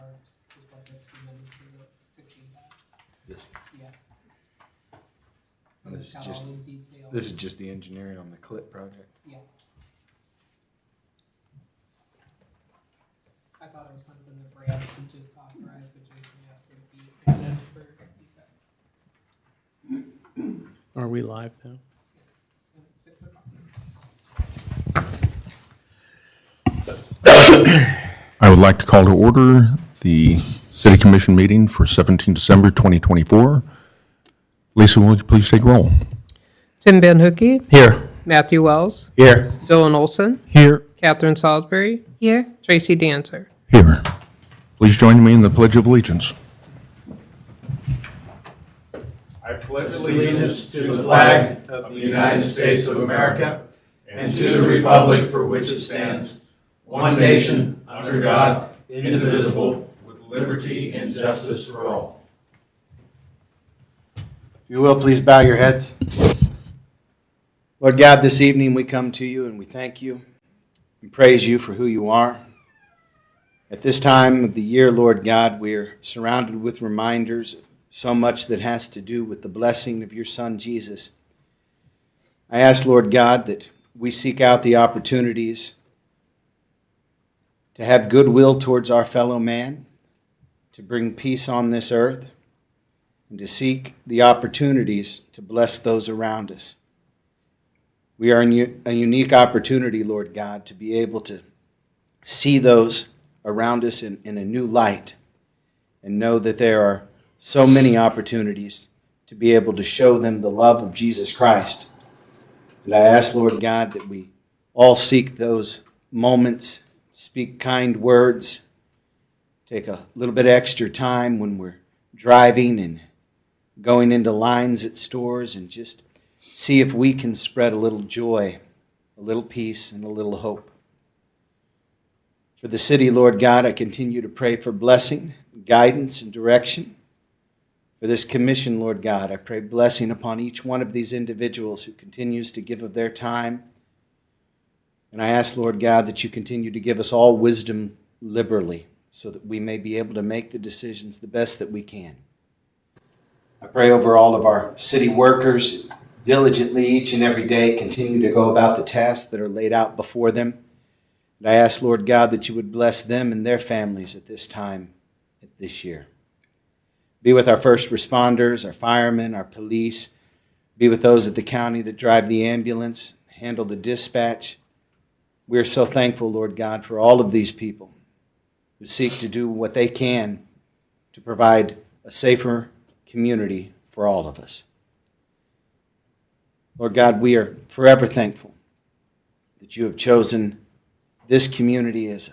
cards is what they submitted to feedback. This, Yeah. And It's got all the details. this is just the engineering on the CLIP project. Yeah. I thought it was something that Brad should just authorize, but Jason asked it to be added for feedback. Are we live now? 6 o'clock. I would like to call to order the City Commission meeting for 17 December 2024. Lisa, will you please take roll? Tim Van Hookey, Here. Matthew Wells, Here. Dylan Olson, Here. Catherine Salisbury, Here. Tracy Dancer. Here. Please join me in the Pledge of Allegiance. I pledge allegiance to the flag of the United States of America and to the republic for which it stands, one nation, under God, indivisible, with liberty and justice for all. If you will, please bow your heads. Lord God, this evening we come to you and we thank you and praise you for who you are. At this time of the year, Lord God, we are surrounded with reminders of so much that has to do with the blessing of your Son, Jesus. I ask, Lord God, that we seek out the opportunities to have goodwill towards our fellow man, to bring peace on this earth, and to seek the opportunities to bless those around us. We are in a unique opportunity, Lord God, to be able to see those around us in a new light and know that there are so many opportunities to be able to show them the love of Jesus Christ. And I ask, Lord God, that we all seek those moments, speak kind words, take a little bit extra time when we're driving and going into lines at stores and just see if we can spread a little joy, a little peace, and a little hope. For the city, Lord God, I continue to pray for blessing, guidance, and direction. For this commission, Lord God, I pray blessing upon each one of these individuals who continues to give of their time. And I ask, Lord God, that you continue to give us all wisdom liberally so that we may be able to make the decisions the best that we can. I pray over all of our city workers diligently each and every day continue to go about the tasks that are laid out before them. And I ask, Lord God, that you would bless them and their families at this time this year. Be with our first responders, our firemen, our police. Be with those at the county that drive the ambulance, handle the dispatch. We are so thankful, Lord God, for all of these people who seek to do what they can to provide a safer community for all of us. Lord God, we are forever thankful that you have chosen this community as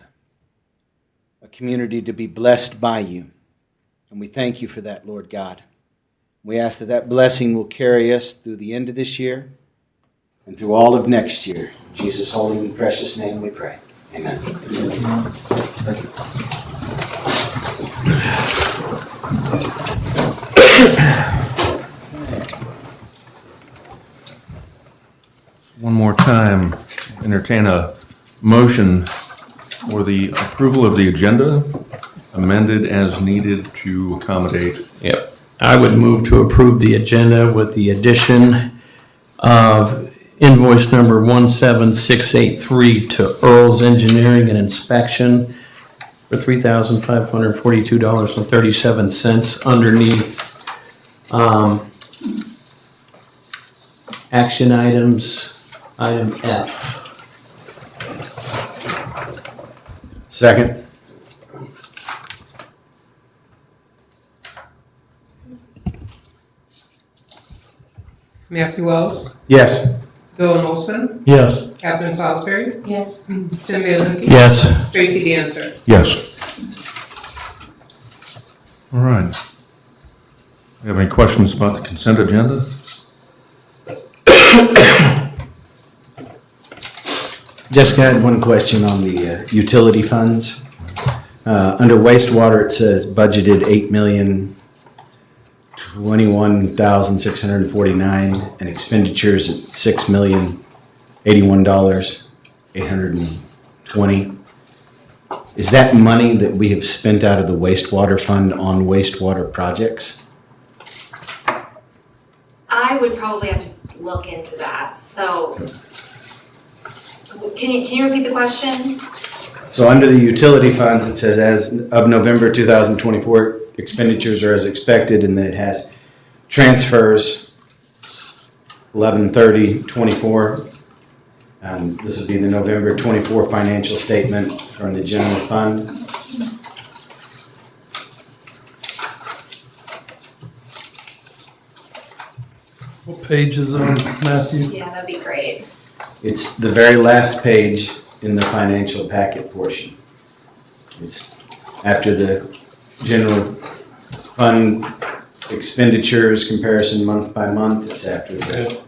a community to be blessed by you. And we thank you for that, Lord God. We ask that that blessing will carry us through the end of this year and through all of next year. In Jesus' holy and precious name we pray. Amen. One more time, entertain a motion for the approval of the agenda, amended as needed to accommodate. Yep. I would move to approve the agenda with the addition of invoice number 17683 to Earl's Engineering and Inspection for $3,542.37 underneath action items, item F. Second. Matthew Wells, Yes. Dylan Olson, Yes. Catherine Salisbury, Yes. Tim Van Hookey, Yes. Tracy Dancer. Yes. All right. You have any questions about the consent agenda? Jessica, I had one question on the utility funds. Under wastewater, it says budgeted $8,021,649 and expenditures at $6,081,820. Is that money that we have spent out of the wastewater fund on wastewater projects? I would probably have to look into that, so. Can you repeat the question? So under the utility funds, it says as of November 2024, expenditures are as expected, and then it has transfers 11/30/24. This would be the November 24 financial statement from the general fund. What page is on, Matthew? Yeah, that'd be great. It's the very last page in the financial packet portion. It's after the general fund expenditures comparison month by month. It's after the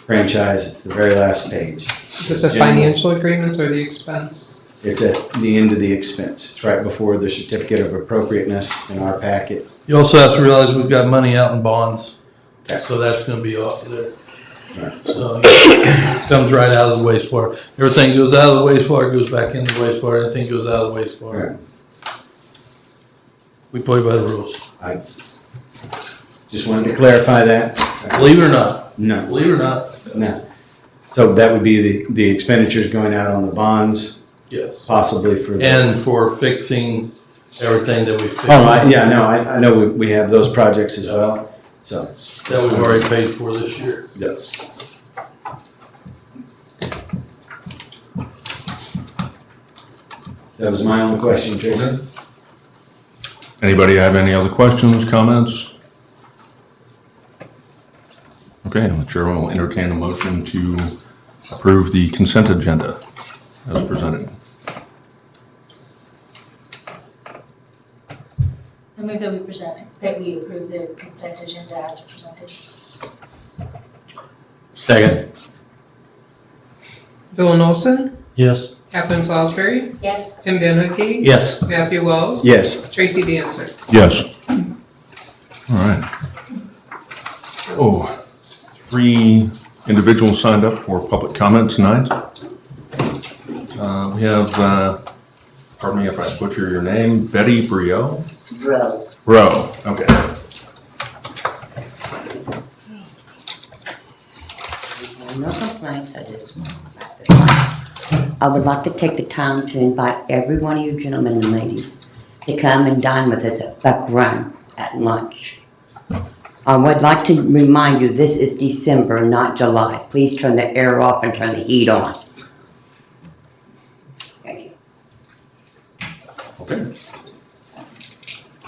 franchise. It's the very last page. Is this a financial agreement or the expense? It's at the end of the expense. It's right before the certificate of appropriateness in our packet. You also have to realize we've got money out in bonds, so that's gonna be off there. Right. So it comes right out of the wastewater. Everything goes out of the wastewater, goes back into wastewater, everything goes out of the wastewater. Right. We play by the rules. I just wanted to clarify that. Believe it or not, No, believe it or not. no. So that would be the expenditures going out on the bonds, Yes. possibly for the. And for fixing everything that we fixed. I know we have those projects as well, so. That we've already paid for this year. Yes. That was my only question, Tracy. Anybody have any other questions, comments? Okay, the chair will entertain a motion to approve the consent agenda as presented. I move that we approve the consent agenda as presented. Second. Bill Olson, Yes. Catherine Salisbury, Yes. Tim Van Hookey, Yes. Matthew Wells, Yes. Tracy Dancer. Yes. All right. Oh, 3 individuals signed up for public comment tonight. We have, pardon me if I butcher your name, Betty Brio? Bro, okay. No complaints, I just I would like to take the time to invite every one of you gentlemen and ladies to come and dine with us at Buck Run at lunch. I would like to remind you, this is December, not July. Please turn the air off and turn the heat on. Thank you. Okay.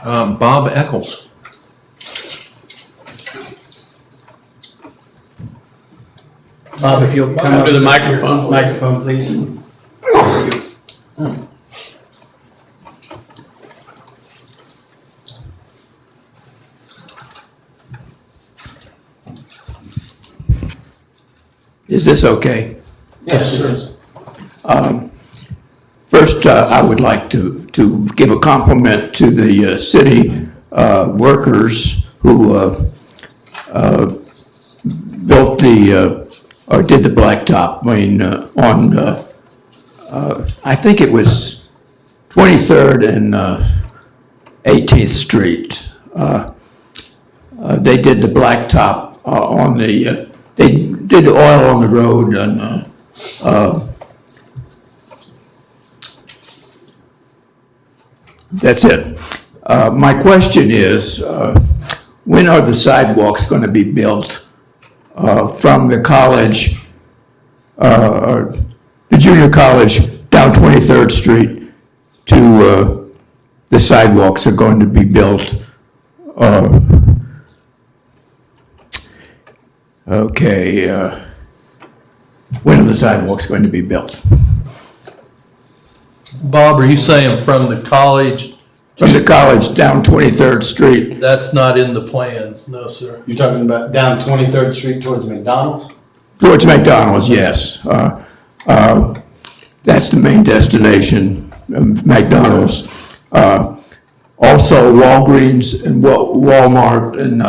Bob Eccles. Bob, if you'll come up to the microphone. Microphone, please. Is this okay? Yes, First, I would like to give a compliment to the city workers who built or did the blacktop. I mean, on, I think it was 23rd and 18th Street. They did the blacktop on the, they did the oil on the road and that's it. My question is, when are the sidewalks going to be built from the college, or the junior college down 23rd Street to the sidewalks are going to be built? Okay, when are the sidewalks going to be built? Bob, are you saying from the college? From the college down 23rd Street? That's not in the plans, no, sir. You're talking about down 23rd Street towards McDonald's? Towards McDonald's, yes. That's the main destination, McDonald's. Also Walgreens and Walmart and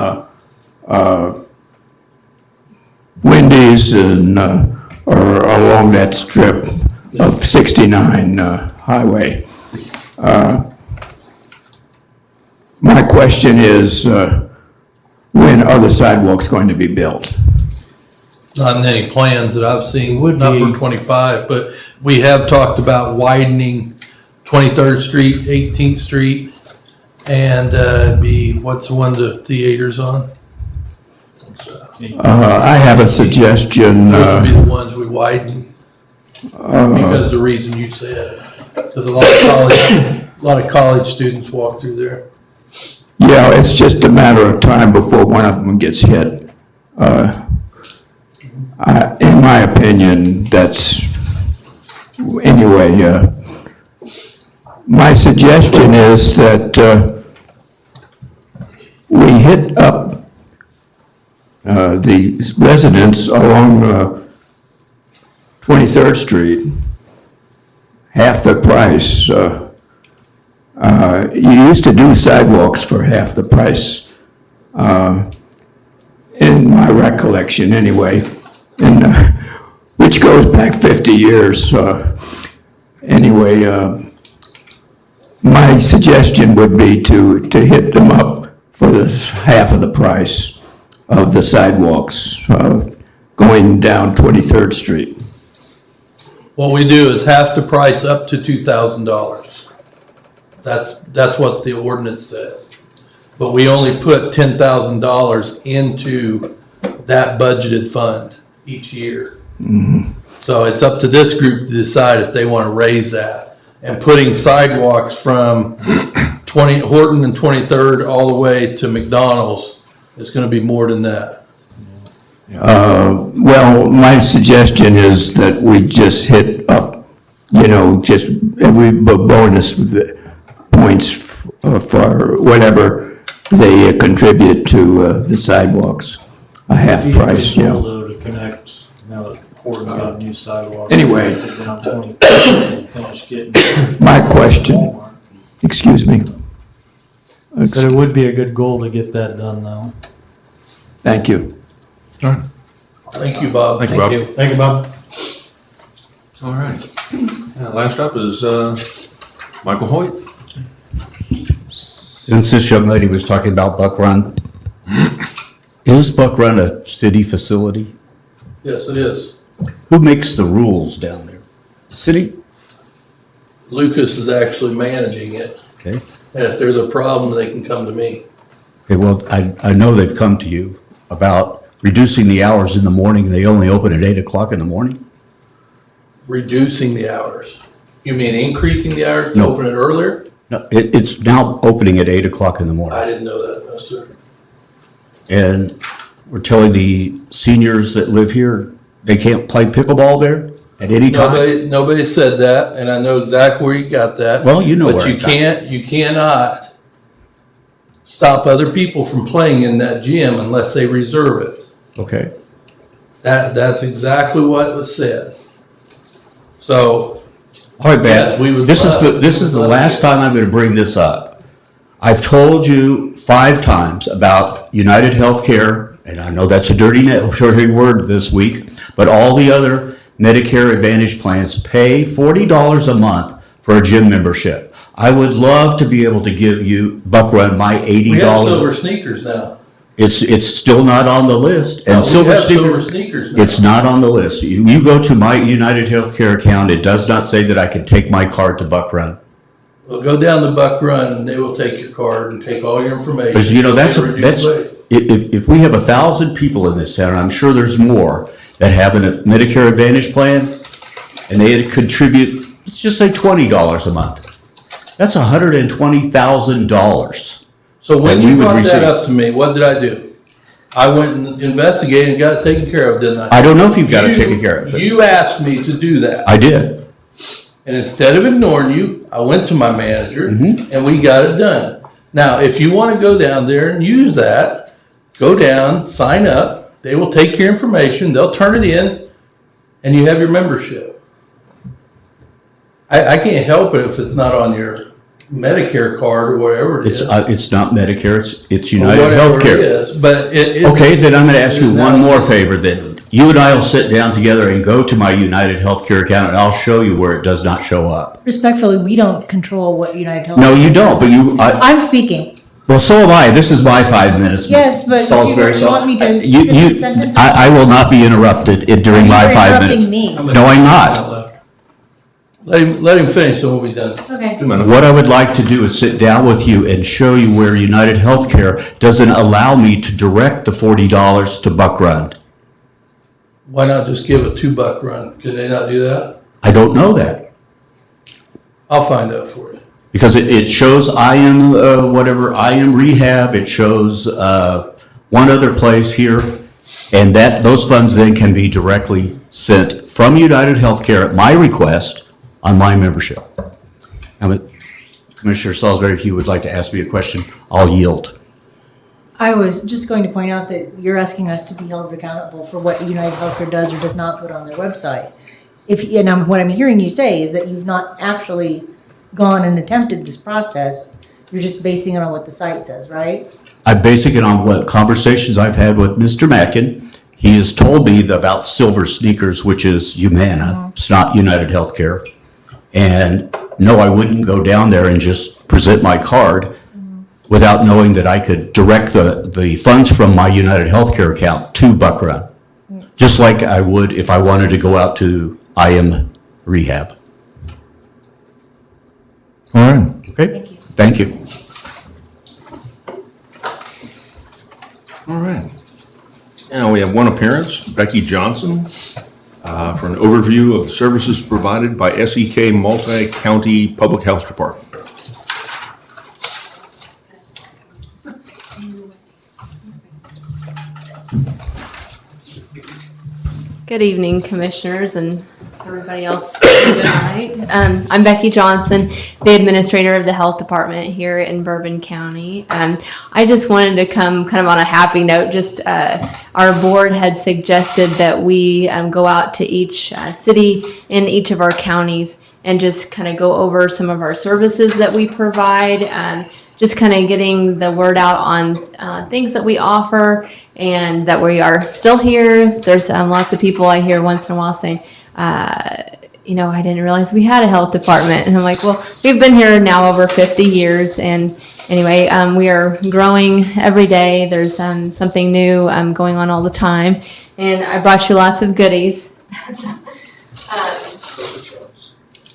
Wendy's and are along that strip of 69 highway. My question is, when are the sidewalks going to be built? Not in any plans that I've seen, Would not be- for 25, but we have talked about widening 23rd Street, 18th Street, and what's the one the theater's on? I have a suggestion. Those would be the ones we widen, because of the reason you said. Because a lot of college students walk through there. Yeah, it's just a matter of time before one of them gets hit. In my opinion, that's, anyway, my suggestion is that we hit up the residents along 23rd Street, half the price. You used to do sidewalks for half the price, in my recollection anyway, and, which goes back 50 years. Anyway, my suggestion would be to hit them up for this half of the price of the sidewalks going down 23rd Street. What we do is half the price up to $2,000. That's what the ordinance says. But we only put $10,000 into that budgeted fund each year. So it's up to this group to decide if they want to raise that. And putting sidewalks from Horton and 23rd all the way to McDonald's is going to be more than that. Well, my suggestion is that we just hit up, just every bonus points for whatever they contribute to the sidewalks, a half price, yeah. Though, to connect, now that Horton's got a new sidewalk. Anyway. Down 20, finish getting. My question, excuse me. But it would be a good goal to get that done though. Thank you. All right. Thank you, Bob. Thank you, Bob. Thank you, Bob. All right. Last up is Michael Hoyt. Since this young lady was talking about Buck Run, is Buck Run a city facility? Yes, it is. Who makes the rules down there? The city? Lucas is actually managing it. Okay. And if there's a problem, they can come to me. Okay, well, I know they've come to you about reducing the hours in the morning. They only open at 8 o'clock in the morning? Reducing the hours. You mean increasing the hours to No. open it earlier? No, it's now opening at 8 o'clock in the morning. I didn't know that, no, sir. And we're telling the seniors that live here, they can't play pickleball there at any time? Nobody said that, and I know exactly where you got that. Well, you know But where I you got it. you cannot stop other people from playing in that gym unless they reserve it. Okay. That's exactly what was said. So, All right, Yes, we Ben, would this love- is the last time I'm going to bring this up. I've told you 5 times about United Healthcare, and I know that's a dirty word this week, but all the other Medicare Advantage plans pay $40 a month for a gym membership. I would love to be able to give you, Buck Run, my $80. we have silver sneakers now. It's still not on the list. And We silver have sneakers. sneakers now. It's not on the list. You go to my United Healthcare account, it does not say that I can take my card to Buck Run. Well, go down to Buck Run and they will take your card and take all your information. Because, that's Reduce rate. if we have 1,000 people in this town, and I'm sure there's more, that have a Medicare Advantage plan, and they contribute, let's just say $20 a month. That's $120,000. So when that we you would brought receive. that up to me, what did I do? I went and investigated and got it taken care of, didn't I? I don't know if you've got it taken care of. You asked me to do that. I did. And instead of ignoring you, I went to my manager and we got it done. Now, if you want to go down there and use that, go down, sign up. They will take your information, they'll turn it in, and you have your membership. I can't help it if it's not on your Medicare card or whatever it is. It's not Medicare, it's Or United whatever it Healthcare. is, but it. Okay, then I'm going to ask it you is one now- more favor then. You and I will sit down together and go to my United Healthcare account, and I'll show you where it does not show up. Respectfully, we don't control what United Health. No, you don't, but I'm speaking. well, so am I. This is my 5 minutes. Yes, but Salisbury, you want me to You, finish the sentence? I will not be interrupted during my 5 minutes. You're interrupting me. No, I'm not. Let him finish and we'll be done. Okay. 2 minutes. What I would like to do is sit down with you and show you where United Healthcare doesn't allow me to direct the $40 to Buck Run. Why not just give a $2 run? Can they not do that? I don't know that. I'll find out for you. Because it shows I am rehab, it shows one other place here, and those funds then can be directly sent from United Healthcare at my request on my membership. Commissioner Salisbury, if you would like to ask me a question, I'll yield. I was just going to point out that you're asking us to be held accountable for what United Healthcare does or does not put on their website. What I'm hearing you say is that you've not actually gone and attempted this process. You're just basing it on what the site says, right? I'm basing it on what conversations I've had with Mr. Mackin. He has told me about Silver Sneakers, which is Humana. It's not United Healthcare. And no, I wouldn't go down there and just present my card without knowing that I could direct the funds from my United Healthcare account to Buck Run. Just like I would if I wanted to go out to IM Rehab. All right. Okay? Thank you. All right. Now we have one appearance, Becky Johnson, for an overview of services provided by SEK Multi-County Public Health Department. Good evening, commissioners and everybody else. Good night. I'm Becky Johnson, the administrator of the health department here in Bourbon County. I just wanted to come kind of on a happy note. Just our board had suggested that we go out to each city in each of our counties and just kind of go over some of our services that we provide. Just kind of getting the word out on things that we offer and that we are still here. There's lots of people I hear once in a while saying, I didn't realize we had a health department. And I'm like, well, we've been here now over 50 years. And anyway, we are growing every day. There's something new going on all the time. And I brought you lots of goodies.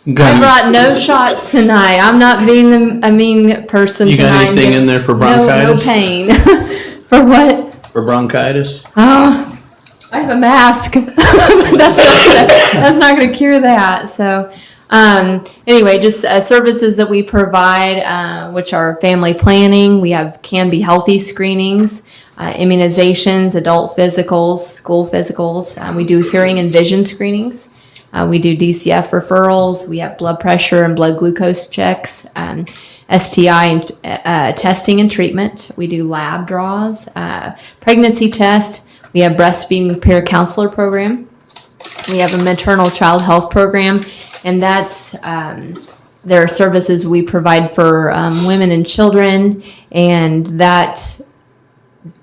I brought no shots tonight. I'm not being a mean person You tonight. got anything in there for No bronchitis? pain. For what? For bronchitis? Oh, I have a mask. That's not gonna cure that. So, anyway, just services that we provide, which are family planning. We have Can Be Healthy screenings, immunizations, adult physicals, school physicals. We do hearing and vision screenings. We do DCF referrals. We have blood pressure and blood glucose checks, STI testing and treatment. We do lab draws, pregnancy test. We have breastfeeding peer counselor program. We have a maternal child health program, and that's there are services we provide for women and children, and that,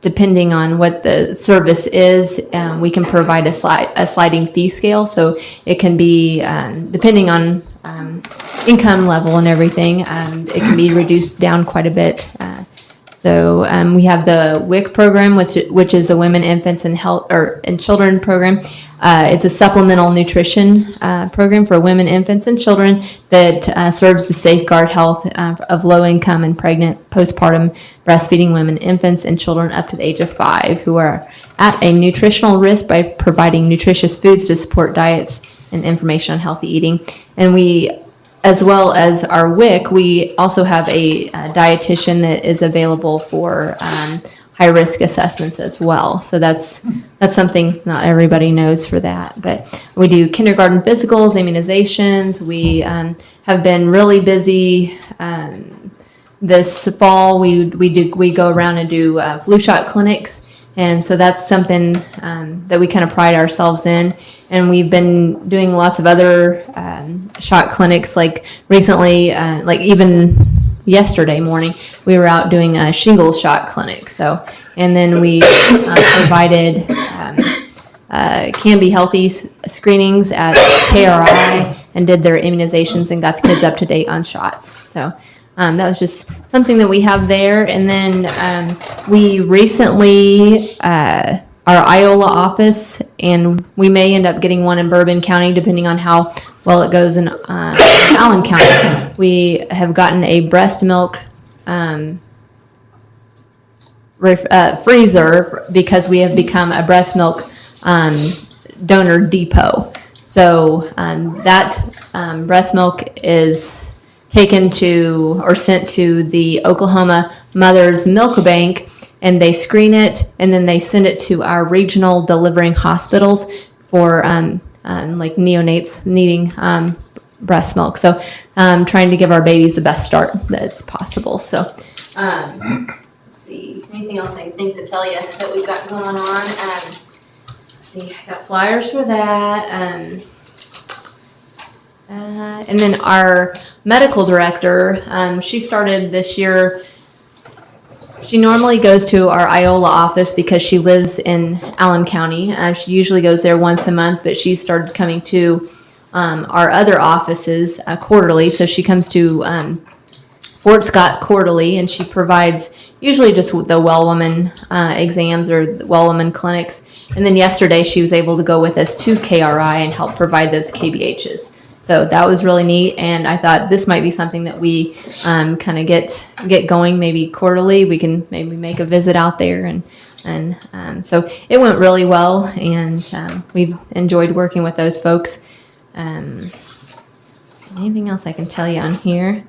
depending on what the service is, we can provide a sliding fee scale. So it can be, depending on income level and everything, it can be reduced down quite a bit. So we have the WIC program, which is a Women, Infants, and Children program. It's a supplemental nutrition program for women, infants, and children that serves to safeguard health of low-income and pregnant, postpartum, breastfeeding women, infants, and children up to the age of 5 who are at a nutritional risk by providing nutritious foods to support diets and information on healthy eating. And we, as well as our WIC, we also have a dietitian that is available for high-risk assessments as well. So that's something not everybody knows for that. But we do kindergarten physicals, immunizations. We have been really busy this fall. We go around and do flu shot clinics. And so that's something that we kind of pride ourselves in. And we've been doing lots of other shot clinics, like recently, like even yesterday morning, we were out doing a shingles shot clinic. So, and then we provided Can Be Healthy screenings at KRI and did their immunizations and got the kids up to date on shots. So that was just something that we have there. And then we recently, our Iola office, and we may end up getting one in Bourbon County depending on how well it goes in Allen County. We have gotten a breast milk freezer because we have become a breast milk donor depot. So that breast milk is taken to or sent to the Oklahoma Mother's Milk Bank, and they screen it, and then they send it to our regional delivering hospitals for like neonates needing breast milk. So trying to give our babies the best start that's possible. So let's see, anything else I think to tell you that we've got going on? Let's see, I got flyers for that. And then our medical director, she started this year. She normally goes to our Iola office because she lives in Allen County. She usually goes there once a month, but she started coming to our other offices quarterly. So she comes to Fort Scott quarterly, and she provides usually just the well woman exams or the well woman clinics. And then yesterday she was able to go with us to KRI and help provide those KBHs. So that was really neat, and I thought this might be something that we kind of get going maybe quarterly. We can maybe make a visit out there, and so it went really well, and we've enjoyed working with those folks. Anything else I can tell you on here?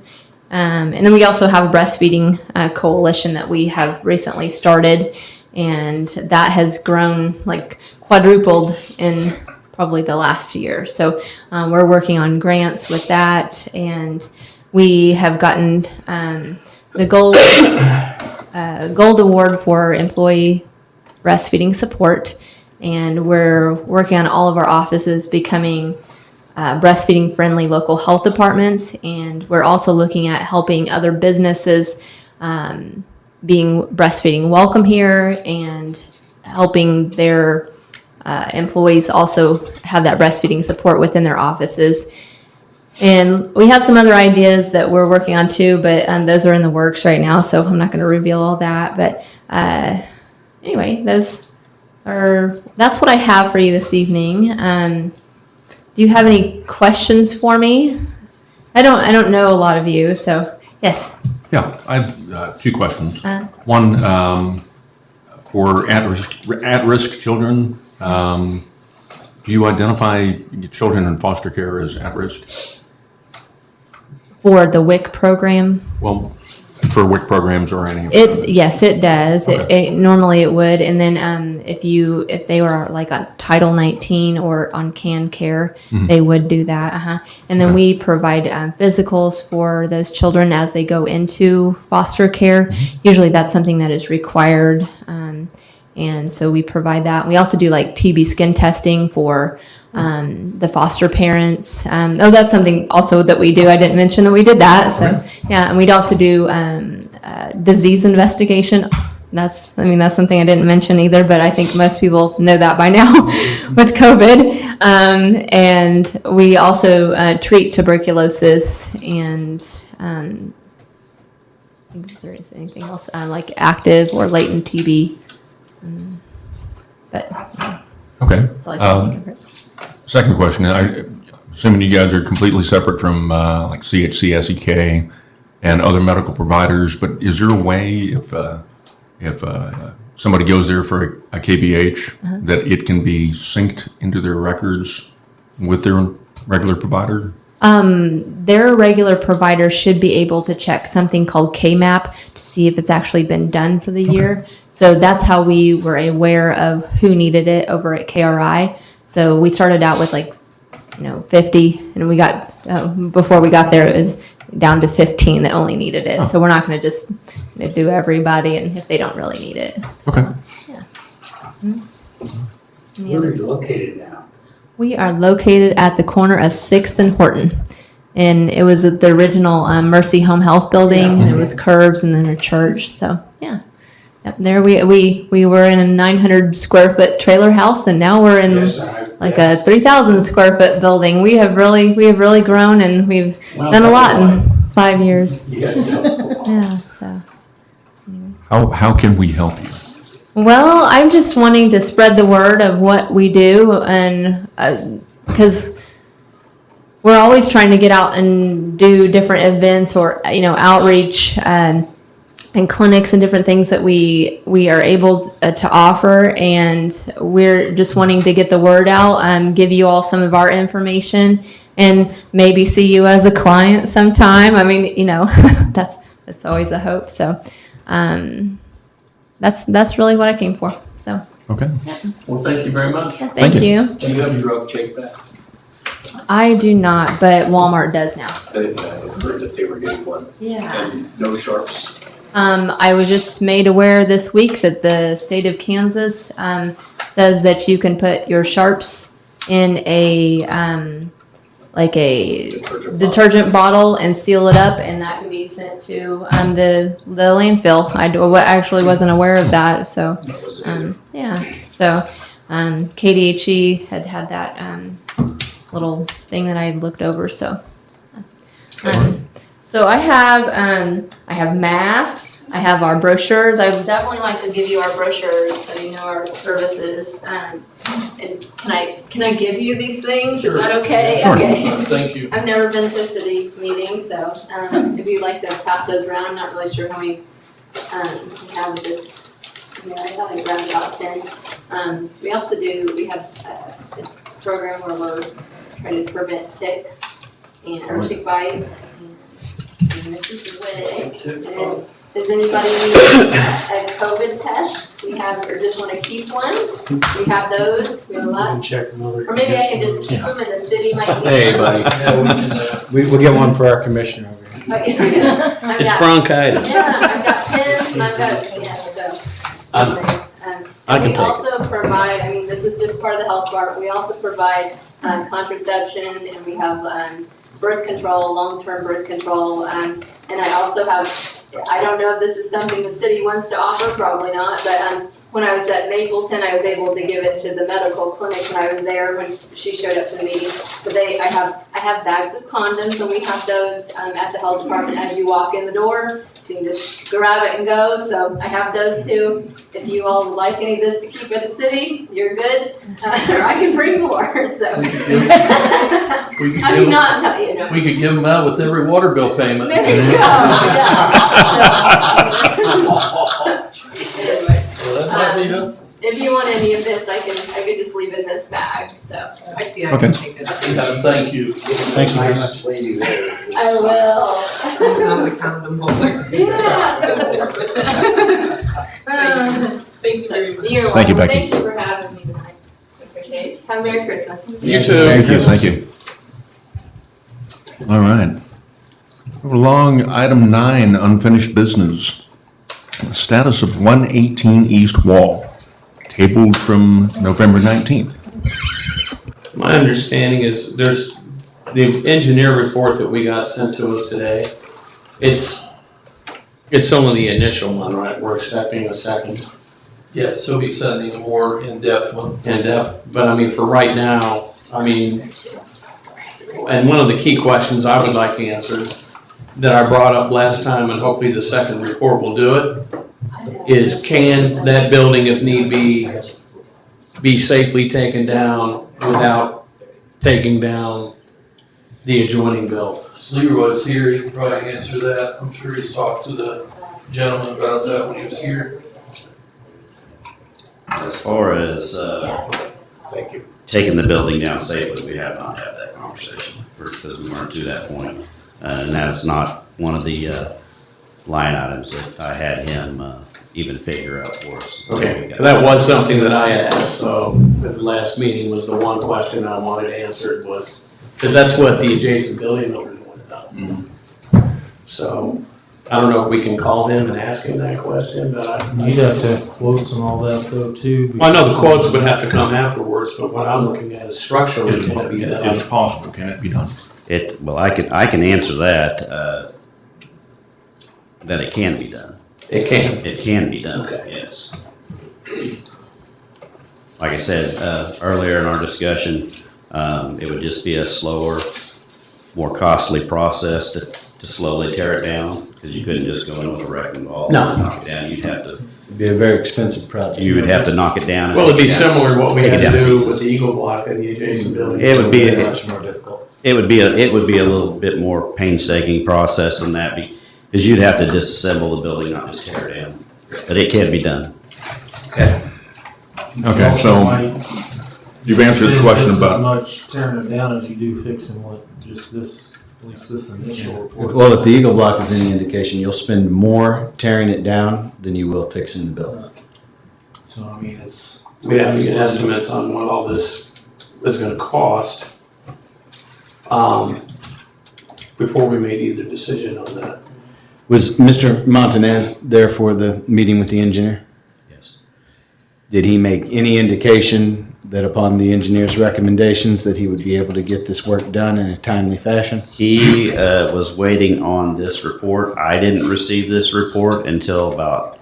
And then we also have a breastfeeding coalition that we have recently started, and that has grown like quadrupled in probably the last year. So we're working on grants with that, and we have gotten the gold award for employee breastfeeding support, and we're working on all of our offices becoming breastfeeding friendly local health departments, and we're also looking at helping other businesses being breastfeeding welcome here and helping their employees also have that breastfeeding support within their offices. And we have some other ideas that we're working on too, but those are in the works right now, so I'm not going to reveal all that. But anyway, that's what I have for you this evening. Do you have any questions for me? I don't know a lot of you, so yes. Yeah, I have two questions. One, for at-risk children, do you identify children in foster care as at-risk? For the WIC program? Well, for WIC programs or any? Yes, it does. Okay. Normally it would, and then if they were like on Title 19 or on Can Care, they would do that. And then we provide physicals for those children as they go into foster care. Usually that's something that is required, and so we provide that. We also do like TB skin testing for the foster parents. That's something also that we do. I didn't mention that we did that. So yeah, and we'd also do disease investigation. That's something I didn't mention either, but I think most people know that by now with COVID. And we also treat tuberculosis and is there anything else like active or latent TB? But okay. that's all I can think of it. Second question, I'm assuming you guys are completely separate from like CHC, SEK, and other medical providers, but is there a way if somebody goes there for a KBH that it can be synced into their records with their regular provider? Their regular provider should be able to check something called KMAP to see if it's actually been done for the year. So that's how we were aware of who needed it over at KRI. So we started out with 50, and we got, before we got there, it was down to 15 that only needed it. So we're not going to just do everybody, and if they don't really need it. So, okay. Yeah. Where are you located now? We are located at the corner of 6th and Horton. And it was at the original Mercy Home Health building, and it was Curves and then a church. So, yeah. Yep, there we were in a 900 square foot trailer house, and now we're in like a 3,000 square foot building. We have really grown, and we've done a lot in 5 years. Yeah, so. How can we help you? Well, I'm just wanting to spread the word of what we do, and because we're always trying to get out and do different events or outreach and clinics and different things that we are able to offer, and we're just wanting to get the word out, give you all some of our information, and maybe see you as a client sometime. I mean, that's always the hope. So that's really what I came for. So Okay. Well, thank you very much. yeah, thank you. Do you have a drug take back? I do not, but Walmart does now. I heard that they were getting one. Yeah. And no sharps. I was just made aware this week that the state of Kansas says that you can put your sharps in a detergent bottle and seal it up, and that can be sent to the landfill. I actually wasn't aware of that, so yeah. So KDHE had that little thing that I looked over. So so I have masks. I have our brochures. I would definitely like to give you our brochures so you know our services. And can I give you these things? Sure. Is that okay? Sure. Okay. Thank you. I've never been to a city meeting, so if you'd like to pass those around, I'm not really sure how many we have with this. Yeah, I thought I grabbed about 10. We have a program where we're trying to prevent ticks or tick bites. And this is Wig. And then, does anybody need a COVID test? We have, or just want to keep one? We have those. We have lots. Or maybe I can just keep them in the city. Might need Hey, one. buddy. Yeah, we can, We'll get one for our commissioner over here. I've It's got- bronchitis. Yeah, I've got pens and I've got, so. I can We take also provide, this is just part of the health part, we also provide contraception, and we have birth control, long-term birth control, and I also have, I don't know if this is something the city wants to offer, probably not, but when I was at Mapleton, I was able to give it to the medical clinic when I was there, when she showed up to the meeting. So I have bags of condoms, and we have those at the health department as you walk in the door. So you can just grab it and go. So I have those too. If you all would like any of this to keep at the city, you're good. Or I can bring more. So we could I give mean, not. we could give them out with every water bill payment. There you go. Anyway, Well, that might be helpful. if you want any of this, I can just leave it in this bag. So Okay. Yeah, thank you. Thank you very much. Lady there. I will. On the condom holder. Yeah. Thank you very much. You're Thank you, welcome. Becky. Thank you for having me tonight. I appreciate it. Have a Merry Christmas. You too. Thank you. All right. Along item 9, unfinished business. The status of 118 East Wall, tabled from November 19th. My understanding is there's the engineer report that we got sent to us today. It's only the initial one, right? We're expecting a second Yeah, so he's sending a more in-depth one. in-depth, but for right now, and one of the key questions I would like answered that I brought up last time, and hopefully the second report will do it, is can that building, if need be safely taken down without taking down the adjoining building? Leroy's here, he can probably answer that. I'm sure he's talked to the gentleman about that when he was here. As far as Thank you. taking the building down safely, we have not had that conversation because we weren't to that point. And that's not one of the line items that I had him even figure out for us. Okay, that was something that I had asked, so at the last meeting was the one question I wanted answered was, because that's what the adjacent building owners wanted done. So, I don't know if we can call him and ask him that question, but You'd have to have quotes and all that though too. I know the quotes would have to come afterwards, but what I'm looking at is structurally, can it be Is done? it possible? Can it be done? Well, I can answer that, that it can be done. It can. It can be done, Okay. yes. Like I said earlier in our discussion, it would just be a slower, more costly process to slowly tear it down, because you couldn't just go in with a wrecking ball No. and knock it down. You'd have to, It'd be a very expensive project. you would have to knock it down. and Well, it'd be take it down. similar to what we Take had it to down do pieces. with the Eagle Block and the adjacent building. It would be, Much more difficult. it would be a little bit more painstaking process than that, because you'd have to disassemble the building, not just tear it down. But it can be done. Okay. Okay, so you've answered the question Just as about, much tearing it down as you do fixing what, just this, at least this initial report. Well, if the Eagle Block is any indication, you'll spend more tearing it down than you will fixing the building. So, I mean, it's. We'd have to get estimates on what all this is gonna cost, before we made either decision on that. Was Mr. Montanez there for the meeting with the engineer? Yes. Did he make any indication that upon the engineer's recommendations that he would be able to get this work done in a timely fashion? He was waiting on this report. I didn't receive this report until about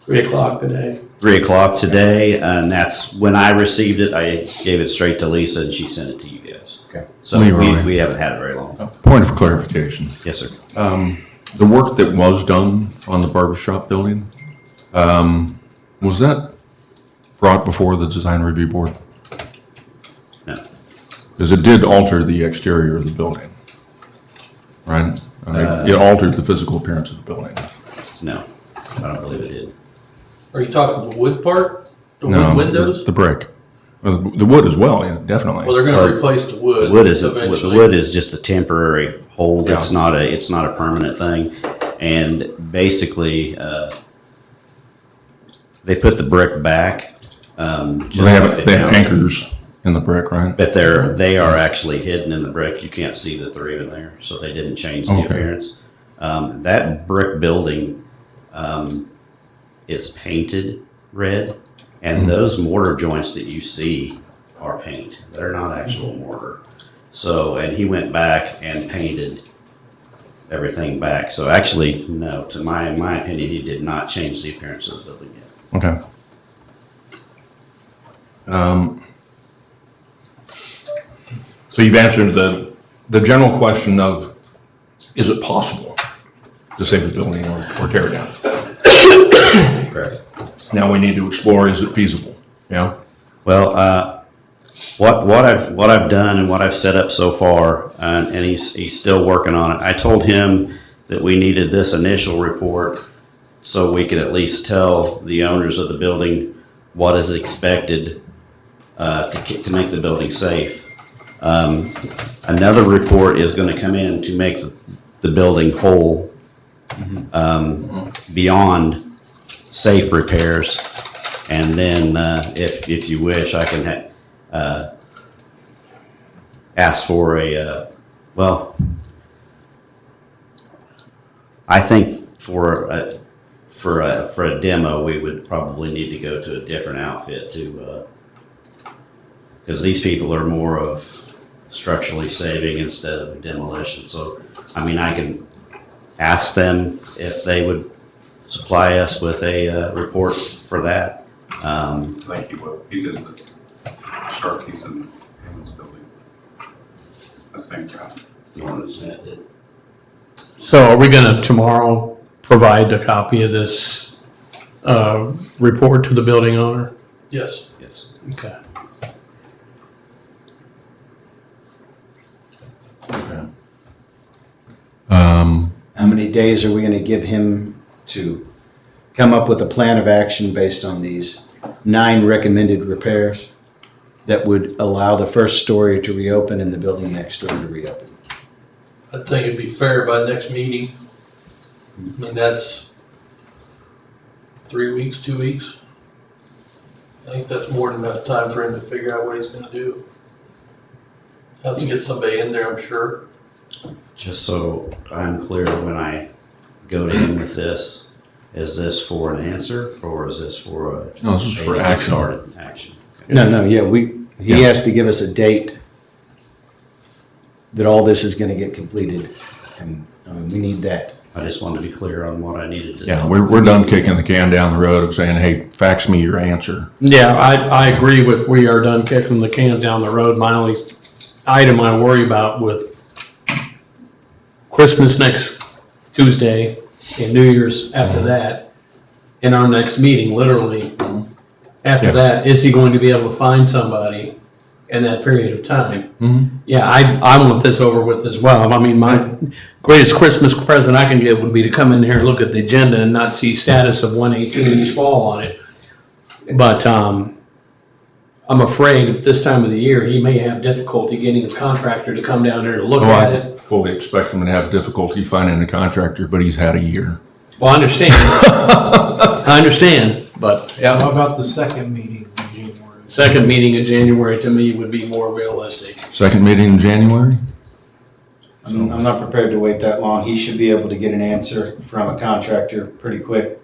3 o'clock today. 3 o'clock today, and that's when I received it. I gave it straight to Lisa, and she sent it to you guys. Okay. So Leroy. we haven't had it very long. point of clarification. Yes, sir. The work that was done on the barbershop building, was that brought before the design review board? No. Because it did alter the exterior of the building, right? I mean, it altered the physical appearance of the building. No, I don't believe it did. Are you talking the wood part? The No, wood windows? The brick. Well, the wood as well, yeah, definitely. Well, they're gonna replace the wood. The wood is eventually. the wood is just a temporary hold. Yeah. It's not a permanent thing. And basically, they put the brick back. Just They have found. anchors in the brick, right? But they are actually hidden in the brick. You can't see that they're even there, so they didn't change the Okay. appearance. That brick building is painted red, and those mortar joints that you see are paint. They're not actual mortar. So, and he went back and painted everything back. So actually, no, to my opinion, he did not change the appearance of the building yet. Okay. So you've answered the general question of, is it possible to save the building or tear it down? Correct. Now we need to explore, is it feasible? Yeah? Well, what I've done and what I've set up so far, and he's still working on it. I told him that we needed this initial report so we could at least tell the owners of the building what is expected to make the building safe. Another report is going to come in to make the building whole beyond safe repairs. And then, if you wish, I can ask for I think for a demo, we would probably need to go to a different outfit because these people are more of structurally saving instead of demolition. So, I mean, I can ask them if they would supply us with a report for that. Like he did the Sharkies and Hammond's building. The same crowd. So are we gonna tomorrow provide a copy of this, report to the building owner? Yes. Yes. Okay. How many days are we going to give him to come up with a plan of action based on these 9 recommended repairs that would allow the first story to reopen and the building next door to reopen? I think it'd be fair by next meeting. I mean, that's 3 weeks, 2 weeks. I think that's more than enough time for him to figure out what he's gonna do. Have to get somebody in there, I'm sure. Just so I'm clear, when I go to him with this, is this for an answer or is this for a? No, this is for a action. started action? Okay. No, yeah, he has to give us a date that all this is going to get completed, and we need that. I just wanted to be clear on what I needed to. Yeah, we're done kicking the can down the road of saying, hey, fax me your answer. Yeah, I agree with, we are done kicking the can down the road. My only item I worry about with Christmas next Tuesday and New Year's after that, in our next meeting, literally, after Yeah. that, is he going to be able to find somebody in that period of time? Mm-hmm. Yeah, I want this over with as well. I mean, my greatest Christmas present I can get would be to come in here and look at the agenda and not see status of 118 East Fall on it. But I'm afraid at this time of the year, he may have difficulty getting a contractor to come down there to look at I it. fully expect him to have difficulty finding a contractor, but he's had a year. Well, I understand. I understand, but How about the second meeting in January? second meeting in January to me would be more realistic. Second meeting in January? I'm not prepared to wait that long. He should be able to get an answer from a contractor pretty quick.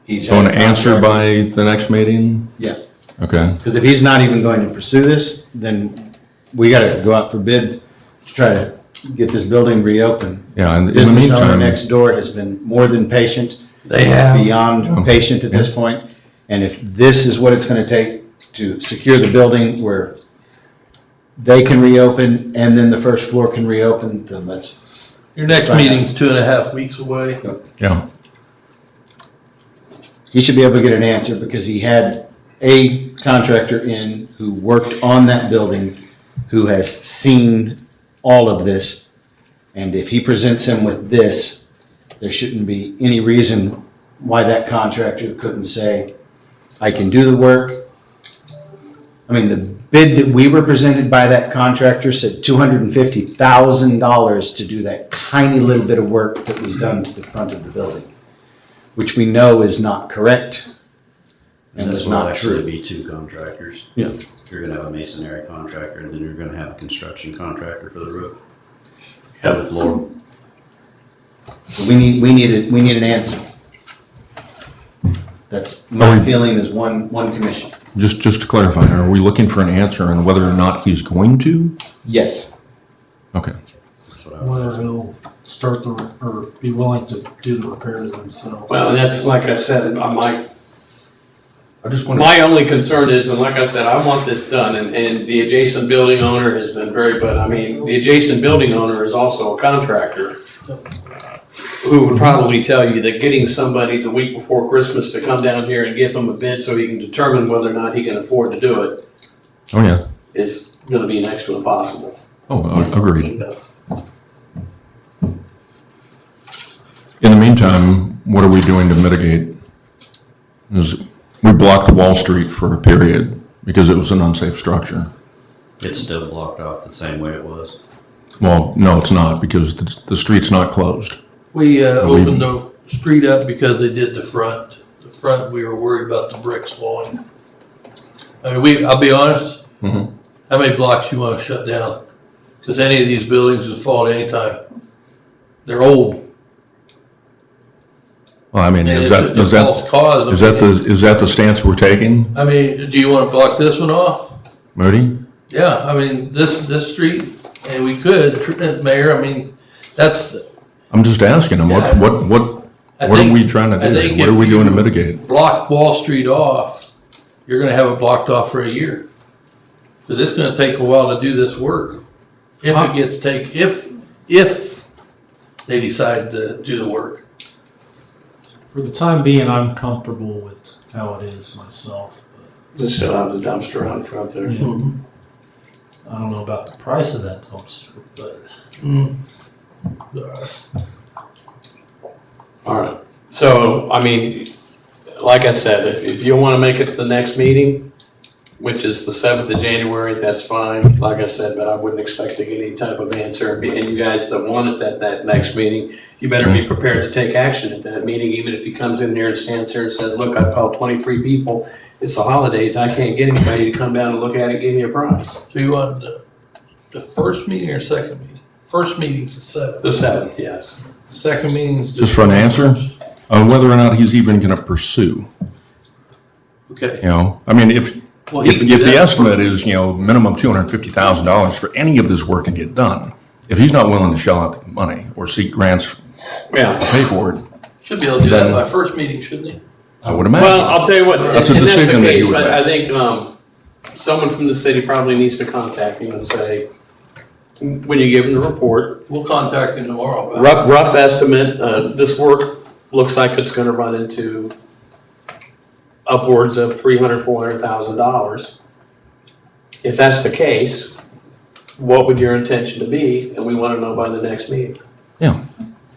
He's So an answer by the next meeting? Yeah. Okay. Because if he's not even going to pursue this, then we gotta go out for bid to try to get this building reopened. Yeah, in the Business owner meantime, next door has been more than patient. They have. Beyond patient at this point. And if this is what it's gonna take to secure the building where they can reopen and then the first floor can reopen, then let's. Your next Fine. meeting's 2.5 weeks away. yeah, He should be able to get an answer because he had a contractor in who worked on that building, who has seen all of this. And if he presents him with this, there shouldn't be any reason why that contractor couldn't say, I can do the work. I mean, the bid that we were presented by that contractor said $250,000 to do that tiny little bit of work that was done to the front of the building, which we know is not correct and This is will not actually true. be two contractors. Yeah. You're gonna have a masonry contractor, and then you're gonna have a construction contractor for the roof. For the floor. So we need an answer. That's my feeling as one commission. just to clarify, are we looking for an answer on whether or not he's going to? Yes. Okay. That's what I was Whether he'll start or be willing to do the repairs themselves. Well, and that's, like I said, my I just want My only concern is, and like I said, I want this done, and the adjacent building owner has been very, but I mean, the adjacent building owner is also a contractor who would probably tell you that getting somebody the week before Christmas to come down here and give him a bid so he can determine whether or not he can afford to do it Oh, yeah. is gonna be next to impossible. Oh, agreed. In the meantime, what are we doing to mitigate? We blocked Wall Street for a period because it was an unsafe structure. It's still blocked off the same way it was. Well, no, it's not because the street's not closed. We opened the street up because they did the front. The front, we were worried about the bricks falling. I mean, I'll be honest, Mhm. how many blocks you want to shut down? Because any of these buildings will fall at any time. They're old. Well, I mean, And is it's a false cause. is that the stance we're taking, I mean, do you want to block this one off? Moody? Yeah, I mean, this street, and we could, Mayor, I mean, that's. I'm just asking him, Yeah. what I are think- we trying to I do? think What are if we doing to you mitigate? Block Wall Street off, you're gonna have it blocked off for a year. Cause it's gonna take a while to do this work. If it gets if they decide to do the work. For the time being, I'm comfortable with how it is myself. They still have the dumpster out front there. But, yeah. I don't know about the price of that dumpster, but All right, so, I mean, like I said, if you wanna make it to the next meeting, which is the 7th of January, that's fine, like I said, but I wouldn't expect to get any type of answer. And you guys that want it at that next meeting, you better be prepared to take action at that meeting, even if he comes in there and stands there and says, look, I've called 23 people, it's the holidays, I can't get anybody to come down and look at it and give me a price. So you want the first meeting or second meeting? First meeting's the 7th. The 7th, yes. Second meeting's Just for an answer on whether or not he's even gonna pursue, Okay. you know? I mean, if Well, he can do the that. estimate is, minimum $250,000 for any of this work to get done, if he's not willing to shell out the money or seek grants Yeah. pay for it. Should be able to do that by first meeting, shouldn't he? I would imagine. Well, I'll tell you what, That's a and that's the decision that you case, would I make. think, someone from the city probably needs to contact him and say, when you give him the report, We'll contact him tomorrow. about it. rough estimate, this work looks like it's gonna run into upwards of $300,000-$400,000. If that's the case, what would your intention to be? And we wanna know by the next meeting. Yeah.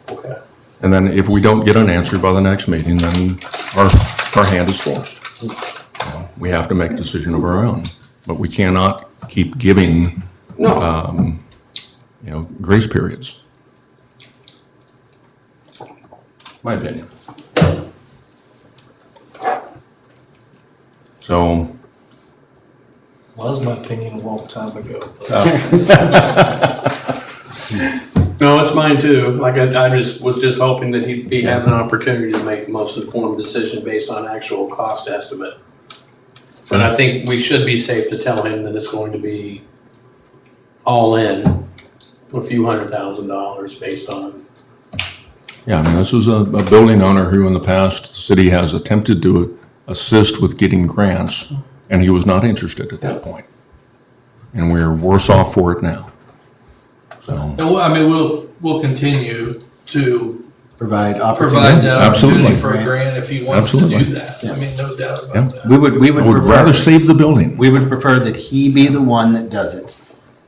Okay. And then if we don't get an answer by the next meeting, then our hand is forced. We have to make a decision of our own, but we cannot keep giving, No. grace periods. My opinion. So, Well, that was my opinion a long time ago. No, it's mine too. Like I was just hoping that he'd be having an opportunity to make the most informed decision based on actual cost estimate. But I think we should be safe to tell him that it's going to be all in a few $100,000 based on. yeah, I mean, this is a building owner who in the past, the city has attempted to assist with getting grants, and he was not interested at that point. And we're worse off for it now. So, And we'll continue to Provide provide opportunities. the Absolutely. opportunity for a grant if he wants to Absolutely. do that. I mean, no doubt yeah. about that. We would I would rather prefer, save the building. we would prefer that he be the one that does it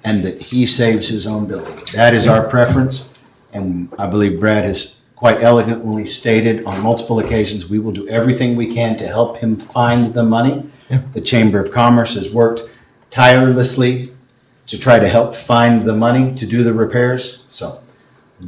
and that he saves his own building. That is our preference. And I believe Brad has quite elegantly stated on multiple occasions, we will do everything we can to help him find the money. Yeah. The Chamber of Commerce has worked tirelessly to try to help find the money to do the repairs. So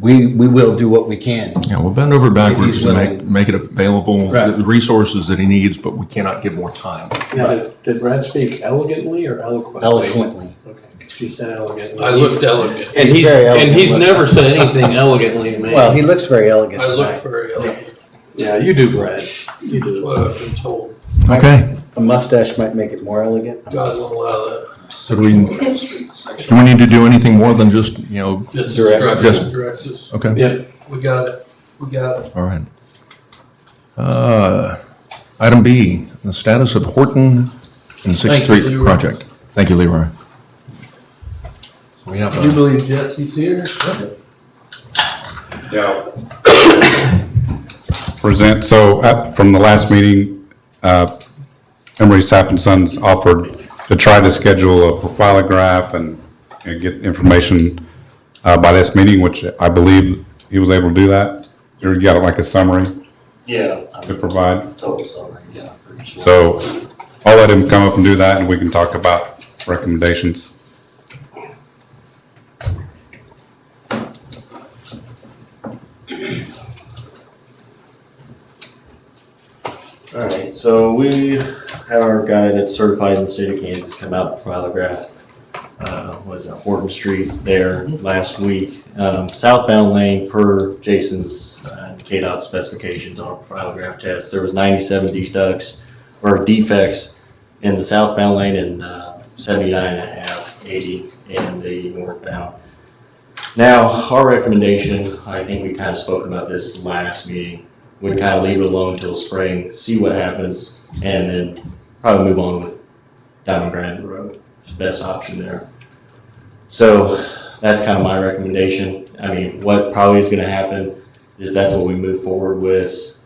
we will do what we can. Yeah, we'll bend over backwards he's to willing. make it available, Right. the resources that he needs, but we cannot give more time. Now, did Brad speak elegantly or eloquently? Eloquently. Okay, she said elegantly. I looked elegant. And He's very elegant. he's never said anything elegantly to me. Well, he looks very elegant I looked tonight. very elegant. Yeah, you do, Brad. You That's do. what I've been told. Okay. A mustache might make it more elegant. God won't allow that. So do we need to do anything more than just, Just Direct. instructions, directives. okay? Yeah. We got it. All right. Item B, the status of Horton and Sixth Thank you, Street Leroy. project. Thank you, Leroy. So we have Do you believe Jesse's here? Yeah. Present, so from the last meeting, Emery Sapp and Sons offered to try to schedule a profilograph and get information by this meeting, which I believe he was able to do that. You got like a summary Yeah. to provide. Total summary, yeah. pretty sure. So I'll let him come up and do that and we can talk about recommendations. All right, so we have our guy that's certified in the state of Kansas come out and filograph, was it Horton Street there last week. Southbound lane per Jason's KDOT specifications on filograph test, there was 97 defects in the southbound lane and 79.5, 80 in the northbound. Now, our recommendation, I think we kind of spoke about this last meeting, would kind of leave it alone until spring, see what happens, and then probably move on with Diamond Grande Road. It's the best option there. So that's kind of my recommendation. I mean, what probably is going to happen is that's what we move forward with.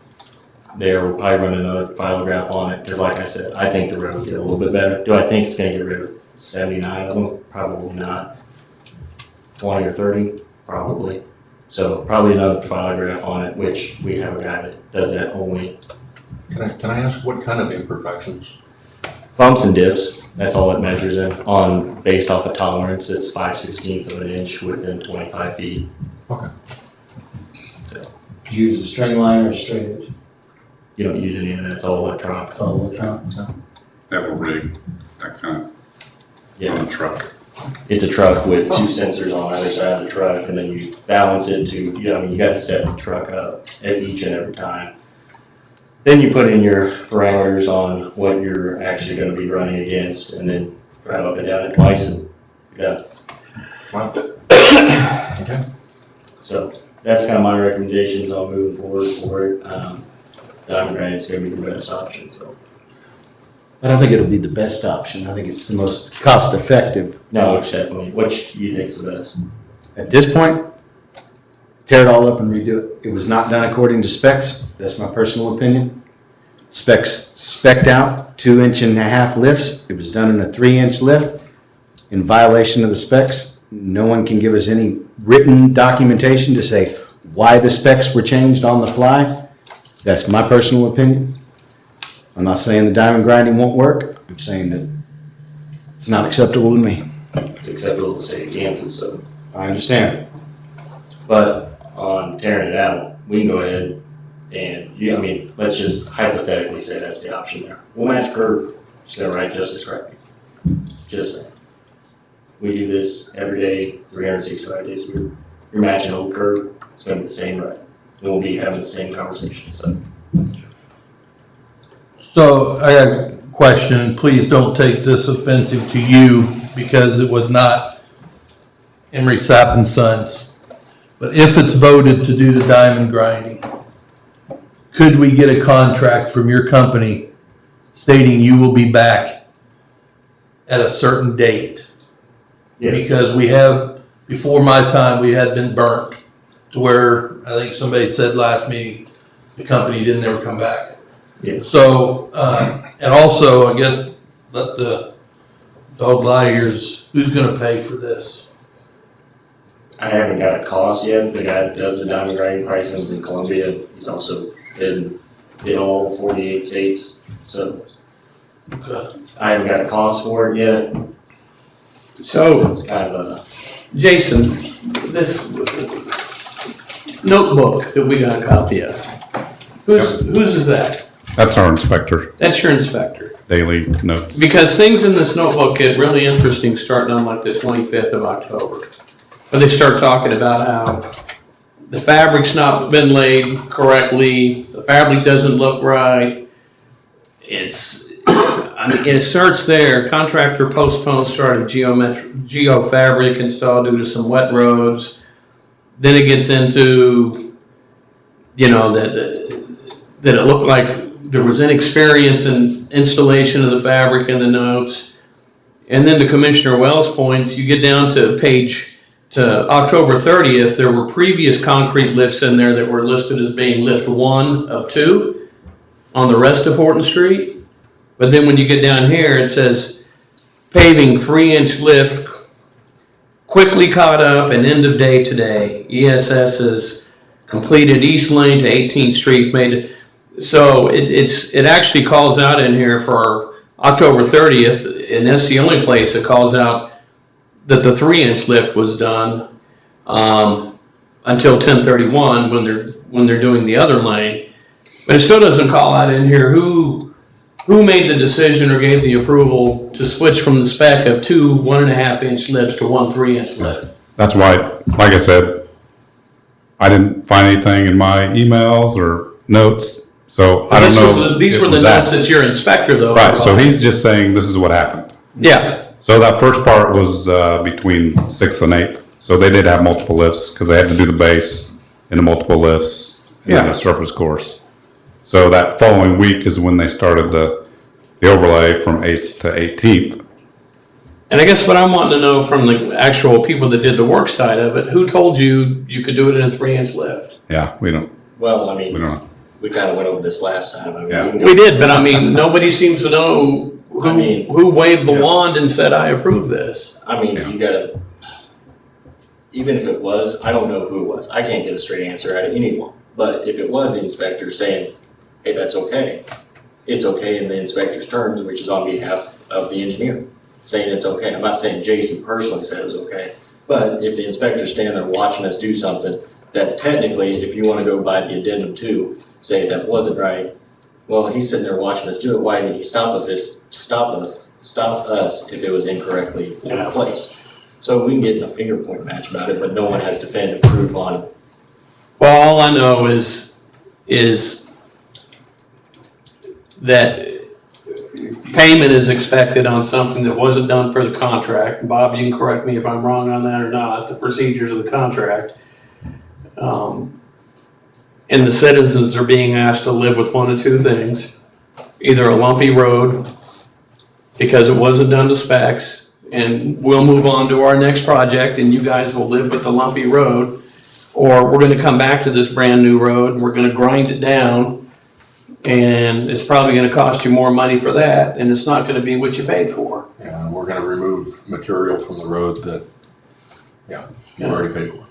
There, we'll probably run another filograph on it, because like I said, I think the road will get a little bit better. Do I think it's going to get rid of 79 of them? Probably not. 20 or 30? Probably. So probably another filograph on it, which we have a guy that does that only. Can I ask what kind of imperfections? Bumps and dips, that's all it measures in. Based off of tolerance, it's 5/16 of an inch within 25 feet. Okay. So Do you use a string line or a straight edge? you don't use any of that, it's all electronic. It's all electronic. Have a rig, that kind of, Yeah, on a truck. it's a truck with two sensors on either side of the truck, and then you balance it to, you gotta set the truck up at each and every time. Then you put in your parameters on what you're actually gonna be running against, and then drive up and down it twice, and you're done. Wow. Okay. So that's kind of my recommendations on moving forward for it. Diamond grinding is gonna be the best option, so. I don't think it'll be the best option. I think it's the most cost-effective. No, it's definitely, which you think's the best? At this point, tear it all up and redo it. It was not done according to specs. That's my personal opinion. Specs spec'd out 2.5-inch lifts. It was done in a 3-inch lift in violation of the specs. No one can give us any written documentation to say why the specs were changed on the fly. That's my personal opinion. I'm not saying the diamond grinding won't work. I'm saying that it's not acceptable to me. It's acceptable to the state of Kansas, so. I understand. But on tearing it out, we can go ahead and, let's just hypothetically say that's the option there. We'll match curb, just gonna write justice correctly. Just saying. We do this every day, 365 days a year. You're matching old curb, it's gonna be the same right. And we'll be having the same conversation, so. So I got a question. Please don't take this offensive to you because it was not Emery Sapp and Sons. But if it's voted to do the diamond grinding, could we get a contract from your company stating you will be back at a certain date? Yeah. Because we have, before my time, we had been burnt to where I think somebody said last meeting, the company didn't ever come back. Yeah. So, and also, I guess, let the dog lie here is, who's gonna pay for this? I haven't got a cost yet. The guy that does the diamond grinding pricing's in Columbia. He's also in all 48 states, so Okay. I haven't got a cost for it yet. So, It's kind of a, Jason, this notebook that we got a copy of, whose is that? That's our inspector, That's your inspector. daily notes. Because things in this notebook get really interesting starting on like the 25th of October. But they start talking about how the fabric's not been laid correctly, the fabric doesn't look right. It starts there, contractor postponed start of geofabric installed due to some wet roads. Then it gets into, that it looked like there was inexperience in installation of the fabric in the notes. And then to Commissioner Wells' points, you get down to October 30th, there were previous concrete lifts in there that were listed as being lift 1 of 2 on the rest of Horton Street. But then when you get down here, it says paving 3-inch lift, quickly caught up and end of day today. ESS has completed East Lane to 18th Street, so it actually calls out in here for October 30th, and that's the only place it calls out that the 3-inch lift was done until 10/31 when they're doing the other lane. But it still doesn't call out in here who made the decision or gave the approval to switch from the spec of 2 1.5-inch lifts to 1 3-inch lift. That's why, like I said, I didn't find anything in my emails or notes, so I don't know. These were the notes that your inspector, though. Right, so he's just saying this is what happened. Yeah. So that first part was between 6th and 8th. So they did have multiple lifts because they had to do the base into multiple lifts and then a surface course. So that following week is when they started the overlay from 8th to 18th. And I guess what I'm wanting to know from the actual people that did the work side of it, who told you you could do it in a 3-inch lift? Yeah, we don't. well, We don't know. we kind of went over this last time. Yeah. can go- We did, but nobody seems to know who waved the wand and said, I approve this. You gotta, even if it was, I don't know who it was. I can't get a straight answer out of anyone. But if it was the inspector saying, hey, that's okay, it's okay in the inspector's terms, which is on behalf of the engineer, saying it's okay. I'm not saying Jason personally said it was okay, but if the inspector's standing there watching us do something that technically, if you want to go by the addendum 2, say that wasn't right, well, he's sitting there watching us do it. Why didn't he stop us if it was incorrectly placed? So we can get in a finger point match about it, but no one has definitive proof on. Well, all I know is that payment is expected on something that wasn't done per the contract. Bob, you can correct me if I'm wrong on that or not, the procedures of the contract. And the citizens are being asked to live with one of two things. Either a lumpy road, because it wasn't done to specs, and we'll move on to our next project, and you guys will live with the lumpy road, or we're gonna come back to this brand-new road, and we're gonna grind it down, and it's probably gonna cost you more money for that, and it's not gonna be what you paid for. And we're gonna remove material from the road that, you already paid for.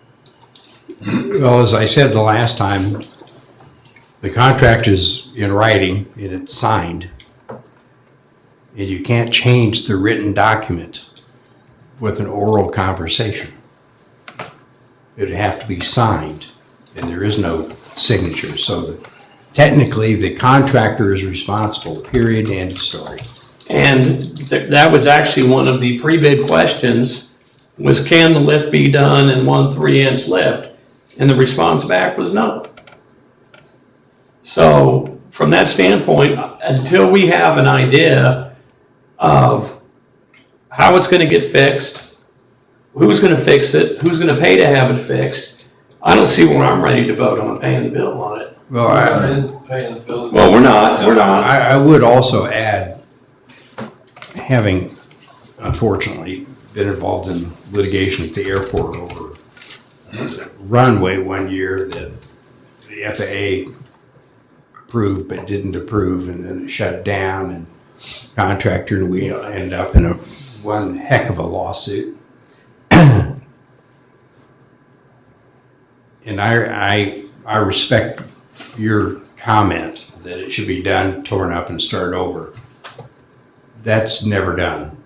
Well, as I said the last time, the contract is in writing and it's signed. And you can't change the written document with an oral conversation. It'd have to be signed, and there is no signature. So technically, the contractor is responsible, period, end of story. And that was actually one of the pre-bid questions, was can the lift be done in 1 3-inch lift? And the response back was no. So from that standpoint, until we have an idea of how it's gonna get fixed, who's gonna fix it, who's gonna pay to have it fixed, I don't see where I'm ready to vote on paying the bill on it. Well, we're not. I would also add, having unfortunately been involved in litigation at the airport over a runway one year that the FAA approved but didn't approve, and then it shut it down, and contractor, and we ended up in one heck of a lawsuit. And I respect your comment that it should be done, torn up, and start over. That's never done.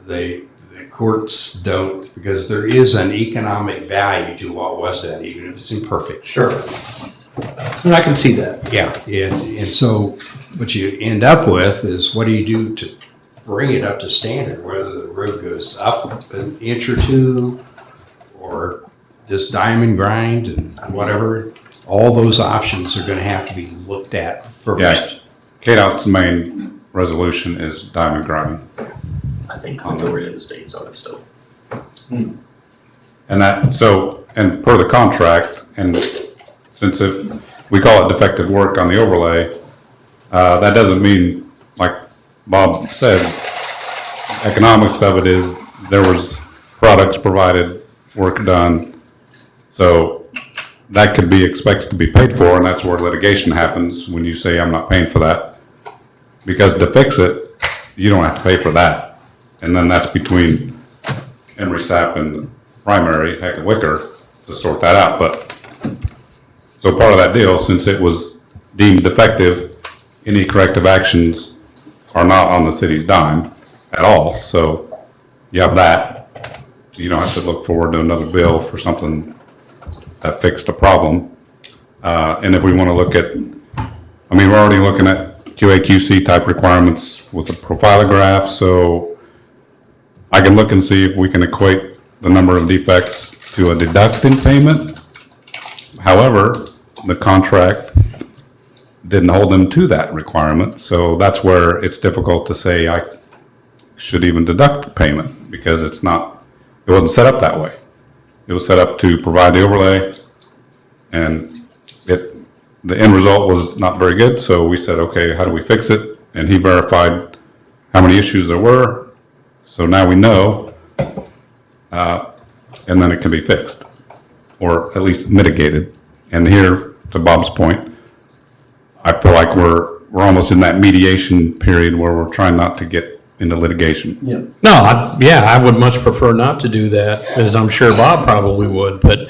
The courts don't, because there is an economic value to what was done, even if it's imperfect. Sure. And I can see that. Yeah, and so what you end up with is, what do you do to bring it up to standard, whether the road goes up an inch or two, or just diamond grind and whatever. All those options are gonna have to be looked at first. Yeah, KDOT's main resolution is diamond grinding. I think majority of the states are still. And and per the contract, and since we call it defective work on the overlay, that doesn't mean, like Bob said, economics of it is there was products provided, work done. So that could be expected to be paid for, and that's where litigation happens when you say, I'm not paying for that. Because to fix it, you don't have to pay for that. And then that's between Emory Sap and primary, Heck and Wicker, to sort that out. But so part of that deal, since it was deemed defective, any corrective actions are not on the city's dime at all. So you have that. You don't have to look forward to another bill for something that fixed a problem. And if we want to look at, we're already looking at QA/QC type requirements with the profilograph, so I can look and see if we can equate the number of defects to a deducted payment. However, the contract didn't hold them to that requirement, so that's where it's difficult to say I should even deduct payment, because it wasn't set up that way. It was set up to provide the overlay, and the end result was not very good, so we said, okay, how do we fix it? And he verified how many issues there were, so now we know, and then it can be fixed, or at least mitigated. And here, to Bob's point, I feel like we're almost in that mediation period where we're trying not to get into litigation. Yeah. No, I would much prefer not to do that, as I'm sure Bob probably would, but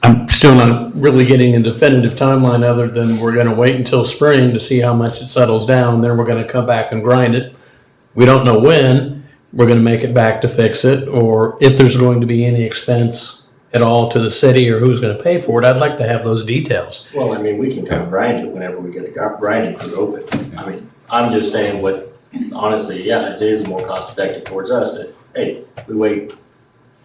I'm still not really getting a definitive timeline other than we're gonna wait until spring to see how much it settles down, then we're gonna come back and grind it. We don't know when we're gonna make it back to fix it, or if there's going to be any expense at all to the city, or who's gonna pay for it. I'd like to have those details. Well, we can kind of grind it whenever we get a grinding crew open. I'm just saying honestly, yeah, it is more cost effective towards us that, hey, we wait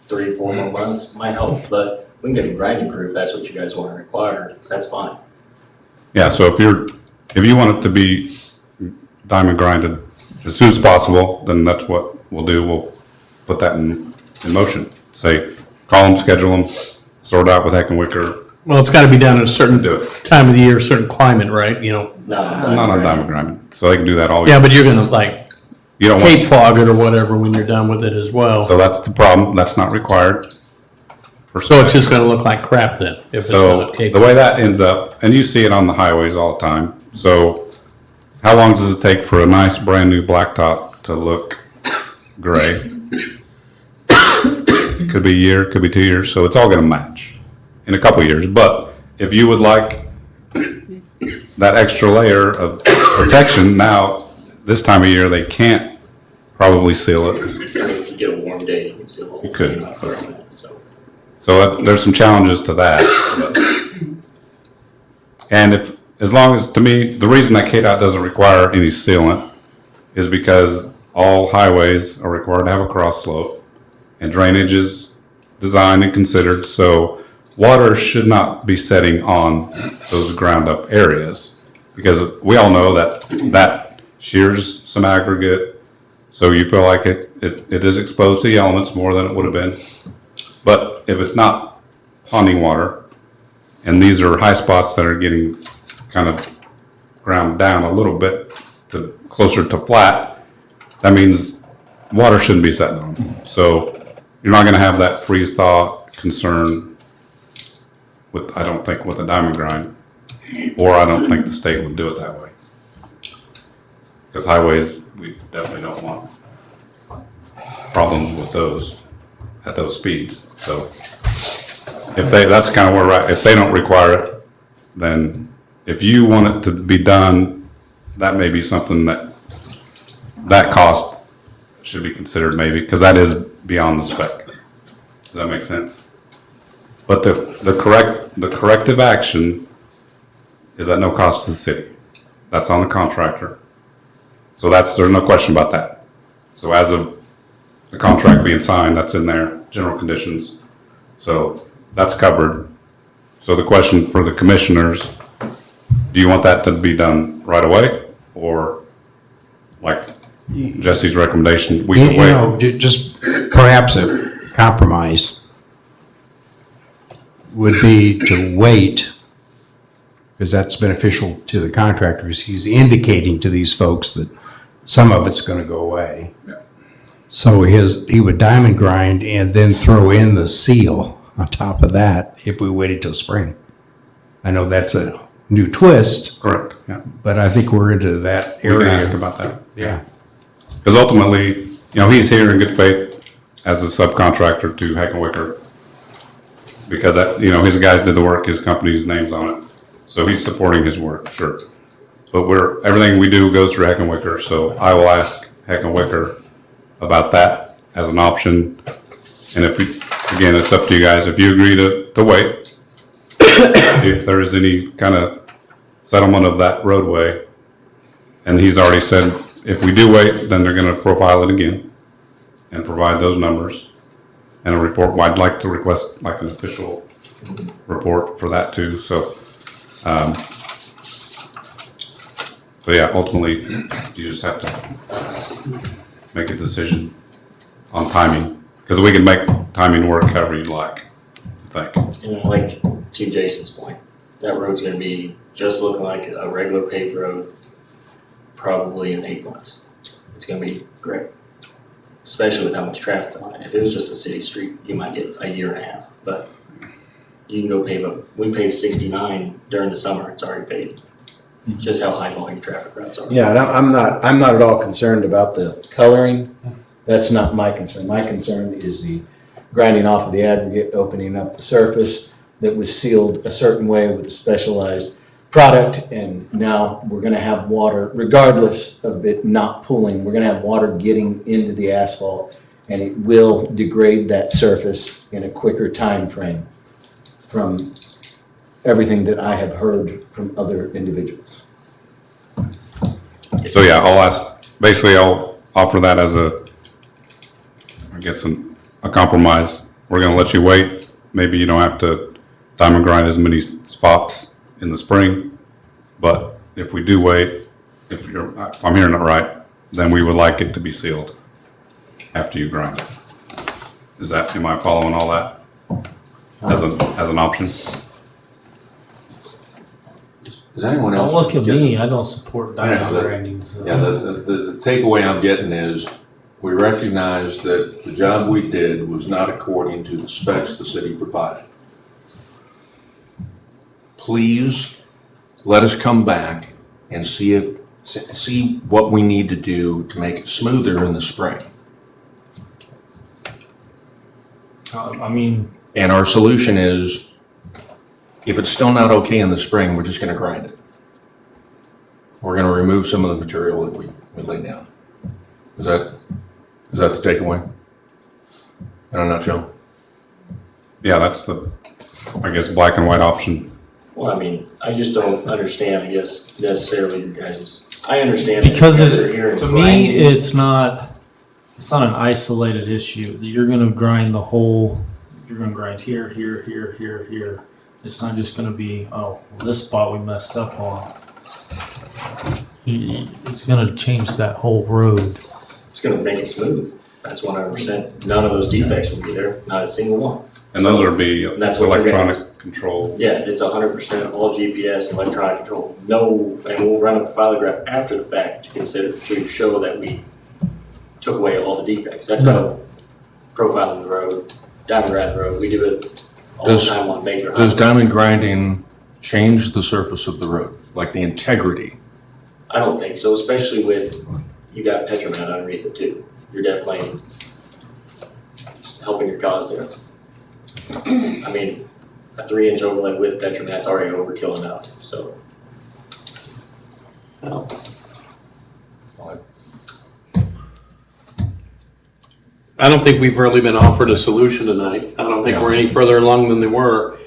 3 or 4 more months, might help, but we can get a grinding crew if that's what you guys want to require, that's fine. Yeah, so if you want it to be diamond grinded as soon as possible, then that's what we'll do. We'll put that in motion. Say, call them, schedule them, sort out with Heckenwicker. Well, it's gotta be done at a certain Do it. time of the year, certain climate, right? You know, Not on diamond grinding, so they can do that all year. yeah, but you're gonna like You don't want, Cape fog it or whatever when you're done with it as well. so that's the problem, that's not required. So it's just gonna look like crap then, if it's So not Cape. the way that ends up, and you see it on the highways all the time, so how long does it take for a nice brand new blacktop to look gray? It could be a year, could be 2 years, so it's all gonna match in a couple of years. But if you would like that extra layer of protection, now, this time of year, they can't probably seal it. If you get a warm day, you can still hold. You could. So. So there's some challenges to that. And if, as long as, to me, the reason that KDOT doesn't require any sealant is because all highways are required to have a cross slope and drainage is designed and considered, so water should not be setting on those ground up areas. Because we all know that shears some aggregate, so you feel like it is exposed to the elements more than it would have been. But if it's not ponding water, and these are high spots that are getting kind of ground down a little bit to closer to flat, that means water shouldn't be setting on them. So you're not gonna have that freeze thaw concern with, I don't think, with a diamond grind, or I don't think the state would do it that way. Because highways, we definitely don't want problems with those at those speeds. So if they, that's kind of where, if they don't require it, then if you want it to be done, that may be something that cost should be considered maybe, because that is beyond the spec. Does that make sense? But the corrective action is at no cost to the city. That's on the contractor. So there's no question about that. So as of the contract being signed, that's in there, general conditions. So that's covered. So the question for the commissioners, do you want that to be done right away? Or like Jesse's recommendation, we can wait? Just perhaps a compromise would be to wait, because that's beneficial to the contractors. He's indicating to these folks that some of it's going to go away. Yeah. So he would diamond grind and then throw in the seal on top of that if we waited till spring. I know that's a new twist. Correct, yeah. But I think we're into that We area. can ask about that. Yeah. Because ultimately, he's here in good faith as a subcontractor to Heckenwicker. Because that, his guys did the work, his company's name's on it. So he's supporting his work, sure. But everything we do goes through Heckenwicker, so I will ask Heckenwicker about that as an option. And again, it's up to you guys. If you agree to wait, see if there is any kind of settlement of that roadway. And he's already said, if we do wait, then they're gonna profile it again and provide those numbers and a report. Well, I'd like to request like an official report for that too, so. So yeah, ultimately, you just have to make a decision on timing, because we can make timing work however you'd like, I think. And like to Jason's point, that road's gonna be just looking like a regular paved road, probably in 8 months. It's gonna be great, especially with how much traffic on it. If it was just a city street, you might get a year and a half, but you can go we paved 69 during the summer, it's already paved. Just how high volume traffic routes are. Yeah, and I'm not at all concerned about the coloring. That's not my concern. My concern is the grinding off of the aggregate, opening up the surface that was sealed a certain way with a specialized product, and now we're gonna have water, regardless of it not pulling, we're gonna have water getting into the asphalt, and it will degrade that surface in a quicker time frame from everything that I have heard from other individuals. So yeah, I'll offer that as a compromise. We're gonna let you wait. Maybe you don't have to diamond grind as many spots in the spring, but if we do wait, if I'm hearing it right, then we would like it to be sealed after you grind it. Am I following all that? as an option. Does anyone else? Don't look at get- me, I don't support I know, diamond the- grinding, so. Yeah, the takeaway I'm getting is, we recognize that the job we did was not according to the specs the city provided. Please, let us come back and see what we need to do to make it smoother in the spring. I mean, And our solution is, if it's still not okay in the spring, we're just gonna grind it. We're gonna remove some of the material that we laid down. Is that the takeaway? In a nutshell? Yeah, that's the, I guess, black and white option. Well, I mean, I just don't understand, I guess, necessarily you guys, I understand. that because you guys are here and to grinding. me, it's not an isolated issue. You're gonna grind the whole, you're gonna grind here, here, here, here, here. It's not just gonna be, oh, well, this spot we messed up on. It's gonna change that whole road. It's gonna make it smooth. That's 100%. None of those defects will be there, not a single one. And those would be That's what you're electronic getting. control. Yeah, it's 100% all GPS, electronic control. No, and we'll run a profilograph after the fact to show that we took away all the defects. That's how profiling the road, diamond grinding the road. We do it all the time on major highways. Does diamond grinding change the surface of the road, like the integrity? I don't think so, especially with, you got Petromat underneath it too. You're definitely helping your cause there. I mean, a 3-inch overlay with Petromat's already overkill enough, so. I don't think we've really been offered a solution tonight. I don't think we're any further along than they were.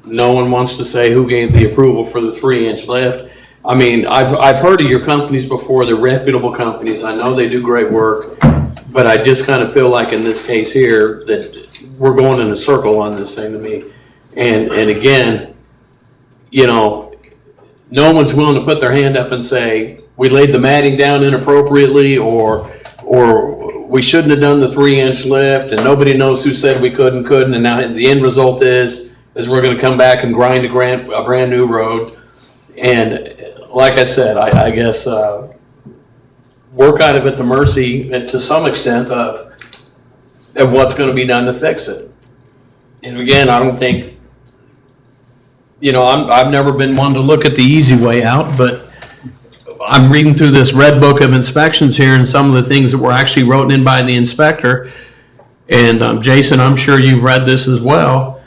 No one wants to say who gave the approval for the 3-inch lift. I mean, I've heard of your companies before, they're reputable companies. I know they do great work, but I just kind of feel like in this case here that we're going in a circle on this thing to me. And again, you know, no one's willing to put their hand up and say, we laid the matting down inappropriately, or we shouldn't have done the 3-inch lift, and nobody knows who said we couldn't, and now the end result is we're gonna come back and grind a brand new road. And like I said, I guess, we're kind of at the mercy, and to some extent, of what's gonna be done to fix it. And again, I don't think, you know, I've never been one to look at the easy way out, but I'm reading through this red book of inspections here and some of the things that were actually written in by the inspector. And Jason, I'm sure you've read this as well.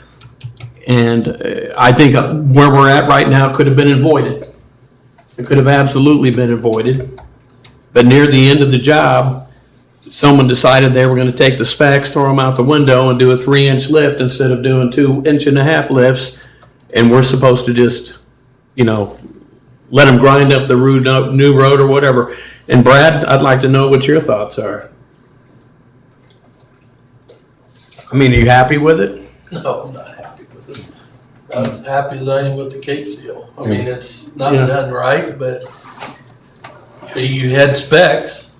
And I think where we're at right now could have been avoided. It could have absolutely been avoided. But near the end of the job, someone decided they were going to take the specs, throw them out the window, and do a 3-inch lift instead of doing 2.5-inch lifts. And we're supposed to just, you know, let them grind up the new road or whatever. And Brad, I'd like to know what your thoughts are. I mean, are you happy with it? No, I'm not happy with it. Not as happy as I am with the Cape Seal. I mean, it's not Yeah. done right, but you had specs.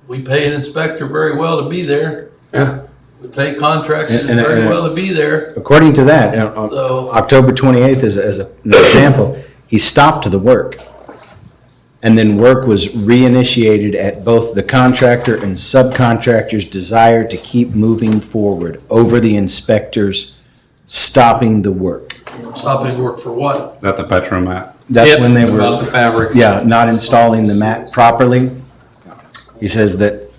We pay an inspector very well to be there. Yeah. We pay contractors And- very well to be there. According to that, on So- October 28th as an example, he stopped the work. And then work was reinitiated at both the contractor and subcontractor's desire to keep moving forward over the inspector's stopping the work. Stopping work for what? That the Petromat. That's Yep, when they about the were, fabric. yeah, not installing the mat properly. He says that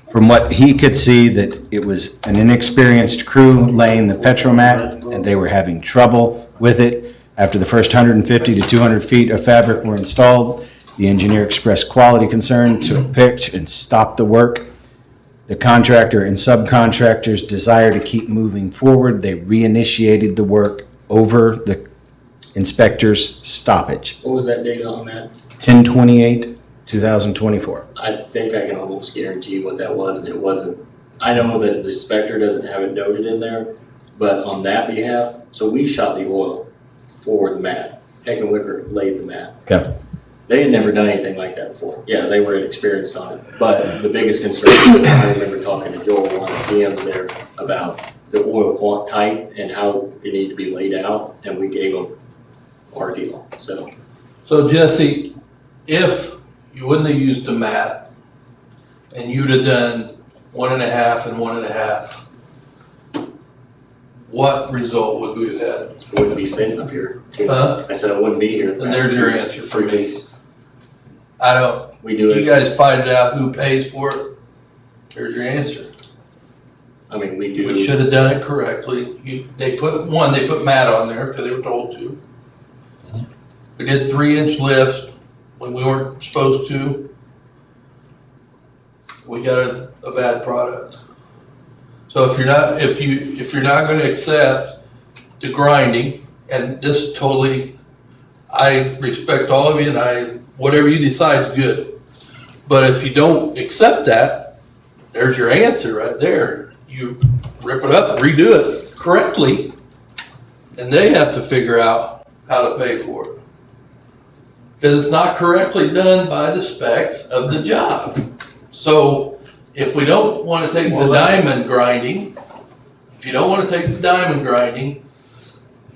from what he could see, that it was an inexperienced crew laying the Petromat, and they were having trouble with it. After the first 150 to 200 feet of fabric were installed, the engineer expressed quality concern, took pitch, and stopped the work. The contractor and subcontractors' desire to keep moving forward, they reinitiated the work over the inspector's stoppage. What was that date on that? 10/28/2024. I think I can almost guarantee what that was, and it wasn't. I know that the inspector doesn't have it noted in there, but on that behalf, so we shot the oil for the mat. Heck and Wicker laid the mat. Okay. They had never done anything like that before. Yeah, they were inexperienced on it. But the biggest concern, I remember talking to Joel, one of the PMs there, about the oil type and how it needed to be laid out, and we gave them our deal, so. So Jesse, if you wouldn't have used the mat and you'd have done 1.5 and 1.5, what result would we have had? I wouldn't be sitting up here. Huh? I said I wouldn't be here. And there's your answer for me. I don't, We do you it, guys fight it out who pays for it. There's your answer. I mean, we We do, should have done it correctly. They put mat on there because they were told to. We did 3-inch lifts when we weren't supposed to. We got a bad product. So if you're not going to accept the grinding, and this totally, I respect all of you, and whatever you decide is good. But if you don't accept that, there's your answer right there. You rip it up, redo it correctly, and they have to figure out how to pay for it. Because it's not correctly done by the specs of the job. So if we don't want to take the diamond grinding,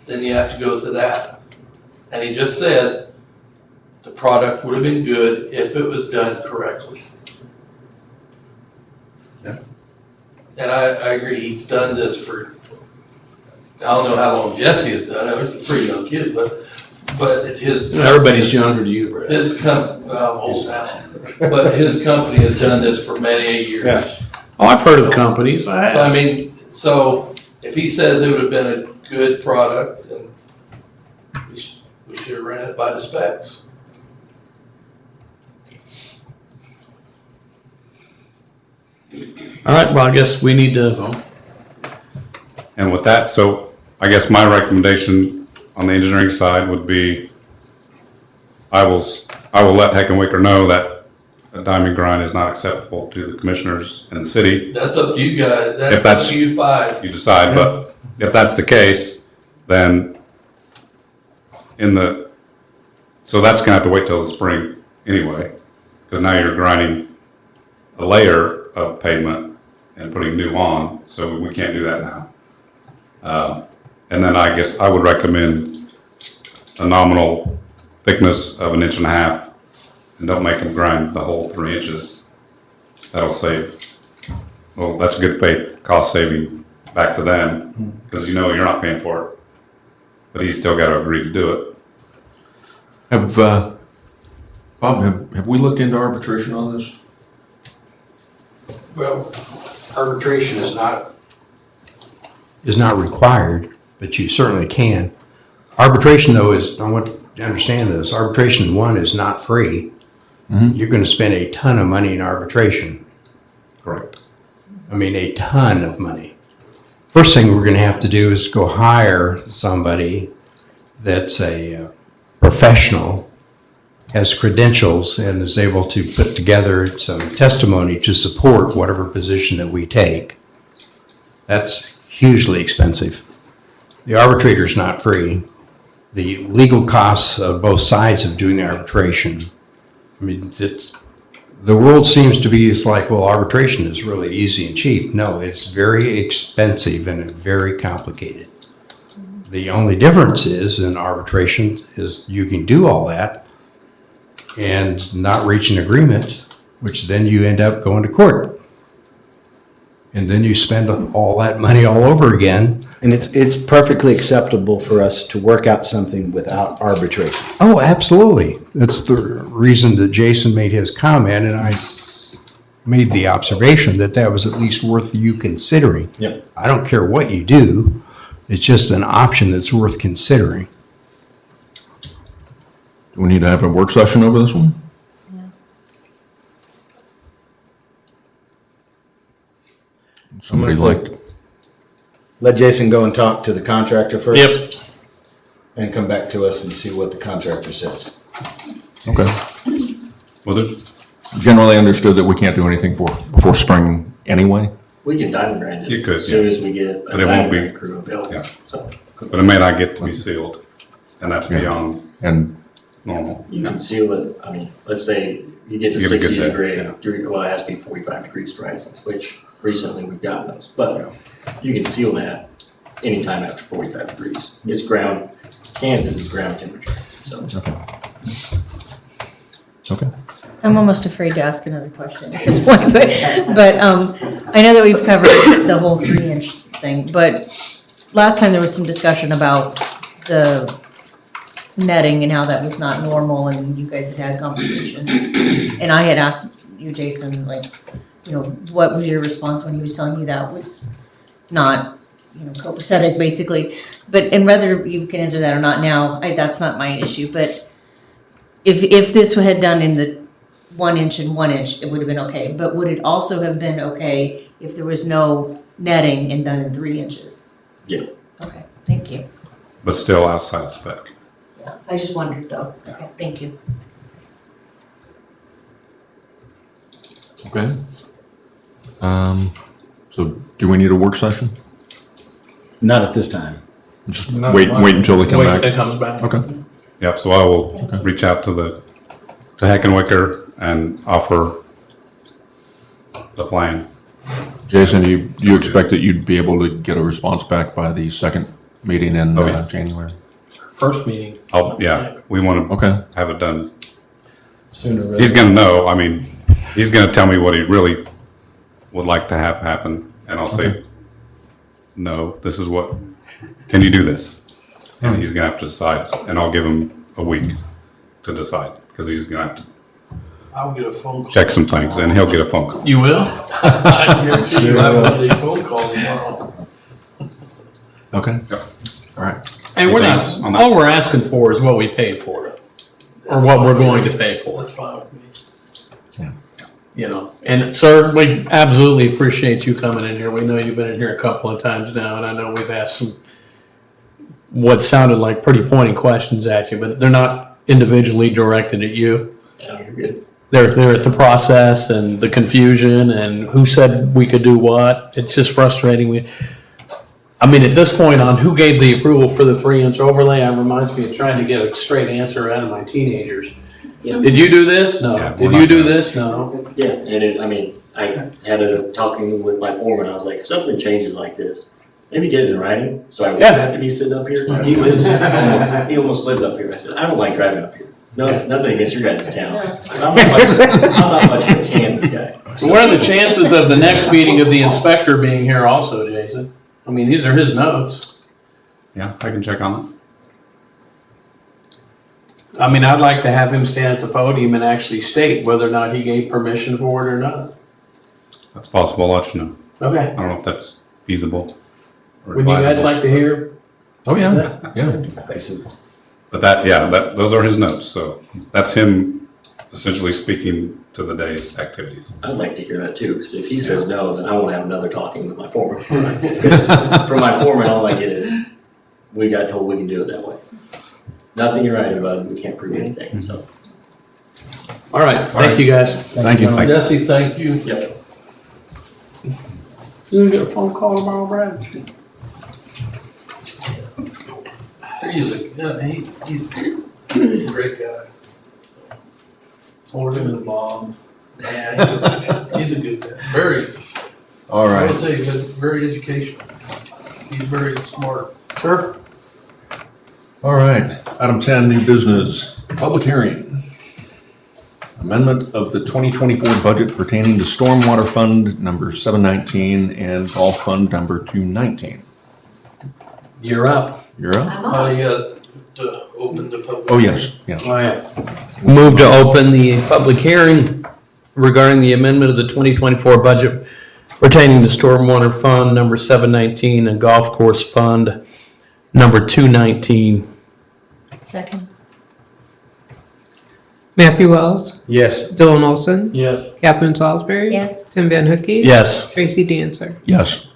then you have to go to that. And he just said the product would have been good if it was done correctly. Yeah. And I agree, he's done this for, I don't know how long Jesse has done it, he's a pretty young kid, but Everybody's younger than you, Brad. his company, old now, but his company has done this for many years. Yeah. Oh, I've heard of companies. So I mean, so if he says it would have been a good product, then we should have ran it by the specs. All right, well, I guess we need to, And with that, so I guess my recommendation on the engineering side would be, I will let Heckenwicker know that a diamond grind is not acceptable to the commissioners in the city. That's up to you guys, If that's up that's- to you five. You decide, but if that's the case, then so that's gonna have to wait till the spring anyway, because now you're grinding a layer of pavement and putting new on, so we can't do that now. And then I guess I would recommend a nominal thickness of 1.5 inches, and don't make them grind the whole 3 inches. That'll save, well, that's good faith cost saving back to them, because you know you're not paying for it. But he's still got to agree to do it. Bob, have we looked into arbitration on this? Well, arbitration is not required, but you certainly can. Arbitration, though, I want to understand this, arbitration, one, is not free. Mm-hmm. You're going to spend a ton of money in arbitration. Correct. I mean, a ton of money. First thing we're going to have to do is go hire somebody that's a professional, has credentials, and is able to put together some testimony to support whatever position that we take. That's hugely expensive. The arbitrator's not free. The legal costs of both sides of doing the arbitration, I mean, the world seems to be, it's like, well, arbitration is really easy and cheap. No, it's very expensive and very complicated. The only difference is in arbitration is you can do all that and not reach an agreement, which then you end up going to court. And then you spend all that money all over again. And it's perfectly acceptable for us to work out something without arbitration. Oh, absolutely. That's the reason that Jason made his comment, and I made the observation that that was at least worth you considering. Yep. I don't care what you do, it's just an option that's worth considering. Do we need to have a work session over this one? Somebody'd like to. Let Jason go and talk to the contractor first. Yep. And come back to us and see what the contractor says. Okay. Well, Generally understood that we can't do anything before spring anyway. we can diamond grind it. You could, as soon yeah. as we get a But it won't be- diamond crew built. Yeah. So but it may not get to be sealed, and that's Yeah. beyond And normal. you can seal it. I mean, let's say you get to You get a good 60 day, degree, yeah. well, it has to be 45 degrees to rise, which recently we've gotten those. But you can seal that anytime after 45 degrees. It's ground, Kansas is ground temperature, so. Okay. I'm almost afraid to ask another question at this point, but I know that we've covered the whole 3-inch thing, but last time there was some discussion about the netting and how that was not normal, and you guys had conversations. And I had asked you, Jason, like, what was your response when he was telling you that was not, copacetic, basically? And whether you can answer that or not now, that's not my issue, but if this had done in the 1 inch and 1 inch, it would have been okay. But would it also have been okay if there was no netting and done in 3 inches? Yeah. Okay, thank you. But still outside spec. Yeah, I just wondered though. Okay, thank you. Okay. So do we need a work session? Not at this time. Just wait until they come Wait back? till it comes back. Okay. Yep, so I will reach out to Heckenwicker and offer the plan. Jason, you expect that you'd be able to get a response back by the second meeting in yes. January? First meeting. We want to Okay. have it done. Sooner. He's going to know, he's going to tell me what he really would like to have happen, and I'll say, no, this is what, can you do this? And he's going to have to decide, and I'll give him a week to decide, because he's going to have to I'll get a phone call. check some things, and he'll get a phone call. You will? I guarantee you, I have one of these phone calls tomorrow. Okay. Yep. All right. And we're Anything on not, that? all we're asking for is what we paid for it, or what we're going to pay for. That's fine with me. And sir, we absolutely appreciate you coming in here. We know you've been in here a couple of times now, and I know we've asked some what sounded like pretty pointed questions at you, but they're not individually directed at you. Yeah, you're good. They're at the process and the confusion and who said we could do what. It's just frustrating. At this point on who gave the approval for the 3-inch overlay, it reminds me of trying to get a straight answer out of my teenagers. Yeah. Did you do this? No. Yeah, Did we're you not do gonna- this? No. Yeah, and I had a talking with my foreman. I was like, if something changes like this, maybe get it in writing, so I wouldn't have to be sitting up here. He almost lives up here. I said, I don't like driving up here. No, nothing against your guys' town. I'm not much of a Kansas guy. So what are the chances of the next meeting of the inspector being here also, Jason? These are his notes. Yeah, I can check on I'd like to have him stand at the podium and actually state whether or not he gave permission for it or not. that. That's possible, I'll let you know. Okay. I don't know if that's feasible or Would you guys advisable. like to hear? Oh, yeah. Yeah. But those are his notes, so that's him essentially speaking to the day's activities. I'd like to hear that too, because if he says no, then I won't have another talking with my foreman. Because from my foreman, all I get is, we got told we can do it that way. Nothing in writing about it, we can't prove anything, so. All right, thank you guys. Thank you. Jesse, thank you. Yep. You gonna get a phone call tomorrow, Brad? He's a great guy. Older than Bob. Yeah, he's a good guy. Very. All I right. will tell you, but very educational. He's very smart. Sure. All right. Item 10, new business, public hearing. Amendment of the 2024 budget pertaining to Stormwater Fund number 719 and Golf Fund number 219. You're up. You're up? I'm Oh, on. you got to open the public. Oh, yes, yes. All right. Move to open the public hearing regarding the amendment of the 2024 budget pertaining to Stormwater Fund number 719 and Golf Course Fund number 219. Second. Matthew Wells, Yes. Dylan Olson, Yes. Catherine Salisbury. Yes. Tim Van Hookey. Yes. Tracy Dancer. Yes.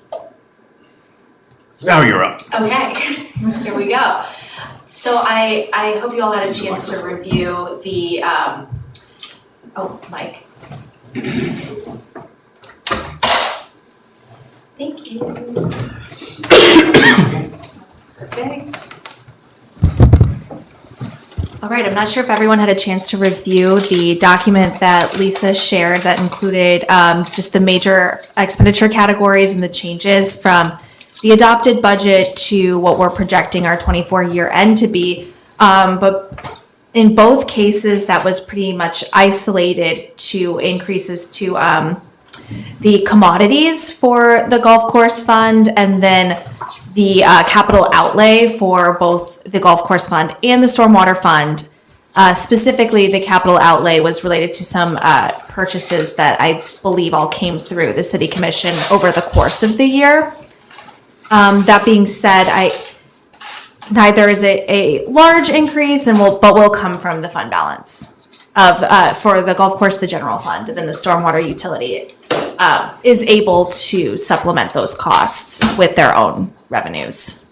Now you're up. Okay, here we go. So I hope you all had a chance to review the, Mike. Thank you. Perfect. All All right, I'm not sure if everyone had a chance to review the document that Lisa shared that included just the major expenditure categories and the changes from the adopted budget to what we're projecting our 24 year end to be. But in both cases, that was pretty much isolated to increases to the commodities for the golf course fund, and then the capital outlay for both the golf course fund and the stormwater fund. Specifically, the capital outlay was related to some purchases that I believe all came through the city commission over the course of the year. That being said, neither is a large increase, but will come from the fund balance of for the golf course, the general fund, and then the stormwater utility is able to supplement those costs with their own revenues.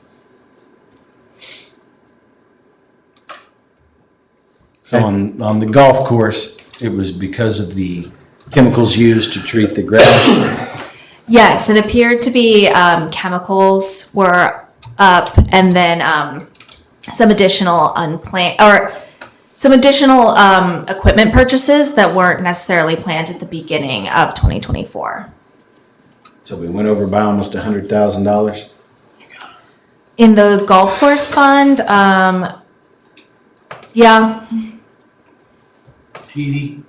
So on the golf course, it was because of the chemicals used to treat the grass. Yes, it appeared to be chemicals were up, and then some additional equipment purchases that weren't necessarily planned at the beginning of 2024. So we went over by almost $100,000. In the golf course fund, yeah. Heating.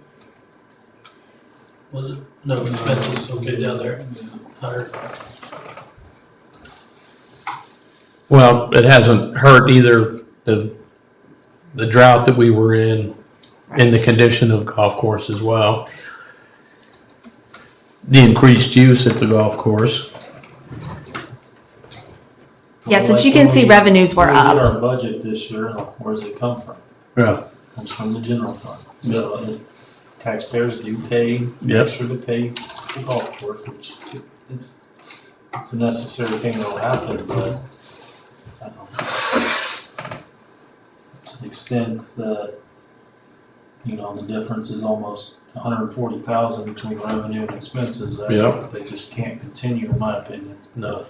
Was it? No expenses, okay, down there. 100. Well, it hasn't hurt either the drought that we were in the condition of golf course as well. The increased use at the golf course. Yes, as you can see, revenues were When we did up. our budget this year, where does it come from? Yeah. It comes from the general fund. So the taxpayers do pay Yep. extra to pay the golf course, which it's a necessary thing that'll happen, but I don't know. To the extent that, the difference is almost 140,000 between revenue and expenses, Yep. they just can't continue, in my opinion. No.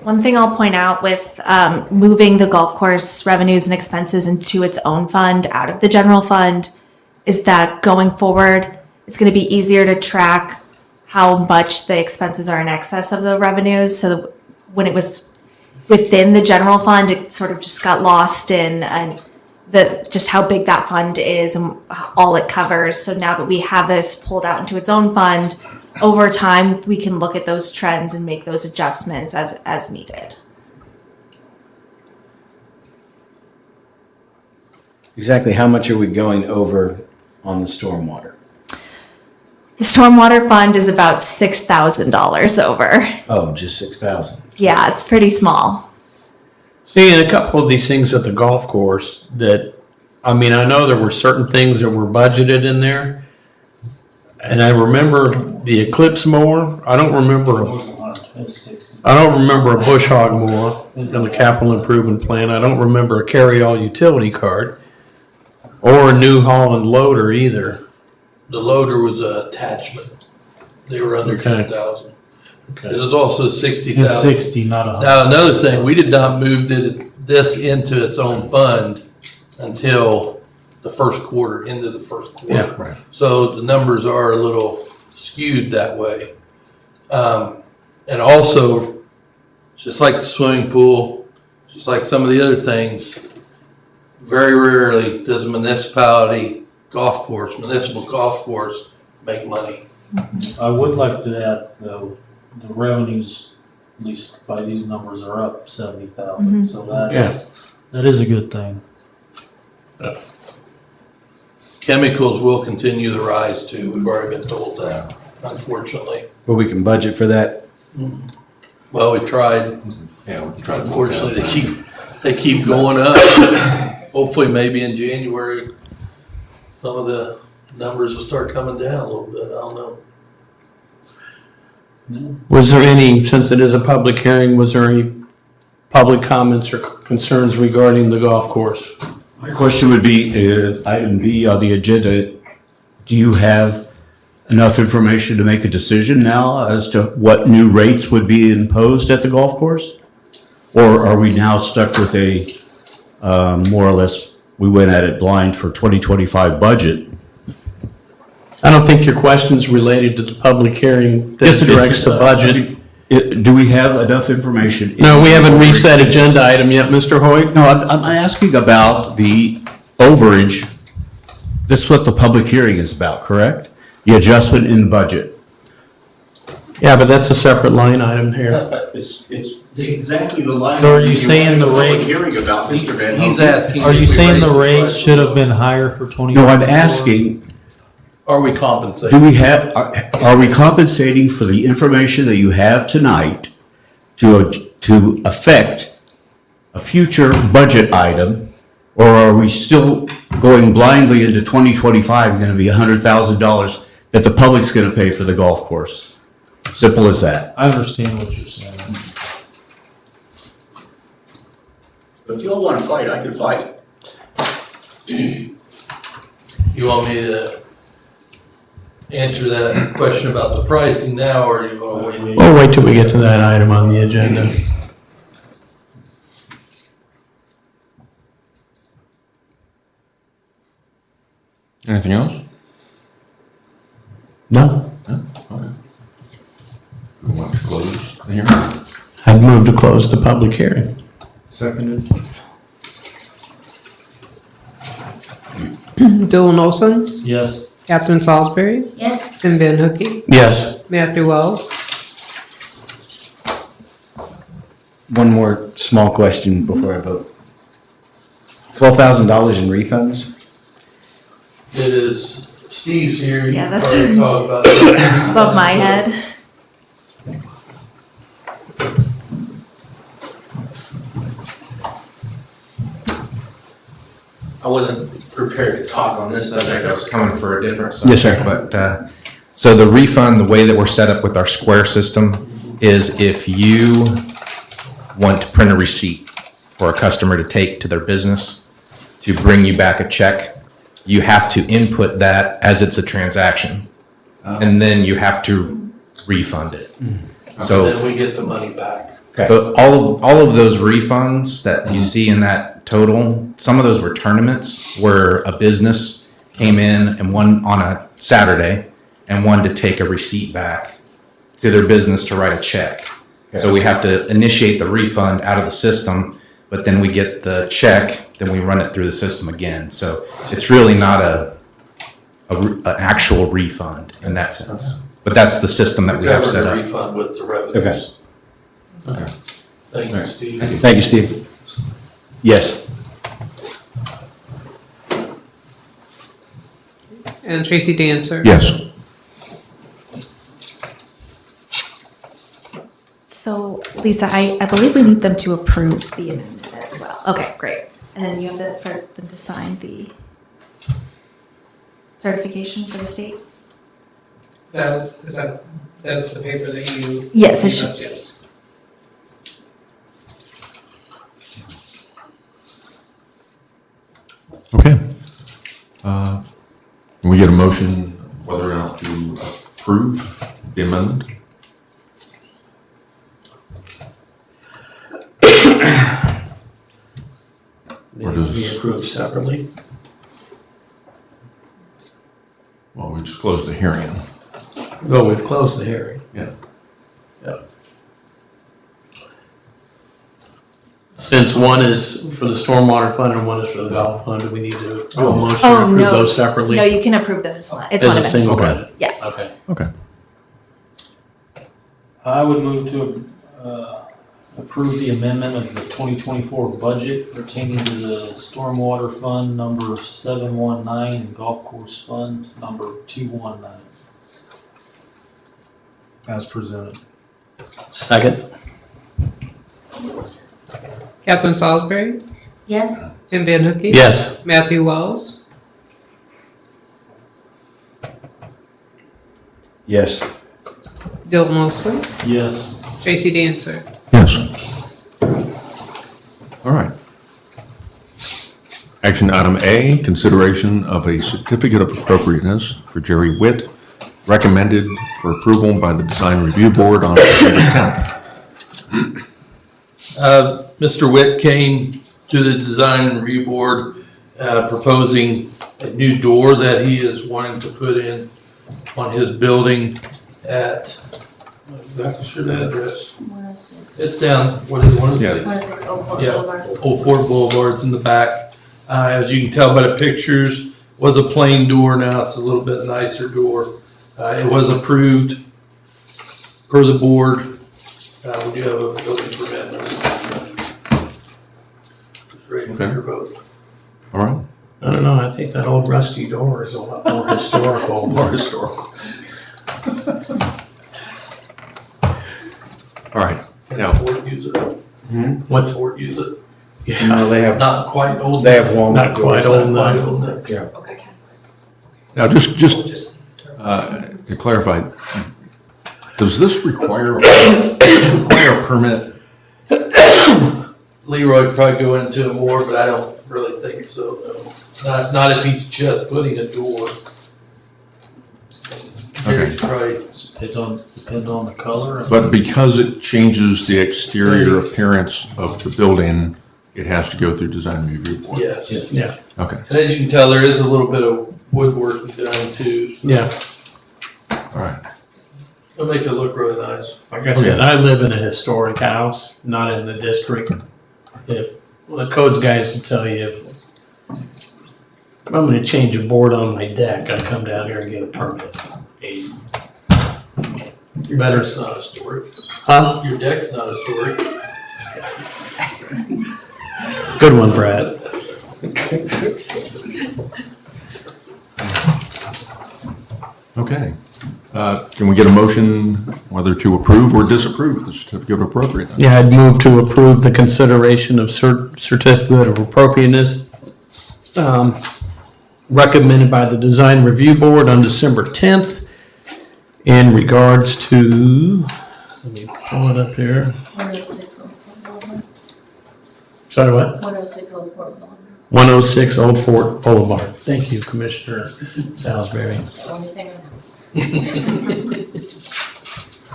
One thing I'll point out with moving the golf course revenues and expenses into its own fund out of the general fund is that going forward, it's going to be easier to track how much the expenses are in excess of the revenues. So when it was within the general fund, it sort of just got lost in and just how big that fund is and all it covers. So now that we have this pulled out into its own fund, over time, we can look at those trends and make those adjustments as needed. Exactly how much are we going over on the stormwater? The stormwater fund is about $6,000 over. Oh, just 6,000. Yeah, it's pretty small. See, and a couple of these things at the golf course that, I know there were certain things that were budgeted in there. And I remember the Eclipse mower. I don't remember a bush hog mower in the capital improvement plan. I don't remember a carry-all utility cart or a New Holland loader either. The loader was an attachment. They were under Okay. 10,000. Okay. It was also 60,000. It's 60, not 100. Now, another thing, we did not move this into its own fund until the first quarter, into the first quarter. Yeah. Right. So the numbers are a little skewed that way. And also, just like the swimming pool, just like some of the other things, very rarely does a municipal golf course make money. I would like to add, though, the revenues, at least by these numbers, are up 70,000. So that is a good thing. Chemicals will continue to rise too. We've already been told that, unfortunately. But we can budget for that. Well, we tried. Yeah, we tried. Unfortunately, they keep going up. Hopefully, maybe in January, some of the numbers will start coming down a little bit. I don't know. Was there any, since it is a public hearing, was there any public comments or concerns regarding the golf course? My question would be, item B on the agenda, do you have enough information to make a decision now as to what new rates would be imposed at the golf course? Or are we now stuck with a, more or less, we went at it blind for 2025 budget? I don't think your question's related to the public hearing that Yes, it is. directs the budget. Do we have enough information? No, we haven't reached that agenda item yet, Mr. Hoyt. No, I'm asking about the overage. That's what the public hearing is about, correct? The adjustment in the budget. Yeah, but that's a separate line item here. It's exactly the line. So are you saying the rate? Hearing about Mr. Van He's Houten. asking. Are you if we saying raise the rate price. should have been higher for 20? No, I'm asking, Are we compensating? do we have, are we compensating for the information that you have tonight to affect a future budget item? Or are we still going blindly into 2025 and going to be $100,000 that the public's going to pay for the golf course? Simple as that. I understand what you're saying. But if you all want to fight, I can fight. You want me to answer that question about the pricing now, or you want to wait? We'll wait till we get to that item on the agenda. Anything else? No, No? Okay. We want to close the hearing? I'd move to close the public hearing. Seconded. Dylan Olson, Yes. Catherine Salisbury, Yes. Tim Van Hook, Yes. Matthew Wells. One more small question before I vote. $12,000 in refunds? It is, Steve's here. You Yeah, can that's probably talk about it. Above my head. I wasn't prepared to talk on this subject. I was coming for a different Yes, subject. sir. But, so the refund, the way that we're set up with our Square system is if you want to print a receipt for a customer to take to their business to bring you back a check, you have to input that as it's a transaction. And then you have to refund it. So Then we get the money back. so all of those refunds that you see in that total, some of those were tournaments where a business came in and won on a Saturday and wanted to take a receipt back to their business to write a check. So we have to initiate the refund out of the system, but then we get the check, then we run it through the system again. So it's really not an actual refund in that sense. But that's the system that we have set Cover the up. refund with the revenues. Okay. Thank you, Steve. Thank you, Steve. Yes. And Tracy Dancer. Yes. So, Lisa, I believe we need them to approve the amendment as well. Okay, great. And then you have for them to sign the certification for the state? That's the paper that you? Yes, it should. Yes. Okay. Can we get a motion whether or not to approve the amendment? Or does- Be approved separately. Well, we just closed the hearing. Oh, we've closed the hearing. Yeah. Yep. Since one is for the stormwater fund and one is for the golf fund, do we need to do a motion to Oh, approve no. those separately? No, you can approve them as one. It's As one a amendment. single Okay. budget? Yes. Okay. Okay. I would move to approve the amendment of the 2024 budget pertaining to the stormwater fund number 719 and golf course fund number 219. As presented. Second? Catherine Salisbury, Yes. Tim Van Hook. Yes. Matthew Wells, Yes. Dylan Olson, Yes. Tracy Dancer. Yes. All right. Action item A, consideration of a certificate of appropriateness for Jerry Witt, recommended for approval by the Design Review Board on October 10th. Mr. Witt came to the Design Review Board proposing a new door that he is wanting to put in on his building at, I'm not exactly sure the address. 106. It's down, what is it, 106? 106 Old Fort Yeah, Boulevard. Old Fort Boulevard's in the back. As you can tell by the pictures, was a plain door, now it's a little bit nicer door. It was approved per the board. We do have a building permit. Just ready for your vote. All right. I don't know, I think that old rusty door is a lot more historical. More historical. All right. Now, Ford use it. What's, Ford use it. No, they have, Not quite old. they have walnut not quite doors. old Not enough. quite old enough. Yeah. now just to clarify, does this require a permit? Leroy could probably go into it more, but I don't really think so, no. Not if he's just putting a door. Jerry's probably, Depends on the color. But because it changes the exterior Stays. appearance of the building, it has to go through Design Review Board? yes. Yeah, Okay. And as you can tell, there is a little bit of woodwork done too, so yeah. All right. it'll make it look really nice. Like I said, I live in a historic house, not in the district. The codes guys will tell you if I'm gonna change a board on my deck, I come down here and get a permit. Your deck's not historic. Huh? Your deck's not historic. Good one, Brad. Okay. Can we get a motion whether to approve or disapprove the certificate of appropriateness? Yeah, I'd move to approve the consideration of certificate of appropriateness recommended by the Design Review Board on December 10th in regards to, let me pull it up here. 106 Old Fort Boulevard. Sorry, what? 106 Old Fort Boulevard. 106 Old Fort Boulevard. Thank you, Commissioner Salisbury. That's the only thing I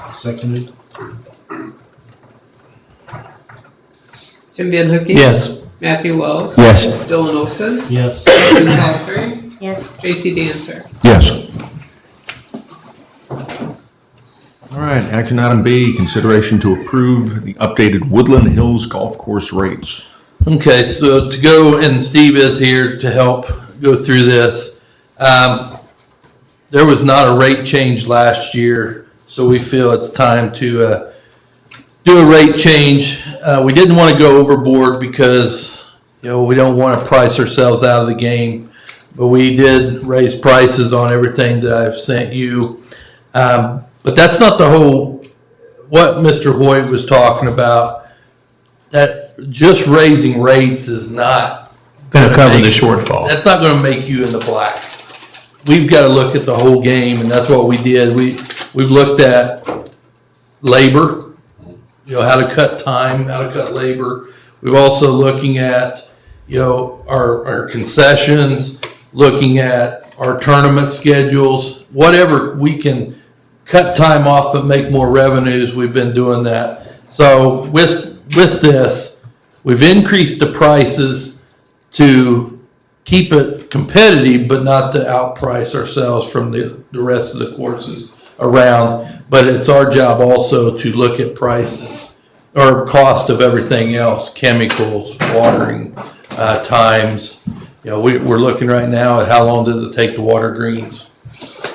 know. Seconded. Jim Van Hook. Yes. Matthew Wells. Yes. Dylan Olson. Yes. Susan Salisbury. Yes. J.C. Dancer. Yes. All right, action item B, consideration to approve the updated Woodland Hills Golf Course rates. Okay, so to go, and Steve is here to help go through this. There was not a rate change last year, so we feel it's time to do a rate change. We didn't want to go overboard because, we don't want to price ourselves out of the game, but we did raise prices on everything that I've sent you. But that's not the whole, what Mr. Hoyt was talking about. That just raising rates is not Gonna cover the shortfall. That's not gonna make you in the black. We've got to look at the whole game, and that's what we did. We've looked at labor, how to cut time, how to cut labor. We're also looking at, our concessions, looking at our tournament schedules, whatever we can cut time off but make more revenues. We've been doing that. So with this, we've increased the prices to keep it competitive, but not to outprice ourselves from the rest of the courses around. But it's our job also to look at prices or cost of everything else, chemicals, watering, times. We're looking right now at how long does it take to water greens.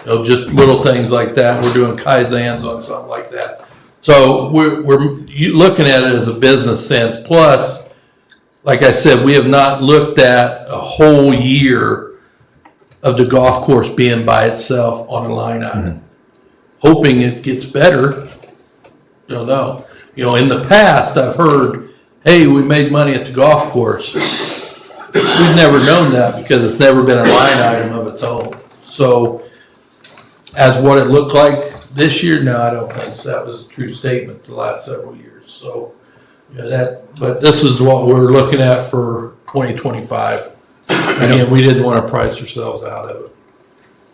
Just little things like that. We're doing Kaizens on something like that. So we're looking at it as a business sense. Plus, like I said, we have not looked at a whole year of the golf course being by itself on a line item. Hoping it gets better. Don't know. In the past, I've heard, hey, we made money at the golf course. We've never known that because it's never been a line item of its own. So, as what it looked like this year, no, I don't think so. That was a true statement the last several years. So, but this is what we're looking at for 2025. Again, we didn't want to price ourselves out of it.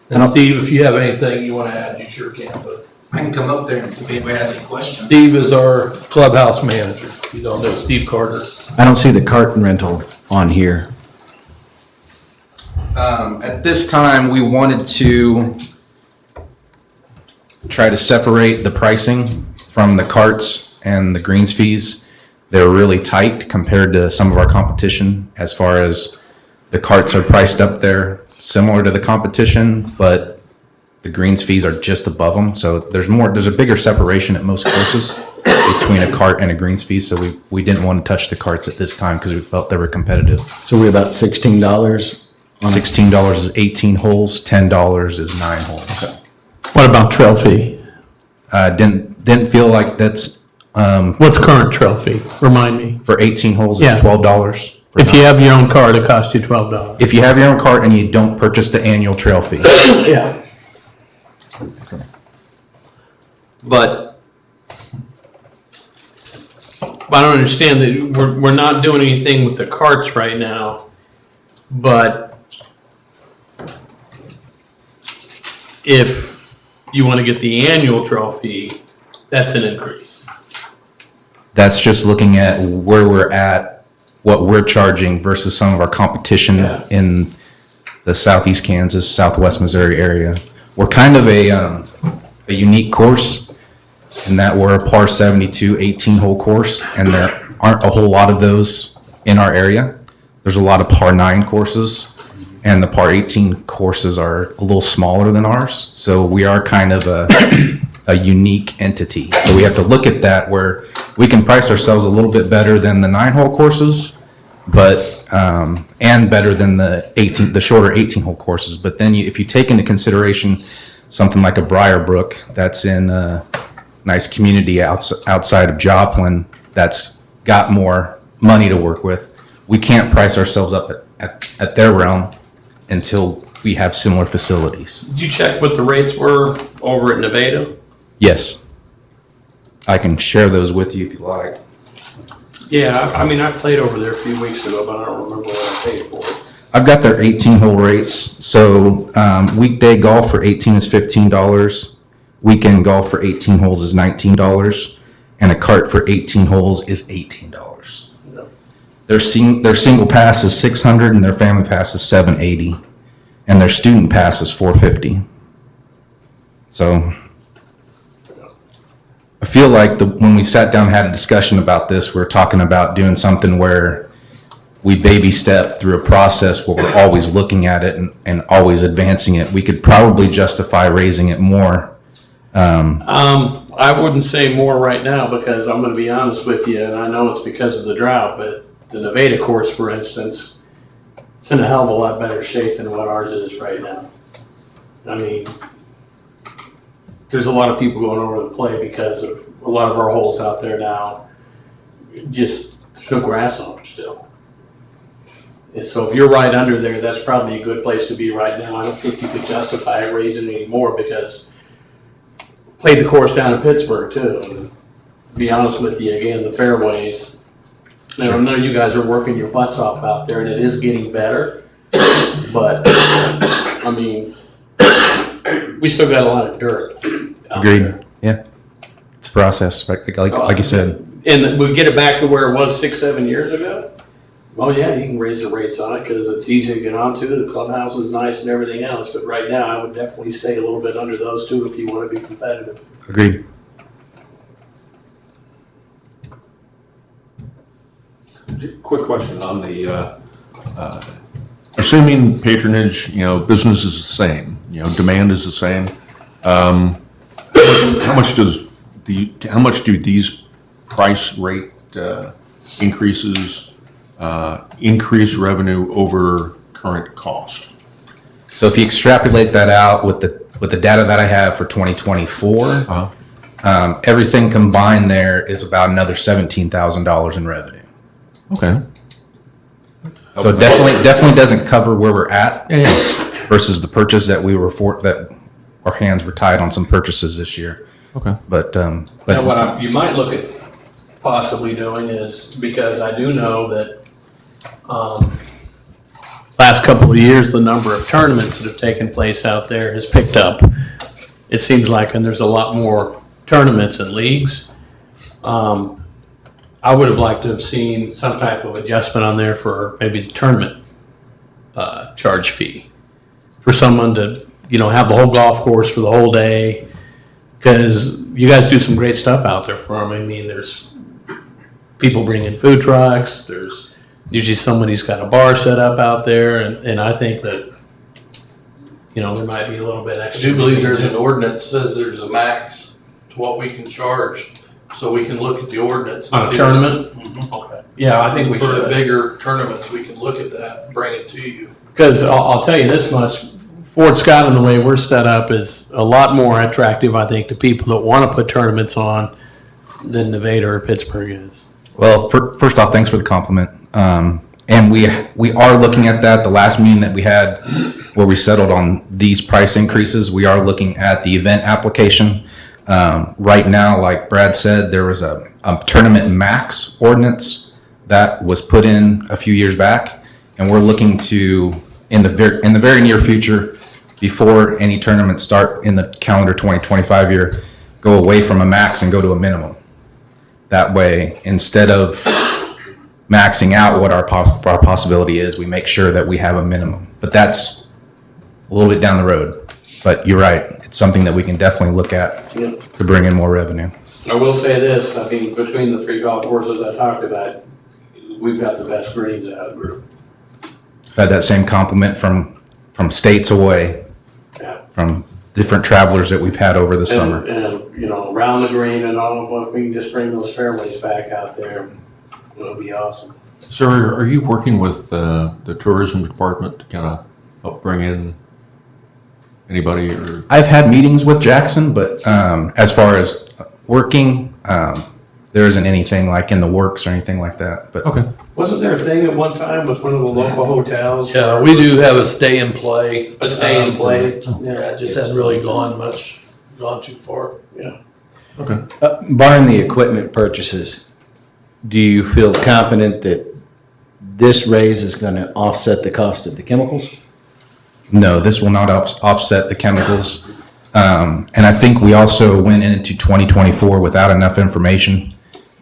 And Steve, if you have anything you want to add, you sure can, but. I can come up there if anybody has any questions. Steve is our clubhouse manager. If you don't know Steve Carter. I don't see the carton rental on here. At this time, we wanted to try to separate the pricing from the carts and the greens fees. They're really tight compared to some of our competition as far as the carts are priced up there similar to the competition, but the greens fees are just above them. So there's a bigger separation at most courses between a cart and a greens fee. So we didn't want to touch the carts at this time because we felt they were competitive. So we're about $16? $16 is 18 holes, $10 is 9 holes. Okay. What about trail fee? Didn't feel like that's, What's current trail fee? Remind me. for 18 holes, Yeah. it's $12. If you have your own card, it costs you $12. If you have your own cart and you don't purchase the annual trail fee. Yeah. But I don't understand that we're not doing anything with the carts right now, but if you want to get the annual trail fee, that's an increase. That's just looking at where we're at, what we're charging versus some of our competition in the southeast Kansas, southwest Missouri area. We're kind of a unique course in that we're a par 72 18-hole course, and there aren't a whole lot of those in our area. There's a lot of par 9 courses, and the par 18 courses are a little smaller than ours. So we are kind of a unique entity. So we have to look at that where we can price ourselves a little bit better than the 9-hole courses, but and better than the shorter 18-hole courses. But then if you take into consideration something like a Briarbrook that's in a nice community outside of Joplin that's got more money to work with, we can't price ourselves up at their realm until we have similar facilities. Did you check what the rates were over at Nevada? Yes. I can share those with you if you like. Yeah, I mean, I played over there a few weeks ago, but I don't remember what I paid for it. I've got their 18-hole rates. So weekday golf for 18 is $15. Weekend golf for 18 holes is $19. And a cart for 18 holes is $18. Their single pass is $600 and their family pass is $780. And their student pass is $450. So I feel like when we sat down and had a discussion about this, we were talking about doing something where we baby step through a process where we're always looking at it and always advancing it. We could probably justify raising it more. I wouldn't say more right now because I'm going to be honest with you, and I know it's because of the drought, but the Nevada course, for instance, it's in a hell of a lot better shape than what ours is right now. I mean, there's a lot of people going over to play because of a lot of our holes out there now. Just there's no grass on them still. And so if you're right under there, that's probably a good place to be right now. I don't think you could justify raising any more because played the course down in Pittsburgh too. And to be honest with you, again, the fairways. Now I know you guys are working your butts off out there, and it is getting better. But I mean, we still got a lot of dirt. Agreed. There. Yeah, it's a process, like you said. And we get it back to where it was 6-7 years ago. Well, yeah, you can raise the rates on it because it's easy to get onto. The clubhouse is nice and everything else. But right now, I would definitely stay a little bit under those two if you want to be competitive. Agreed. Quick question on the, assuming patronage, business is the same, demand is the same. How much do these price rate increases increase revenue over current cost? So if you extrapolate that out with the data that I have for 2024, everything combined there is about another $17,000 in revenue. Okay. So it definitely doesn't cover where we're at versus the purchase that that our hands were tied on some purchases this year. Okay. But Now, what you might look at possibly doing is, because I do know that last couple of years, the number of tournaments that have taken place out there has picked up. It seems like, and there's a lot more tournaments and leagues. I would have liked to have seen some type of adjustment on there for maybe the tournament charge fee for someone to, have the whole golf course for the whole day, because you guys do some great stuff out there for them. I mean, there's people bringing food trucks. There's usually somebody's got a bar set up out there, and I think that, there might be a little bit I extra. do believe there's an ordinance that says there's a max to what we can charge, so we can look at the ordinance. and On a see- tournament? Mhm. Okay. Yeah, I think we For the should. bigger tournaments, we can look at that and bring it to you. Because I'll tell you this much, Fort Scott and the way we're set up is a lot more attractive, I think, to people that want to put tournaments on than Nevada or Pittsburgh is. Well, first off, thanks for the compliment. And we are looking at that. The last meeting that we had where we settled on these price increases, we are looking at the event application. Right now, like Brad said, there was a tournament max ordinance that was put in a few years back, and we're looking to, in the very near future, before any tournaments start in the calendar 2025 year, go away from a max and go to a minimum. That way, instead of maxing out what our possibility is, we make sure that we have a minimum. But that's a little bit down the road. But you're right, it's something that we can definitely look at to bring in more revenue. I will say this, I mean, between the three golf courses I talked about, we've got the best greens out of the group. Had that same compliment from states away, Yeah. from different travelers that we've had over the summer. And, around the green and all, if we can just bring those fairways back out there, it'll be awesome. Sir, are you working with the tourism department to kind of help bring in anybody or? I've had meetings with Jackson, but as far as working, there isn't anything like in the works or anything like that. But Okay. Wasn't there a thing at one time with one of the local hotels? Yeah, we do have a stay and play. A stay and play? Yeah, it just hasn't really gone too far. Yeah. Okay. Barring the equipment purchases, do you feel confident that this raise is going to offset the cost of the chemicals? no, this will not offset the chemicals. And I think we also went into 2024 without enough information,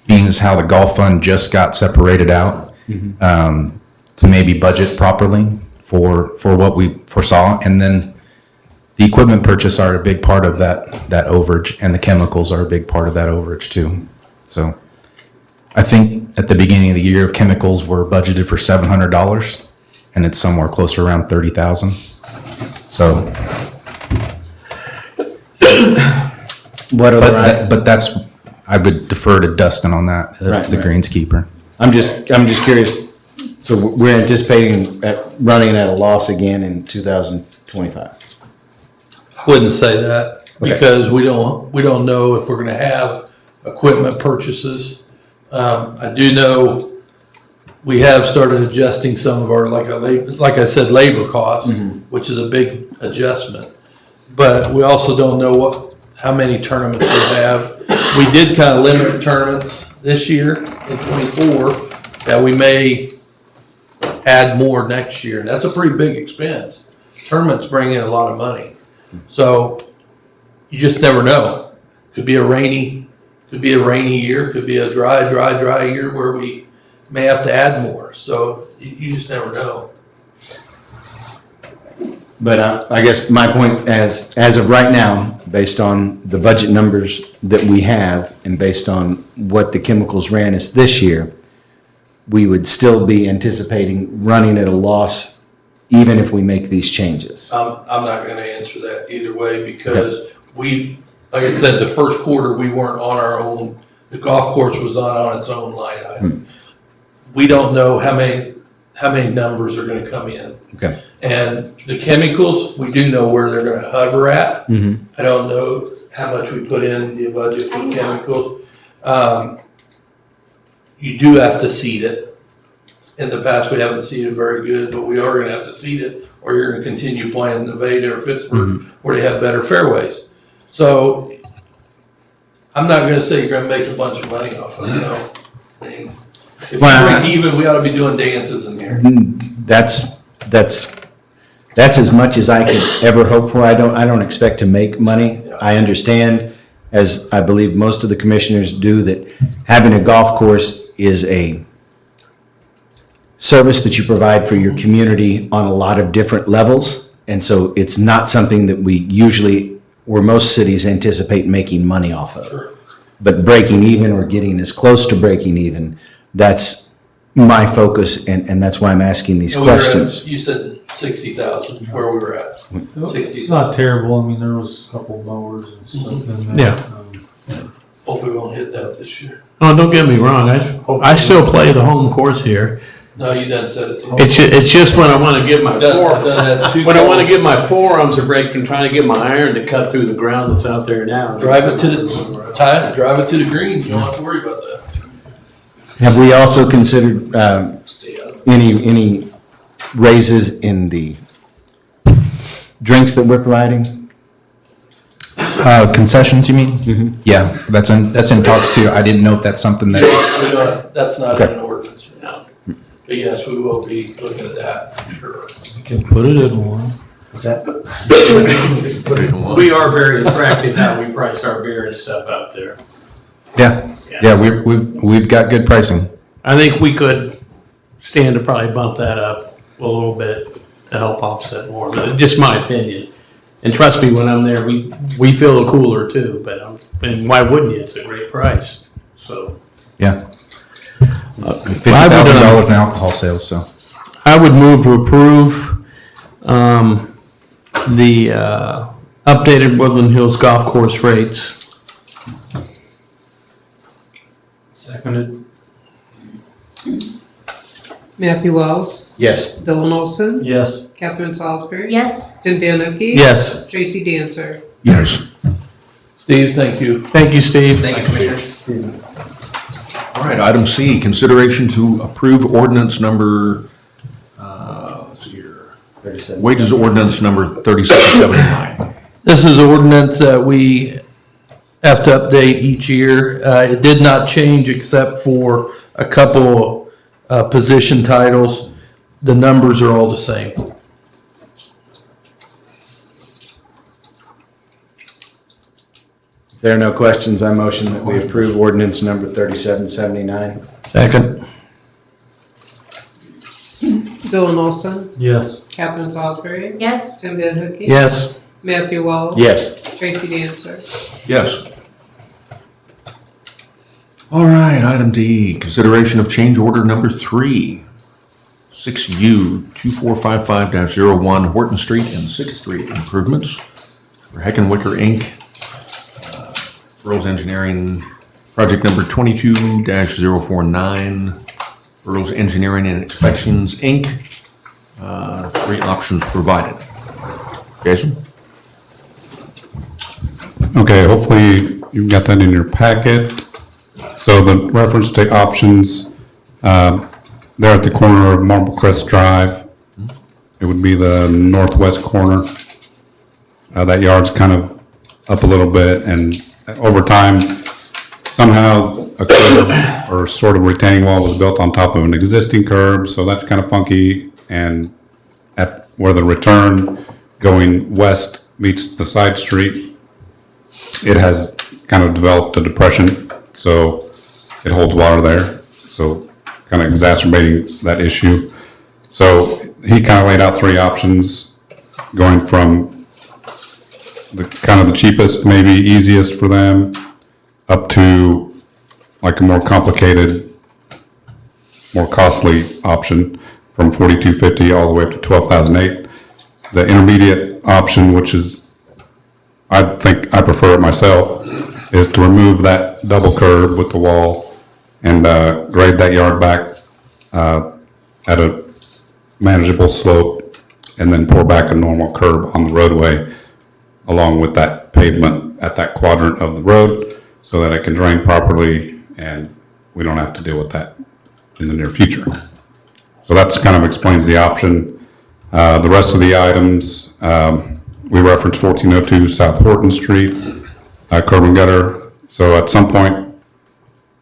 being as how the golf fund just got separated out, to maybe budget properly for what we foresaw. And then the equipment purchase are a big part of that overage, and the chemicals are a big part of that overage too. So I think at the beginning of the year, chemicals were budgeted for $700, and it's somewhere closer around 30,000. So, but that's, I would defer to Dustin on that, the greenskeeper. I'm just curious. So we're anticipating running at a loss again in 2025. Wouldn't say that because we don't know if we're going to have equipment purchases. I do know we have started adjusting some of our, like I said, labor costs, which is a big adjustment. But we also don't know how many tournaments we have. We did kind of limit tournaments this year in 24 that we may add more next year. And that's a pretty big expense. Tournaments bring in a lot of money. So you just never know. Could be a rainy year, could be a dry year where we may have to add more. So you just never know. But I guess my point, as of right now, based on the budget numbers that we have and based on what the chemicals ran us this year, we would still be anticipating running at a loss even if we make these changes. I'm not going to answer that either way because we, like I said, the first quarter we weren't on our own. The golf course was on its own line item. We don't know how many numbers are going to come in. Okay. And the chemicals, we do know where they're going to hover at. I don't know how much we put in the budget for chemicals. You do have to seed it. In the past, we haven't seeded very good, but we are going to have to seed it, or you're going to continue playing Nevada or Pittsburgh, where they have better fairways. So I'm not going to say you're going to make a bunch of money off of it. I mean, if we break even, we ought to be doing dances in here. That's that's as much as I could ever hope for. I don't expect to make money. I understand, as I believe most of the commissioners do, that having a golf course is a service that you provide for your community on a lot of different levels. And so it's not something that we usually, or most cities, anticipate making money off of. But breaking even or getting as close to breaking even, that's my focus, and that's why I'm asking these questions. You said 60,000, where we were at. 60. It's not terrible. I mean, there was a couple mowers and stuff in there. Yeah. Hopefully we won't hit that this year. Oh, don't get me wrong, I still play the home course here. No, you done said it. It's just when I want to get my when I want to get get my forearms a break from trying to get my iron to cut through the ground that's out there now. Drive it to the green. You don't have to worry about that. Have we also considered any raises in the drinks that we're providing? Concessions, you mean? Yeah, that's in talks too. I didn't know if that's something that. That's not Okay. an ordinance. No. But yes, we will be looking at that for sure. Can put it in one. What's that? We are very attractive how we price our beer and stuff out there. Yeah, we've got good pricing. I think we could stand to probably bump that up a little bit to help offset more, but it's just my opinion. And trust me, when I'm there, we feel the cooler too, and why wouldn't you? It's a great price, so. Yeah. $50,000 in alcohol sales, so. I would move to approve the updated Woodland Hills Golf Course rates. Seconded. Matthew Wells, Yes. Dylan Olson, Yes. Catherine Salisbury. Yes. Tim Banducci. Yes. Tracy Dancer. Yes. Steve, thank you. Thank you, Steve. Thank you, Commissioners. All right, item C, consideration to approve ordinance number, let's see here, wages ordinance number 3779. This is an ordinance that we have to update each year. It did not change except for a couple position titles. The numbers are all the same. If there are no questions, I motion that we approve ordinance number 3779. Second. Dylan Olson, Yes. Catherine Salisbury. Yes. Tim Banducci. Yes. Matthew Wells. Yes. Tracy Dancer. Yes. All right, item D, consideration of change order number 3, 6U 2455-01 Horton Street and 6th Street improvements for Heckenwicker Inc., Earls Engineering, project number 22-049, Earls Engineering and Inspections Inc., 3 options provided. Jason? Okay, hopefully you've got that in your packet. So the reference to options, they're at the corner of Marble Crest Drive. It would be the northwest corner. That yard's kind of up a little bit, and over time, somehow a curb or sort of retaining wall was built on top of an existing curb, so that's kind of funky. And at where the return going west meets the side street, it has kind of developed a depression, so it holds water there, so kind of exacerbating that issue. So he kind of laid out 3 options, going from the kind of the cheapest, maybe easiest for them, up to like a more complicated, more costly option from $4,250 all the way up to $12,008. The intermediate option, which is, I think I prefer it myself, is to remove that double curb with the wall and grade that yard back at a manageable slope, and then pour back a normal curb on the roadway along with that pavement at that quadrant of the road so that it can drain properly and we don't have to deal with that in the near future. So that's kind of explains the option. The rest of the items, we referenced 1402 South Horton Street, curb and gutter. So at some point,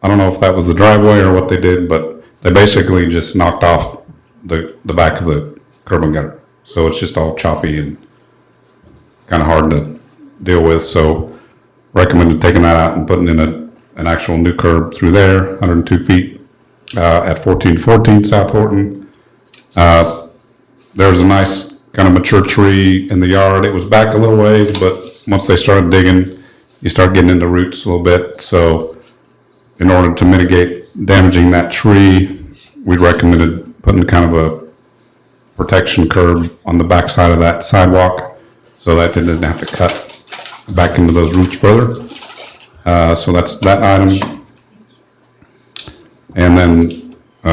I don't know if that was the driveway or what they did, but they basically just knocked off the back of the curb and gutter. So it's just all choppy and kind of hard to deal with. So recommended taking that out and putting in an actual new curb through there, 102 feet at 1414 South Horton. There's a nice kind of mature tree in the yard. It was back a little ways, but once they started digging, you start getting into roots a little bit. So in order to mitigate damaging that tree, we recommended putting kind of a protection curb on the back side of that sidewalk so that they didn't have to cut back into those roots further. So that's that item. And then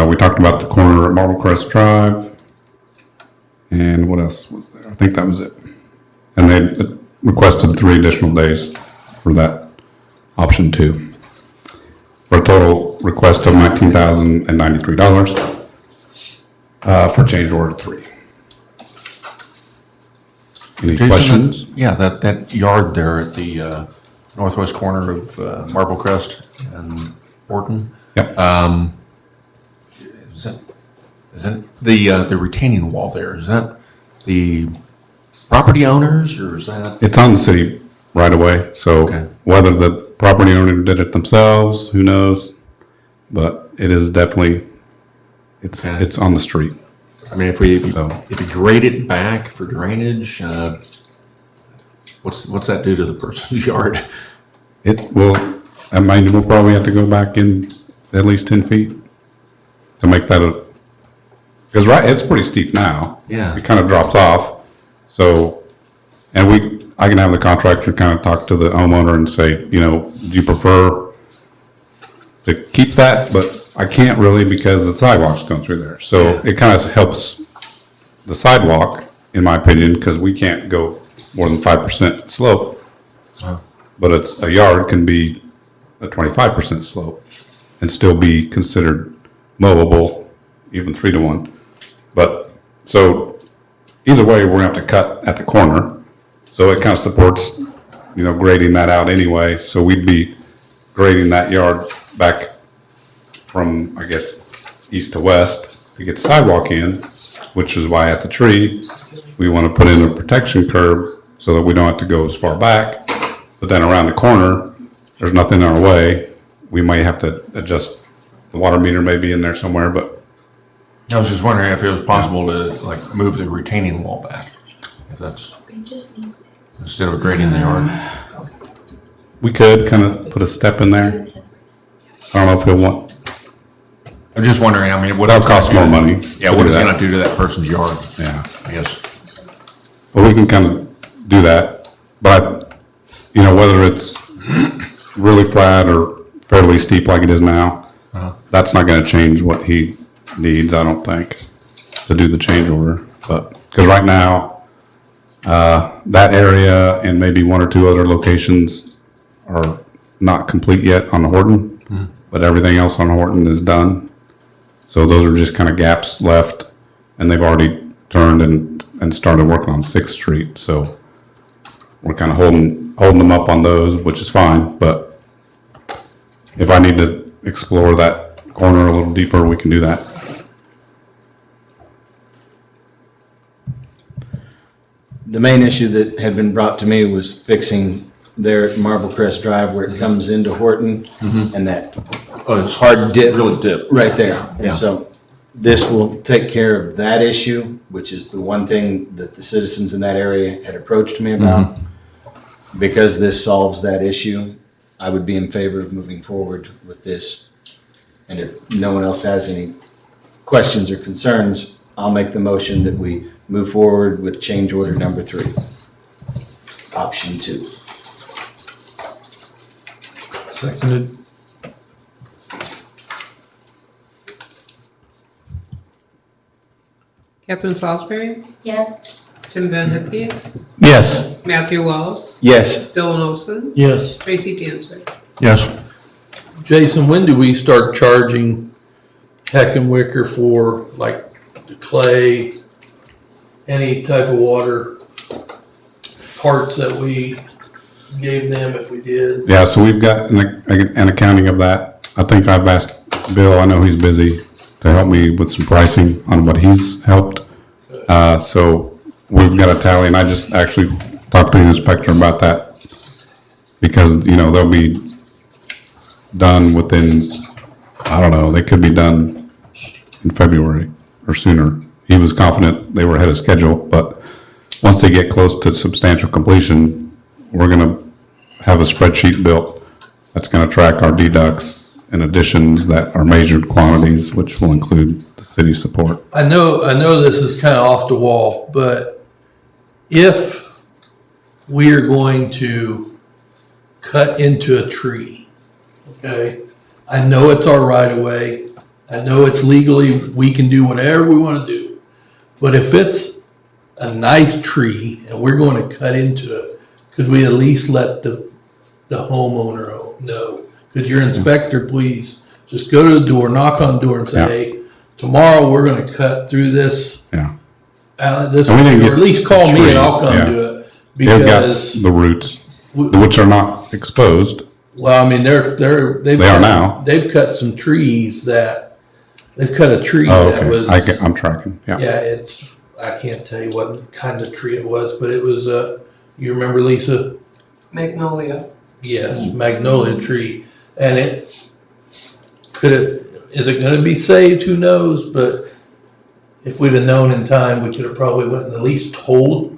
we talked about the corner at Marble Crest Drive. And what else was there? I think that was it. And they requested 3 additional days for that option 2. For a total request of $19,093 for change order 3. Any Jason, questions? Yeah, that yard there at the northwest corner of Marble Crest and Horton. Yep. Is that the retaining wall there? Is that the property owners or is that? It's on the city right away, so Okay. whether the property owner did it themselves, who knows? But it is definitely, Okay. it's on the street. I mean, if we So- grade it back for drainage, what's that do to the person's yard? It will, I mean, we'll probably have to go back in at least 10 feet to make that a, because it's pretty steep now. Yeah. It kind of drops off, so, and I can have the contractor kind of talk to the homeowner and say, do you prefer to keep that? But I can't really because the sidewalk's going through there. So Yeah. it kind of helps the sidewalk, in my opinion, because we can't go more than 5% slope. Wow. But a yard can be a 25% slope and still be considered mowable, even 3-to-1. But, so either way, we're gonna have to cut at the corner. So it kind of supports, grading that out anyway. So we'd be grading that yard back from, I guess, east to west to get the sidewalk in, which is why at the tree, we want to put in a protection curb so that we don't have to go as far back. But then around the corner, there's nothing in our way. We might have to adjust, the water meter may be in there somewhere, but I was just wondering if it was possible to move the retaining wall back, if that's, instead of grading the yard. we could kind of put a step in there. I don't know if he'll want, I'm just wondering, I mean, what that'll else cost more money. Yeah, to what do is it that. gonna do to that person's yard? Yeah. I guess. Well, we can kind of do that, but, whether it's really flat or fairly steep like it is now, that's not gonna change what he needs, I don't think, to do the change order. But, because right now, that area and maybe 1 or 2 other locations are not complete yet on the Horton, but everything else on Horton is done. So those are just kind of gaps left, and they've already turned and started working on 6th Street. So we're kind of holding them up on those, which is fine. But if I need to explore that corner a little deeper, we can do that. The main issue that had been brought to me was fixing there at Marble Crest Drive where it comes into Horton and that It's hard dip really dip. right there. Yeah. And so this will take care of that issue, which is the one thing that the citizens in that area had approached me about. Because this solves that issue, I would be in favor of moving forward with this. And if no one else has any questions or concerns, I'll make the motion that we move forward with change order number 3, option 2. Seconded. Catherine Salisbury, Yes. Tim Van Hippie, Yes. Matthew Wells, Yes. Dylan Olson, Yes. Tracy Dancer. Yes. Jason, when do we start charging Heckenwicker for like the clay, any type of water parts that we gave them if we did? Yeah, so we've got an accounting of that. I think I've asked Bill, I know he's busy, to help me with some pricing on what he's helped. So we've got a tally, and I just actually talked to the inspector about that because, they'll be done within, I don't know, they could be done in February or sooner. He was confident they were ahead of schedule, but once they get close to substantial completion, we're gonna have a spreadsheet built that's gonna track our deducts and additions that are measured quantities, which will include the city support. I know this is kind of off the wall, but if we are going to cut into a tree, okay? I know it's our right of way. I know it's legally, we can do whatever we want to do. But if it's a nice tree and we're going to cut into it, could we at least let the homeowner know? Could your inspector please just go to the door, knock on the door and say, hey, tomorrow we're going to cut through this. Yeah. This, or And we didn't at least call the me tree, and I'll come yeah. do it. They've got Because, the roots, which are not exposed. well, I mean, They are now. They've cut some trees that, they've cut a tree Oh, that okay. was. I'm tracking, yeah. Yeah, I can't tell you what kind of tree it was, but it was, you remember, Lisa? Magnolia. Yes, magnolia tree. And is it gonna be saved? Who knows? But if we'd have known in time, we could have probably went and at least told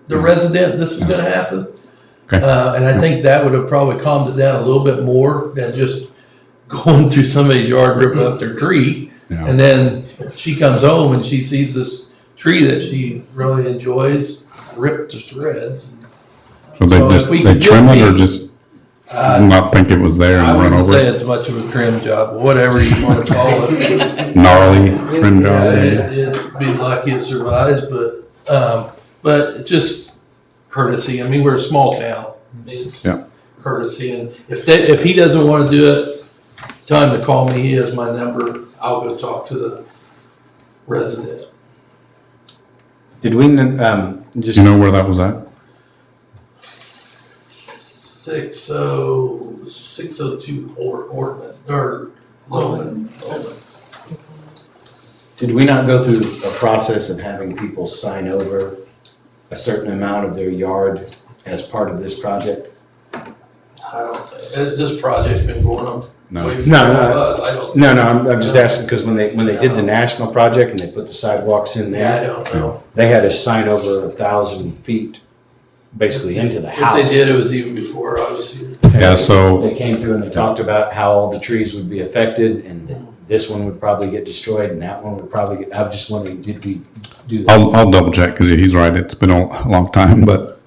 the resident this was gonna happen. Okay. And I think that would have probably calmed it down a little bit more than just going through somebody's yard, ripping up their tree. Yeah. And then she comes home and she sees this tree that she really enjoys ripped to shreds. So they So just, if we they could trim get it or me- just not think it was there I and run wouldn't over say it? it's much of a trim job, but whatever you want to call it. Gnarly trim job? Yeah, it'd be lucky it survives, but just courtesy. I mean, we're a small town. It's Yeah. courtesy, and if he doesn't want to do it, tell him to call me. He has my number. I'll go talk to the resident. Did we, Do you know where that was at? 602 Ordinance, or Loman. did we not go through a process of having people sign over a certain amount of their yard as part of this project? This project's been going on No. way before us. I don't. No, I'm just asking because when they did the national project and they put the sidewalks in Yeah, I there, don't know. they had to sign over 1,000 feet basically into the house. If they did, it was even before I was here. Yeah, so They came through and they talked about how all the trees would be affected and that this one would probably get destroyed and that one would probably get, I'm just wondering, did we do that? I'll double check because he's right. It's been a long time, but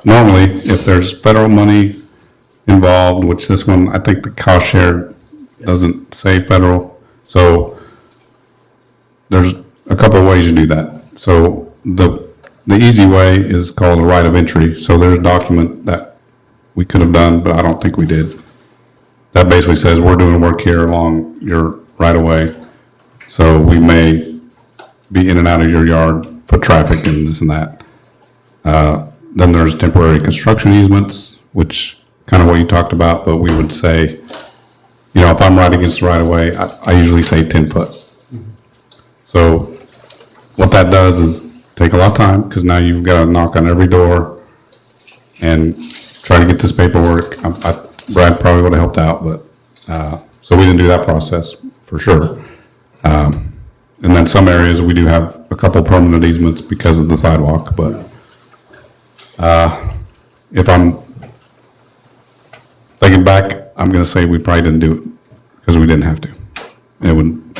normally if there's federal money involved, which this one, I think the cost share doesn't say federal. So there's a couple of ways you do that. So the easy way is called a right of entry. So there's a document that we could have done, but I don't think we did. That basically says we're doing work here along your right of way. So we may be in and out of your yard for traffic and this and that. Then there's temporary construction easements, which kind of what you talked about, but we would say, if I'm right against the right of way, I usually say 10 foot. So what that does is take a lot of time because now you've got to knock on every door and try to get this paperwork. Brad probably would have helped out, but, so we didn't do that process for sure. And then some areas we do have a couple permanent easements because of the sidewalk, but, if I'm thinking back, I'm going to say we probably didn't do it because we didn't have to. It would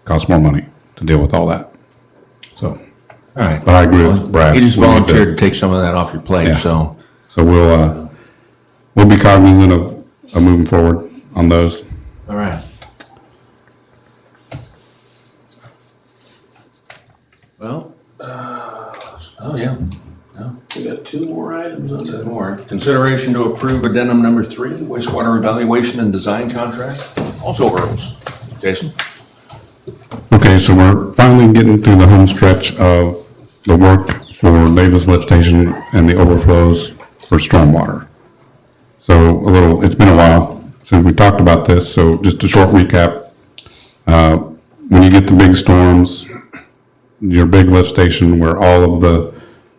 cost more money to deal with all that. So, All right. but I agree with Brad. You just We need to- volunteered to take some of that off your plate, Yeah. so. So we'll be cognizant of moving forward on those. All right. Well, oh, yeah. No. We got two more items on Two that. more. Consideration to approve addendum number 3, wastewater evaluation and design contract, also Earl's. Jason? Okay, so we're finally getting through the home stretch of the work for Davis Lift Station and the overflows for stormwater. So it's been a while since we talked about this, so just a short recap. When you get the big storms, your big lift station where all of the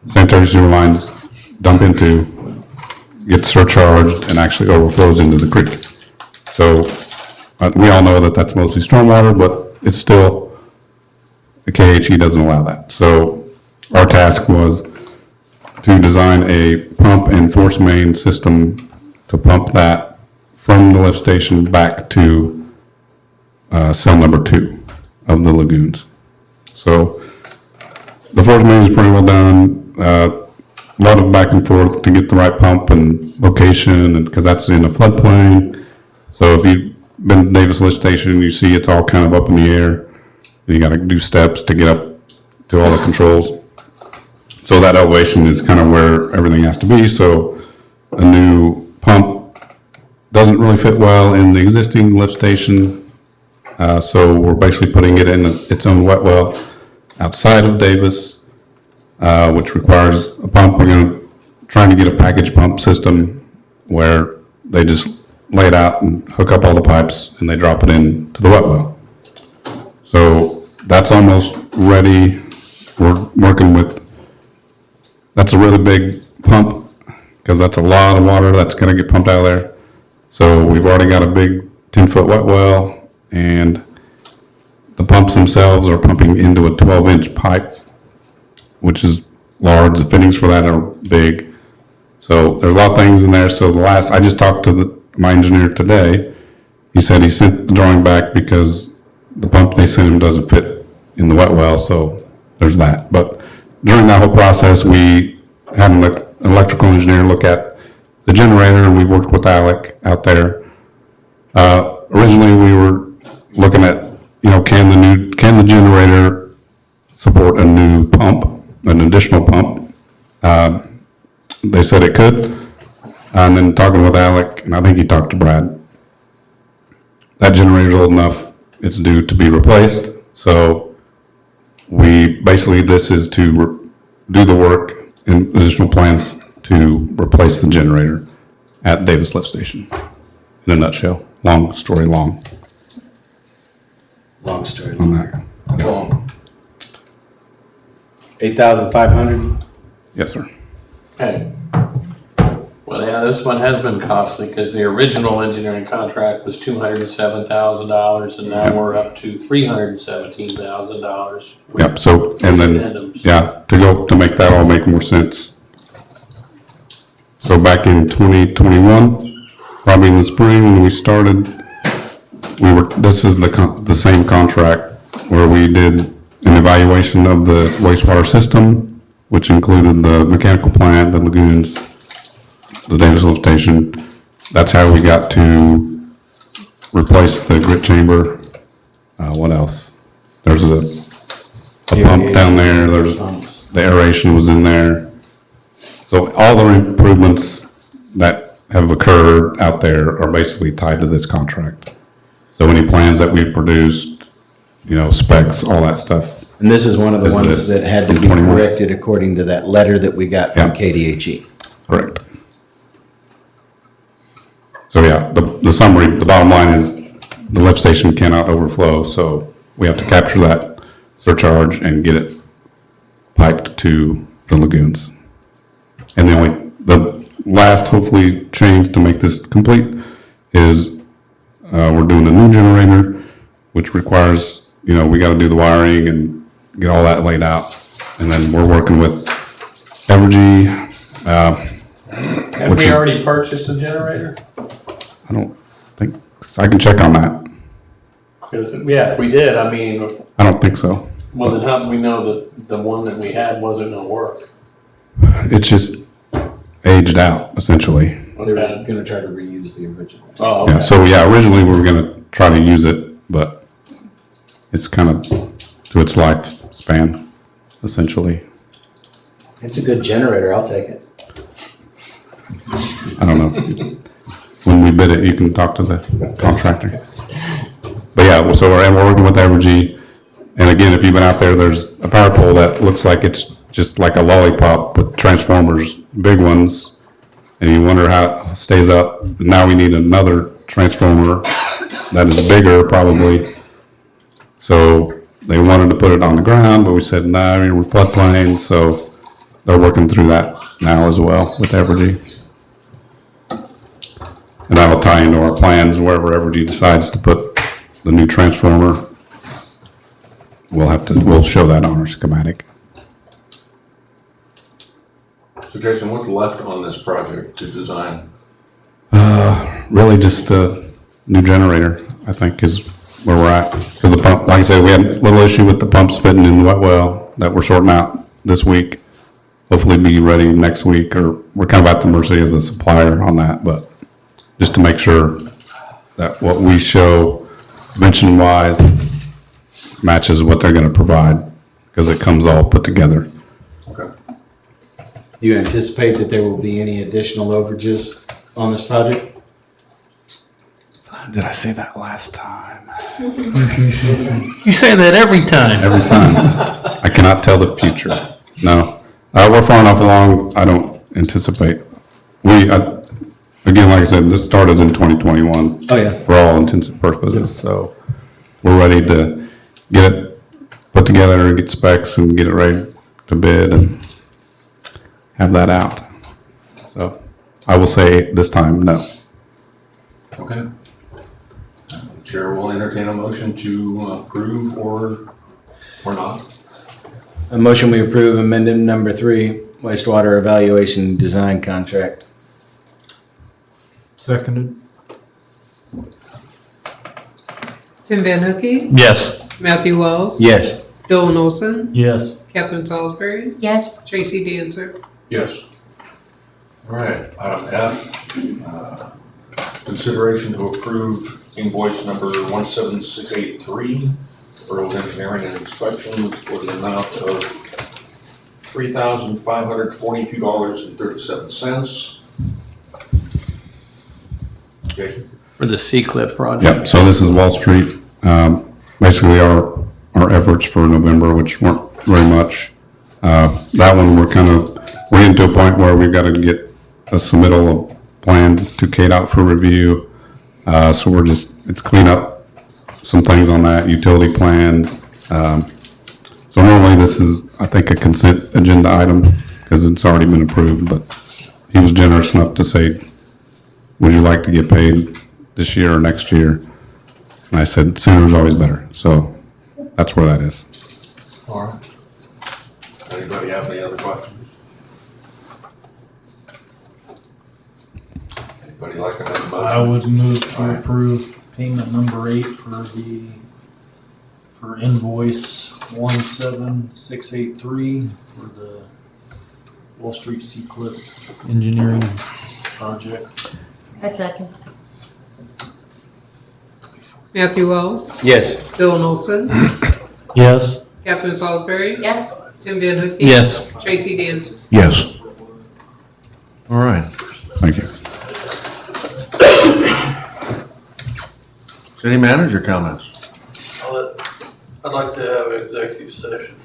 sanitary sewer lines dump into gets surcharged and actually overflows into the creek. So we all know that that's mostly stormwater, but it's still, the KHE doesn't allow that. So our task was to design a pump and force main system to pump that from the lift station back to cell number 2 of the lagoons. So the force main is pretty well done. A lot of back and forth to get the right pump and location, and because that's in a floodplain. So if you've been to Davis lift station, you see it's all kind of up in the air. You got to do steps to get up to all the controls. So that elevation is kind of where everything has to be. So a new pump doesn't really fit well in the existing lift station. So we're basically putting it in its own wet well outside of Davis, which requires a pump. We're trying to get a package pump system where they just lay it out and hook up all the pipes and they drop it into the wet well. So that's almost ready. We're working with, that's a really big pump because that's a lot of water that's going to get pumped out of there. So we've already got a big 10-foot wet well, and the pumps themselves are pumping into a 12-inch pipe, which is large. The fittings for that are big. So there's a lot of things in there. So I just talked to my engineer today. He said he sent the drawing back because the pump they sent him doesn't fit in the wet well. So there's that. But during that whole process, we had an electrical engineer look at the generator, and we worked with Alec out there. Originally, we were looking at, can the generator support a new pump, an additional pump? They said it could. And then talking with Alec, and I think he talked to Brad, that generator's old enough, it's due to be replaced. So this is to do the work and additional plans to replace the generator at Davis Lift Station. In a nutshell, long story long. Long story on long. that. 8,500? Yes, sir. Okay. Well, yeah, this one has been costly because the original engineering contract was $207,000, and now we're up to $317,000. Yep, so, and then, to make that all make more sense. So back in 2021, probably in the spring when we started, this is the same contract where we did an evaluation of the wastewater system, which included the mechanical plant, the lagoons, the Davis lift station. That's how we got to replace the grit chamber. What else? There's a pump down there. The aeration was in there. So all the improvements that have occurred out there are basically tied to this contract. So any plans that we've produced, specs, all that stuff. And this is one of the ones that had to be corrected according to that letter that we got from KDHE. Correct. So the summary, the bottom line is the lift station cannot overflow, so we have to capture that surcharge and get it piped to the lagoons. And the last hopefully change to make this complete is we're doing a new generator, which requires, we got to do the wiring and get all that laid out. And then we're working with Evergy. Have we already purchased a generator? I don't think, I can check on that. Because, if we did, I don't think so. Well, then how do we know that the one that we had wasn't going to work? It's just aged out, essentially. They were gonna try to reuse the original. Oh, okay. Yeah, so originally we were gonna try to use it, but it's kind of to its lifespan, essentially. It's a good generator, I'll take it. I don't know. When we bid it, you can talk to the contractor. But so we're working with Evergy. And again, if you've been out there, there's a power pole that looks like it's just like a lollipop with transformers, big ones. And you wonder how it stays up. Now we need another transformer that is bigger, probably. So They wanted to put it on the ground, but we said, no, we're floodplain, so they're working through that now as well with Evergy. And that'll tie into our plans wherever Evergy decides to put the new transformer. We'll show that on our schematic. So Jason, what's left on this project to design? Really just the new generator, I think, is where we're at. Because the pump, like I said, we had a little issue with the pumps fitting in the wet well that we're sorting out this week. Hopefully be ready next week, or we're kind of at the mercy of the supplier on that, but just to make sure that what we show dimension-wise matches what they're going to provide, because it comes all put together. Okay. Do you anticipate that there will be any additional overages on this project? Did I say that last time? You say that every time. Every time. I cannot tell the future. No. We're far enough along, I don't anticipate. Again, like I said, this started in 2021. Oh, yeah. For all intents and purposes, so we're ready to get it put together and get specs and get it ready to bid and have that out. So I will say this time, no. Okay. Chair will entertain a motion to approve or not. A motion we approve amendment number 3, wastewater evaluation design contract. Seconded. Tim Van Hookey, Yes. Matthew Wells, Yes. Dylan Olson, Yes. Catherine Salisbury, Yes. Tracy Dancer. Yes. All right, item F, consideration to approve invoice number 17683, Earl's Engineering and Inspection for the amount of $3,542.37. Jason? For the C-Clip project. Yep, so this is Wall Street. Basically our efforts for November, which weren't very much. That one, we're getting to a point where we've got to get a submittal of plans to KDOT for review. So it's clean up some things on that, utility plans. So normally this is, I think, a consent agenda item because it's already been approved, but he was generous enough to say, would you like to get paid this year or next year? And I said, sooner is always better. So that's where that is. All right. Anybody have any other questions? Anybody like to make a motion? I would move to approve payment number 8 for invoice 17683 for the Wall Street C-Clip engineering project. I second. Matthew Wells, Yes. Dylan Olson, Yes. Catherine Salisbury, Yes. Tim Van Hookey. Yes. Tracy Dancer. Yes. All right. Thank you. City manager comments? I'd like to have an executive session.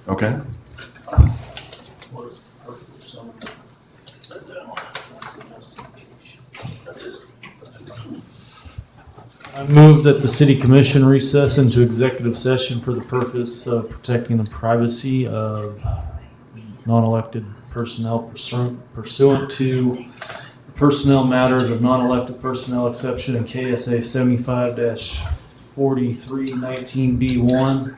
Okay. What is the purpose of I move that the city commission recess into executive session for the purpose of protecting the privacy of non-elected personnel pursuant to personnel matters of non-elected personnel exception in KSA 75-4319B1.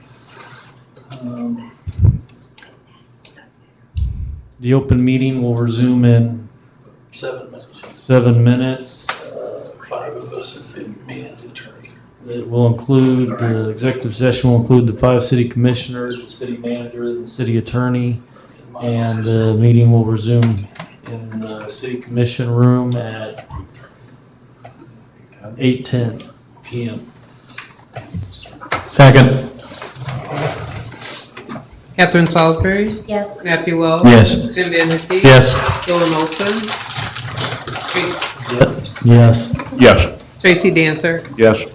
The open meeting will resume in 7 minutes. 7 minutes. 5 of us have been me and the attorney. It will include, the executive session will include the 5 city commissioners, the city manager, the city attorney, and the meeting will resume in the city commission room at 8:10 PM. Second. Catherine Salisbury, Yes. Matthew Wells. Yes. Tim Van Hookey. Yes. Dylan Olson. Yes. Yes. Tracy Dancer. Yes.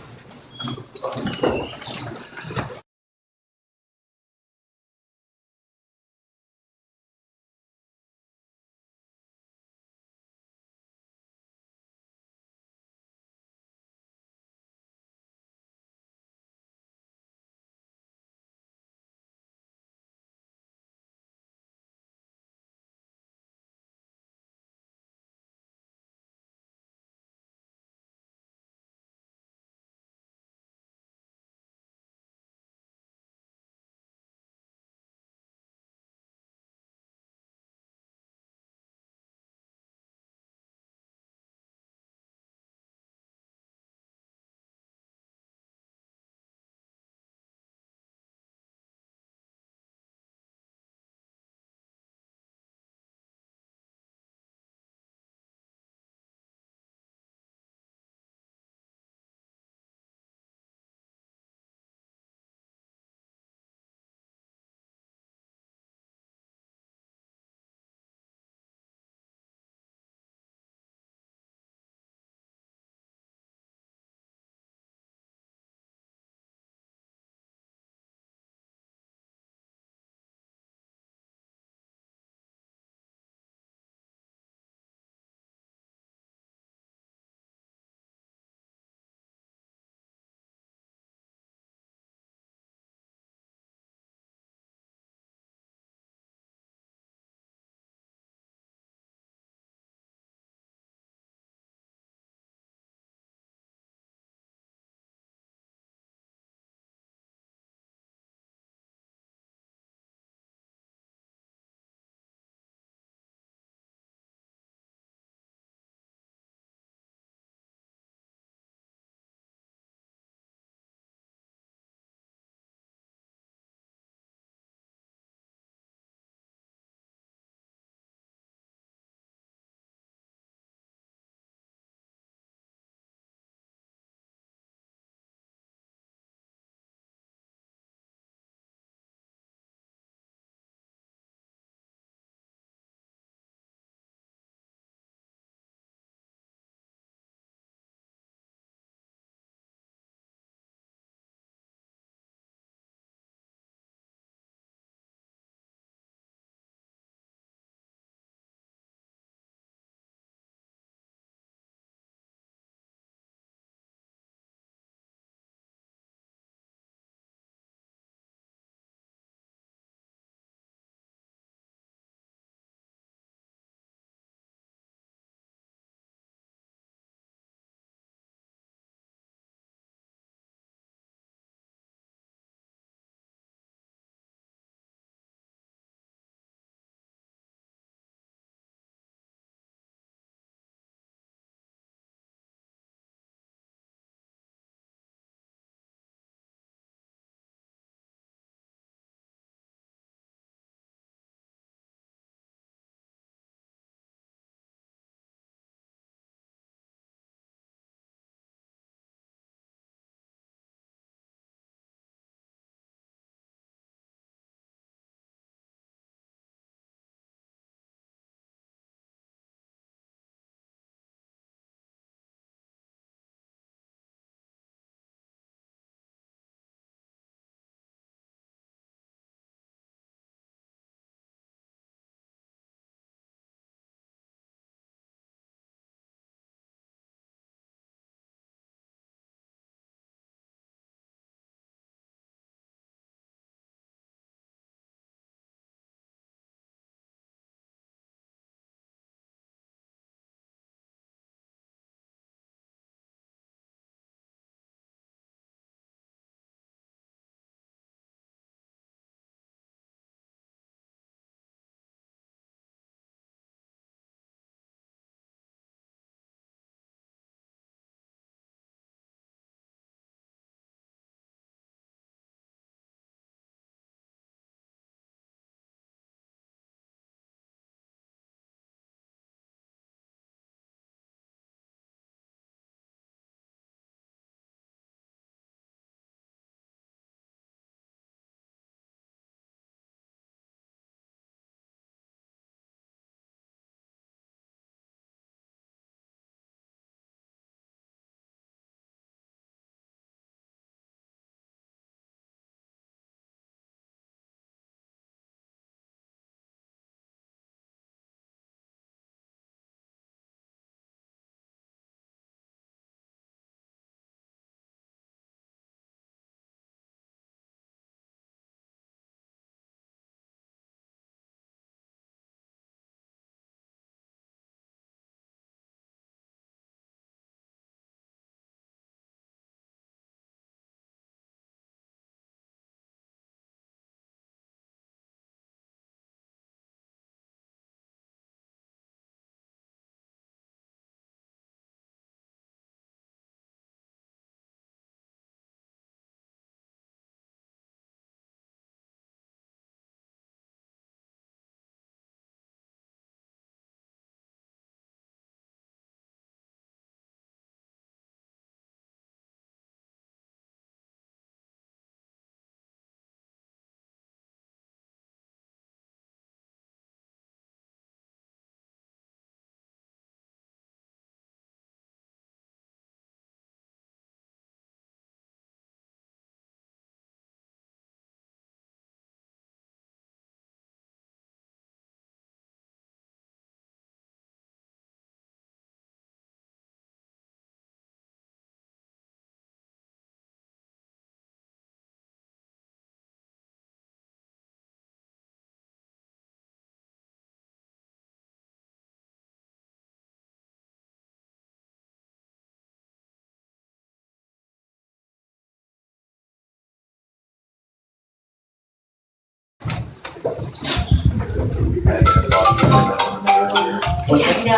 Yeah,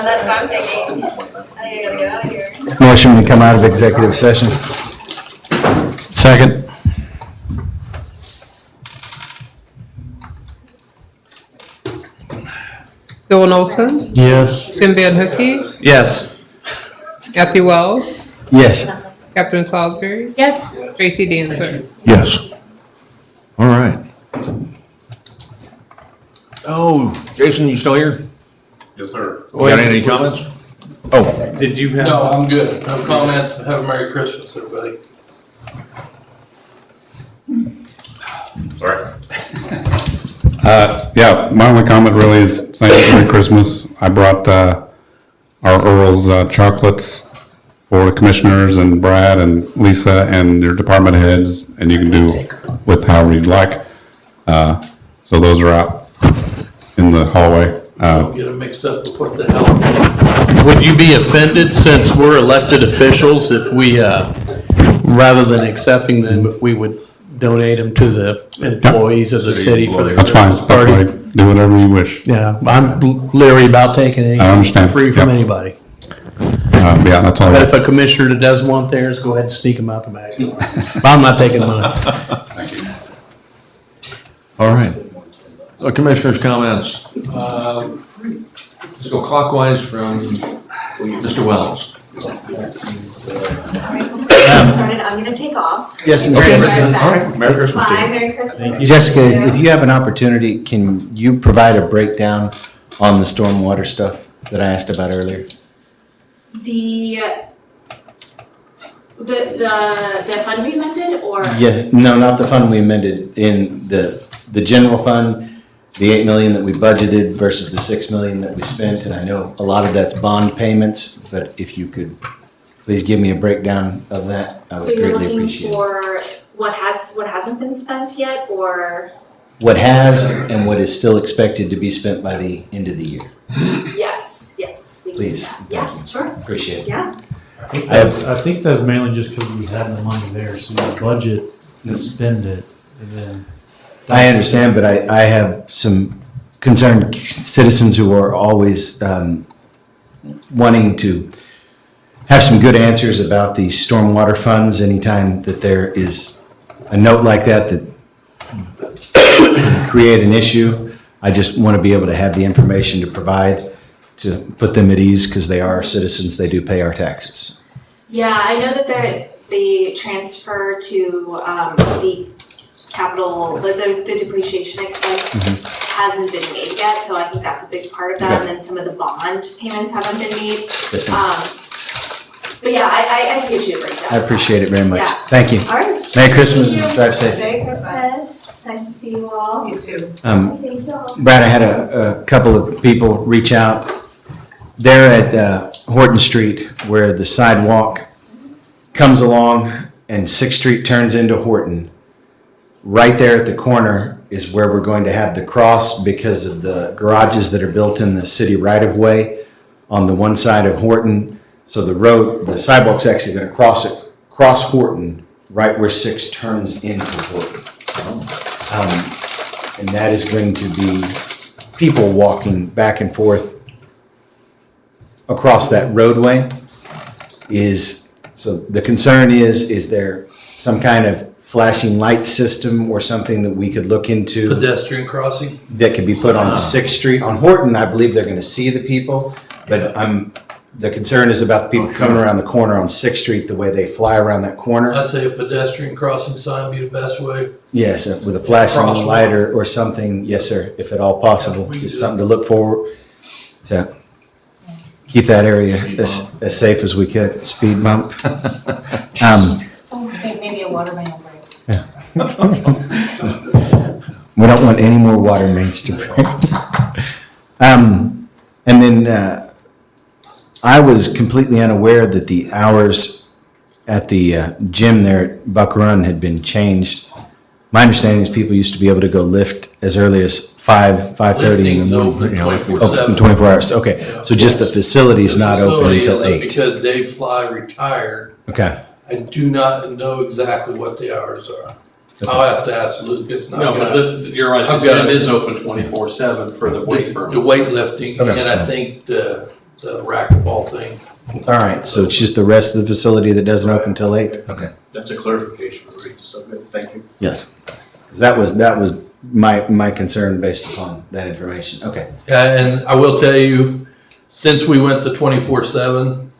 that's what I'm thinking. I think I gotta get out of here. Motion to come out of executive session. Second. Dylan Olson, Yes. Tim Van Hookey, Yes. Kathy Wells, Yes. Catherine Salisbury, Yes. Tracy Dancer. Yes. All right. Oh, Jason, you still here? Yes, sir. Got any comments? Oh, Did you have? No, I'm good. No comments. Have a Merry Christmas, everybody. Sorry. Yeah, my only comment really is saying Merry Christmas. I brought our Earl's chocolates for the commissioners and Brad and Lisa and your department heads, and you can do with however you'd like. So those are out in the hallway. Don't get them mixed up with what the hell. Would you be offended, since we're elected officials, if we, rather than accepting them, if we would donate them to the employees of the city for their That's fine. Christmas That's party? fine. Do whatever you wish. Yeah, I'm leery about taking I anything understand. free from Yep. anybody. Yeah, that's all. But if a commissioner that does want theirs, go ahead and sneak them out the back door. But I'm not taking mine. all right. Commissioners' comments. Let's go clockwise from Mr. Wells. Started, I'm gonna take off. Yes, I'll be Ms. right back. All right, Merry Christmas to you. Bye, Merry Christmas. Jessica, if you have an opportunity, can you provide a breakdown on the stormwater stuff that I asked about earlier? The fund we amended, or? Yeah, no, not the fund we amended, in the general fund, the 8 million that we budgeted versus the 6 million that we spent, and I know a lot of that's bond payments, but if you could please give me a breakdown of that, I So would you're greatly looking appreciate it. for what hasn't been spent yet, or? What has and what is still expected to be spent by the end of the year. Yes, we can do Please, that. thank Yeah, you. sure, Appreciate it. yeah. I think that's mainly just because we had the money there, so the budget, to spend it, and then. I understand, but I have some concerned citizens who are always wanting to have some good answers about the stormwater funds anytime that there is a note like that can create an issue. I just want to be able to have the information to provide to put them at ease, because they are citizens, they do pay our taxes. Yeah, I know that the transfer to the capital, the depreciation expense hasn't been made yet, so I think that's a big part of that. Okay. And then some of the bond payments haven't been made. Yes, ma'am. But yeah, I can get you a breakdown. I appreciate it very much. Yeah. Thank you. All right. Merry Christmas Thank and you. drive safe. Merry Christmas. Nice to see you all. You too. Um, Thank you all. Brad, I had a couple of people reach out. They're at Horton Street, where the sidewalk comes along and 6th Street turns into Horton. Right there at the corner is where we're going to have the cross, because of the garages that are built in the city right-of-way on the one side of Horton. So the sidewalk's actually going to cross Horton, right where 6 turns into Horton. And that is going to be people walking back and forth across that roadway. So the concern is there some kind of flashing light system or something that we could look into Pedestrian crossing? that could be put on 6th Street? On Horton, I believe they're going to see the people, but the concern is about the people coming around the corner on 6th Street, the way they fly around that corner. I'd say a pedestrian crossing sign would be the best way. Yes, with a flashing Crosswalk. light or something, yes, sir, if at all possible. Yeah, we can Just do something to look forward to keep that area as safe as we could. Speed bump. Maybe a water main will break. We don't want any more water mains to break. And then I was completely unaware that the hours at the gym there at Buck Run had been changed. My understanding is people used to be able to go lift as early as 5:30 in the morning. Lifting's open 24/7. 24 hours, okay. So just the facility's not open Facility until isn't 8. Because Dave Fly retired, Okay, I do not know exactly what the hours are. I'll have to ask Luke, it's not. No, but you're right, I've the got gym it. is open 24/7 for the weight The permit. weightlifting, Okay. and I think the racquetball thing. All right, so it's just the rest of the facility that doesn't open till 8? Okay. That's a clarification, Rick, so good, thank you. Yes. 'Cause that was my concern based upon that information. Okay. And I will tell you, since we went to 24/7,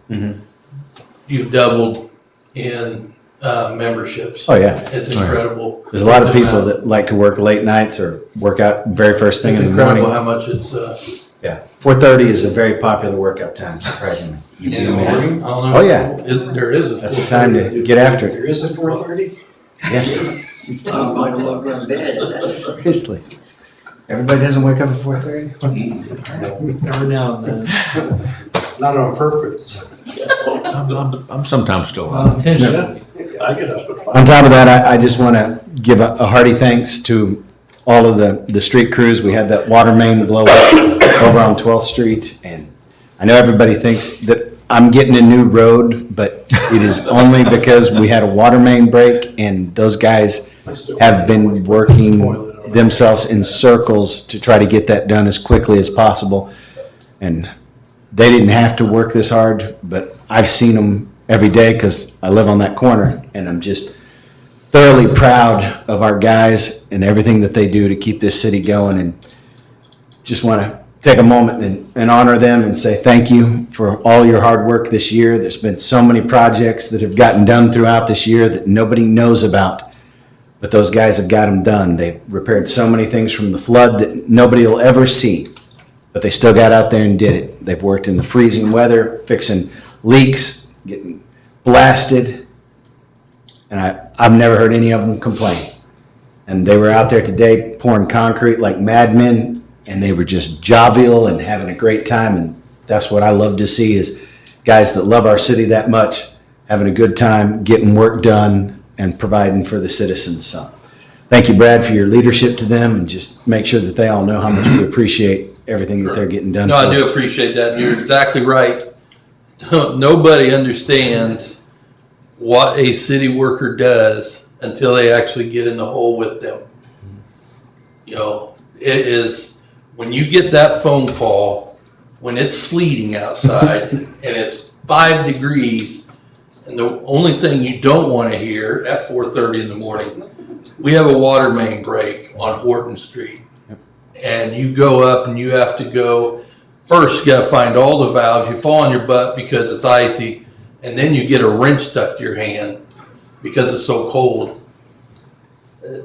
you've doubled in memberships. Oh, yeah. It's incredible. There's a lot of people that like to work late nights or work out very first thing It's in the morning. incredible how much it's, Yeah. 4:30 is a very popular workout time, surprisingly. You'd be in the amazed. morning. I don't know. Oh, yeah. There is a. That's the time to get after it. There is a 4:30? Yeah. I'm gonna go to bed at that. Seriously. Everybody doesn't wake up at 4:30? Every now and then. Not on purpose. I'm sometimes still Well, up. intentionally. I get up at 5. On top of that, I just want to give a hearty thanks to all of the street crews. We had that water main blow up over on 12th Street, and I know everybody thinks that I'm getting a new road, but it is only because we had a water main break, and those guys have been working themselves in circles to try to get that done as quickly as possible. And they didn't have to work this hard, but I've seen them every day because I live on that corner, and I'm just thoroughly proud of our guys and everything that they do to keep this city going, and just want to take a moment and honor them and say thank you for all your hard work this year. There's been so many projects that have gotten done throughout this year that nobody knows about, but those guys have got them done. They repaired so many things from the flood that nobody will ever see, but they still got out there and did it. They've worked in the freezing weather, fixing leaks, getting blasted, and I've never heard any of them complain. And they were out there today pouring concrete like madmen, and they were just jovial and having a great time, and that's what I love to see is guys that love our city that much, having a good time, getting work done, and providing for the citizens. So thank you, Brad, for your leadership to them, and just make sure that they all know how much we appreciate everything that they're getting done No, for I do us. appreciate that, and you're exactly right. Nobody understands what a city worker does until they actually get in the hole with them. You know, it is, when you get that phone call, when it's sleeting outside and it's 5 degrees, and the only thing you don't want to hear at 4:30 in the morning, we have a water main break on Horton Street. And you go up and you have to go, first you gotta find all the valves, you fall on your butt because it's icy, and then you get a wrench stuck to your hand because it's so cold.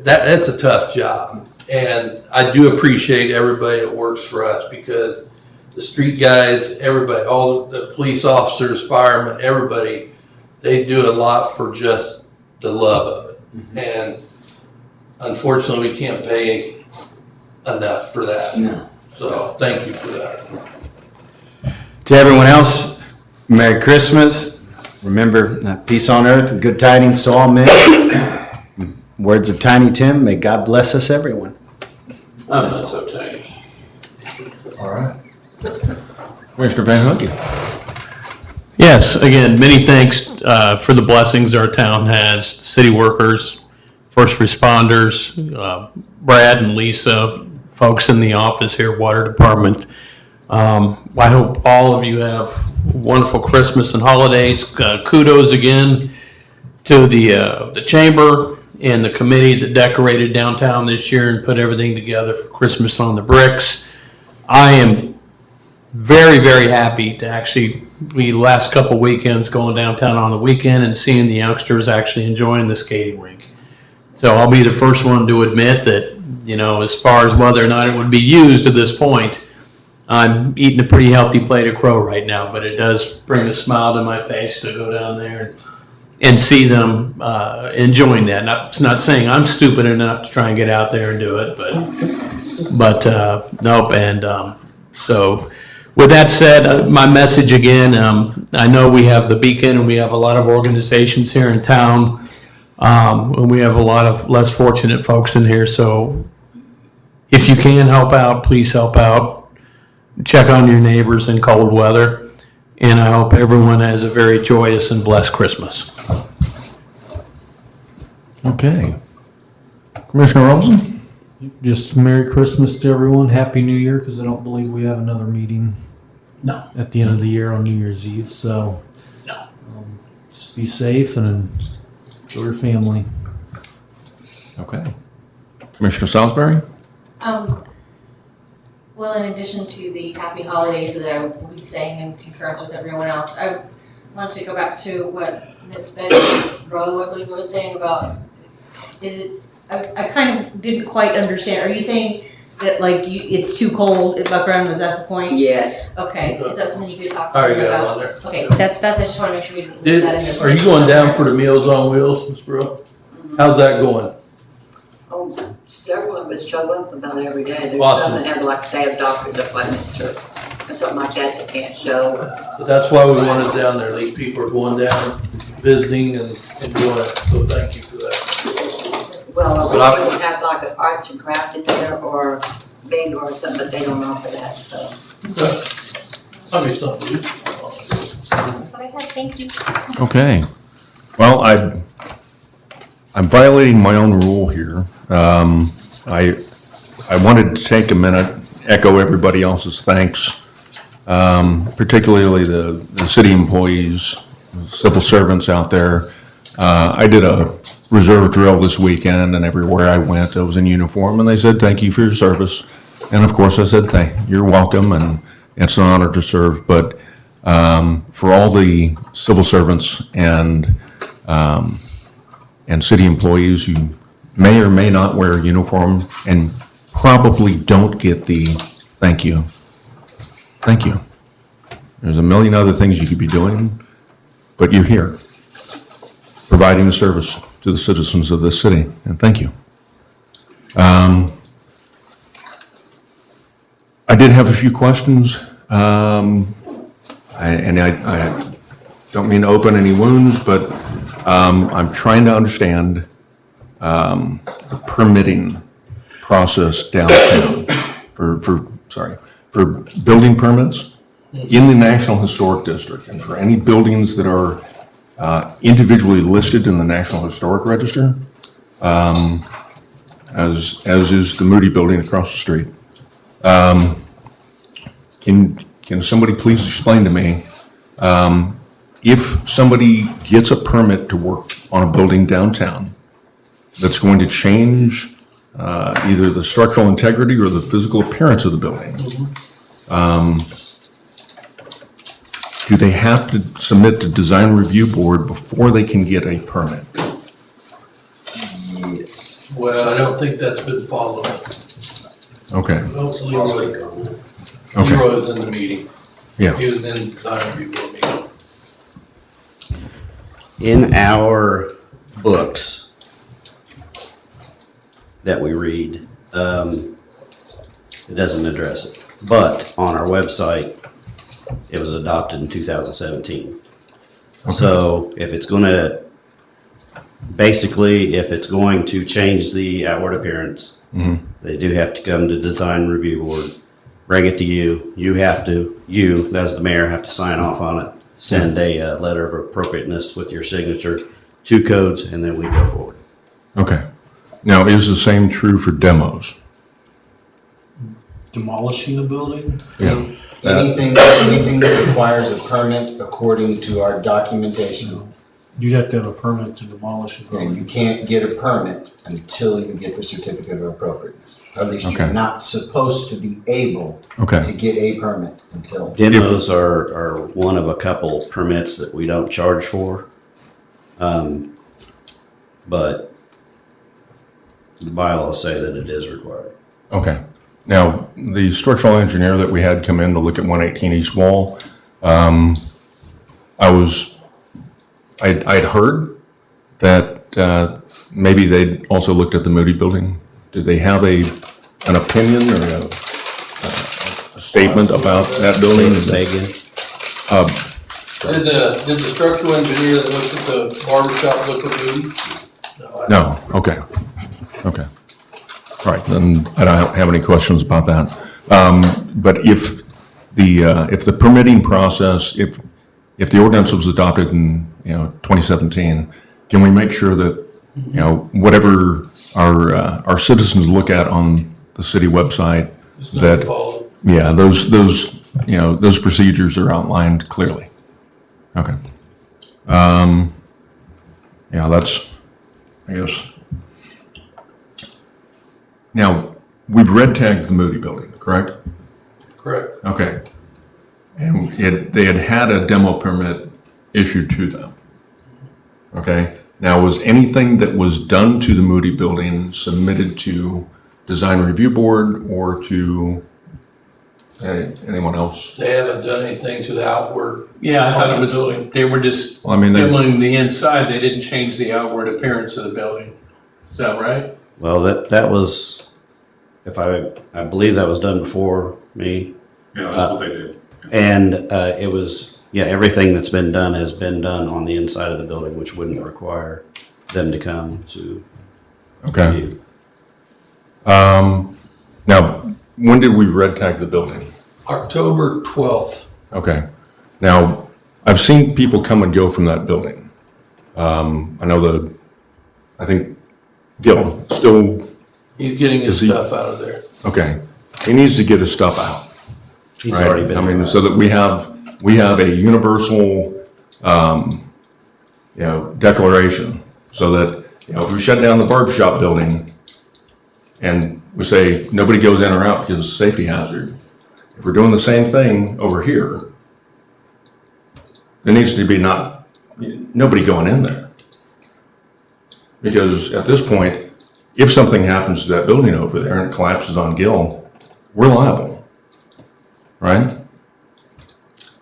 That's a tough job. And I do appreciate everybody that works for us, because the street guys, everybody, all the police officers, firemen, everybody, they do a lot for just the love of it. And unfortunately, we can't pay enough for that. No. So thank you for that. To everyone else, Merry Christmas. Remember, peace on earth and good tidings to all men. Words of Tiny Tim, may God bless us, everyone. I'm not so tiny. All right. Commissioner Van Hook. Yes, again, many thanks for the blessings our town has, city workers, first responders, Brad and Lisa, folks in the office here, water department. I hope all of you have a wonderful Christmas and holidays. Kudos again to the chamber and the committee that decorated downtown this year and put everything together for Christmas on the bricks. I am very, very happy to actually be the last couple weekends going downtown on the weekend and seeing the youngsters actually enjoying the skating rink. So I'll be the first one to admit that, you know, as far as whether or not it would be used at this point, I'm eating a pretty healthy plate of crow right now, but it does bring a smile to my face to go down there and see them enjoying that. It's not saying I'm stupid enough to try and get out there and do it, but nope. And so with that said, my message again, I know we have the Beacon and we have a lot of organizations here in town, and we have a lot of less fortunate folks in here. So if you can help out, please help out. Check on your neighbors in cold weather. And I hope everyone has a very joyous and blessed Christmas. Okay. Commissioner Olson? Just Merry Christmas to everyone. Happy New Year, because I don't believe we have another meeting. No. At the end of the year on New Year's Eve. So, just be safe and enjoy your family. Okay. Commissioner Salisbury? Well, in addition to the happy holidays that I will be saying in concurrence with everyone else, I want to go back to what Ms. Betty Rowe, I believe, was saying about, I kind of didn't quite understand. Are you saying that like it's too cold at Buck Run? Was that the point? Yes. Okay, is that something you could talk I already about? got it on there. Okay, that's, I just want to make sure we didn't lose that in there. Are you going down for the Meals on Wheels, Ms. Brewer? How's that going? Oh, several of us show up about every day. There's Awesome. some that have, like, say, a doctor's appointments or something like that that can't show. But that's why we wanted down there. These people are going down, visiting and doing it. So thank you for that. Well, But I- we would have like an arts and crafting there or bingo or something, but they don't offer that, so. Might be something. That's what I had, thank you. Okay. Well, I'm violating my own rule here. I wanted to take a minute, echo everybody else's thanks, particularly the city employees, civil servants out there. I did a reserve drill this weekend, and everywhere I went, I was in uniform, and they said, "Thank you for your service." And of course, I said, "You're welcome," and it's an honor to serve. But for all the civil servants and city employees who may or may not wear a uniform and probably don't get the thank you. Thank you. There's a million other things you could be doing, but you're here, providing a service to the citizens of this city, and thank you. I did have a few questions, I don't mean to open any wounds, but I'm trying to understand the permitting process downtown for building permits in the National Historic District, and for any buildings that are individually listed in the National Historic Register, as is the Moody Building across the street. Can somebody please explain to me, if somebody gets a permit to work on a building downtown that's going to change either the structural integrity or the physical appearance of the building, do they have to submit to design review board before they can get a permit? Yes. Well, I don't think that's been followed. Okay. No, it's Leroy. Okay. Leroy's in the meeting. Yeah. He was in the design review board meeting. In our books that we read, it doesn't address it. But on our website, it was adopted in 2017. Okay. So if it's going to, basically, if it's going to change the outward appearance, they do have to come to design review board, bring it to you. You have to, as the mayor, have to sign off on it, send a letter of appropriateness with your signature, 2 codes, and then we go forward. Okay. Now, is the same true for demos? Demolishing a building? Yeah. Anything that requires a permit according to our documentation, You'd have to have a permit to demolish a and building. you can't get a permit until you get the certificate of appropriateness. At least Okay. you're not supposed to be able Okay. to get a permit until. Demos are one of a couple permits that we don't charge for. But the bylaws say that it is required. Okay. Now, the structural engineer that we had come in to look at 118 East Wall, I'd heard that maybe they'd also looked at the Moody Building. Did they have an opinion or a statement about that building? Say again? Did the structural engineer that looked at the barber shop look at Moody? No, okay, okay. All right, then I don't have any questions about that. But if the permitting process, if the ordinance was adopted in 2017, can we make sure that you know, whatever our citizens look at on the city website, It's not that, followed. yeah, those, you know, those procedures are outlined clearly. Okay. Yeah, that's, I guess. Now, we've red tagged the Moody building, correct? Correct. Okay. And they had a demo permit issued to them. Okay. Now, was anything that was done to the Moody building submitted to Design Review Board or to anyone else? They haven't done anything to the outward. Yeah, I thought it was, building. they were just Well, I mean, demoing the inside, they didn't change the outward appearance of the building. Is that right? Well, that was, if I believe that was done before me. Yeah, that's what they did. And it was, yeah, everything that's been done has been done on the inside of the building, which wouldn't require them to come to. Okay. Now, when did we red tag the building? October 12th. Okay. Now, I've seen people come and go from that building. I know I think Gil still. He's getting his Is he- stuff out of there. Okay. He needs to get his stuff out. He's right? already been. I mean, so that we have a universal, you know, declaration, so that, you know, if we shut down the barber shop building and we say nobody goes in or out because it's a safety hazard, if we're doing the same thing over here, there needs to be nobody going in there. Because at this point, if something happens to that building over there and it collapses on Gil, we're liable, right?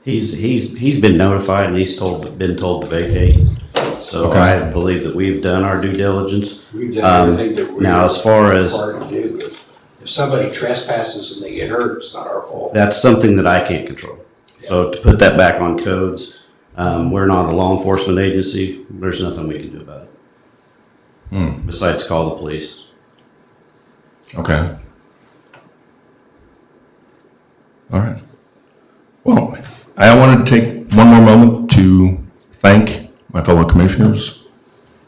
He's been notified and been told to vacate. So Okay. I believe that we've done our due diligence. We've done everything that we're Now, as far as, required to do. If somebody trespasses and they get hurt, it's not our fault. that's something that I can't control. So to put that back on codes, we're not a law enforcement agency. There's nothing we can do about it. Besides call the police. Okay. All right. Well, I wanted to take one more moment to thank my fellow commissioners,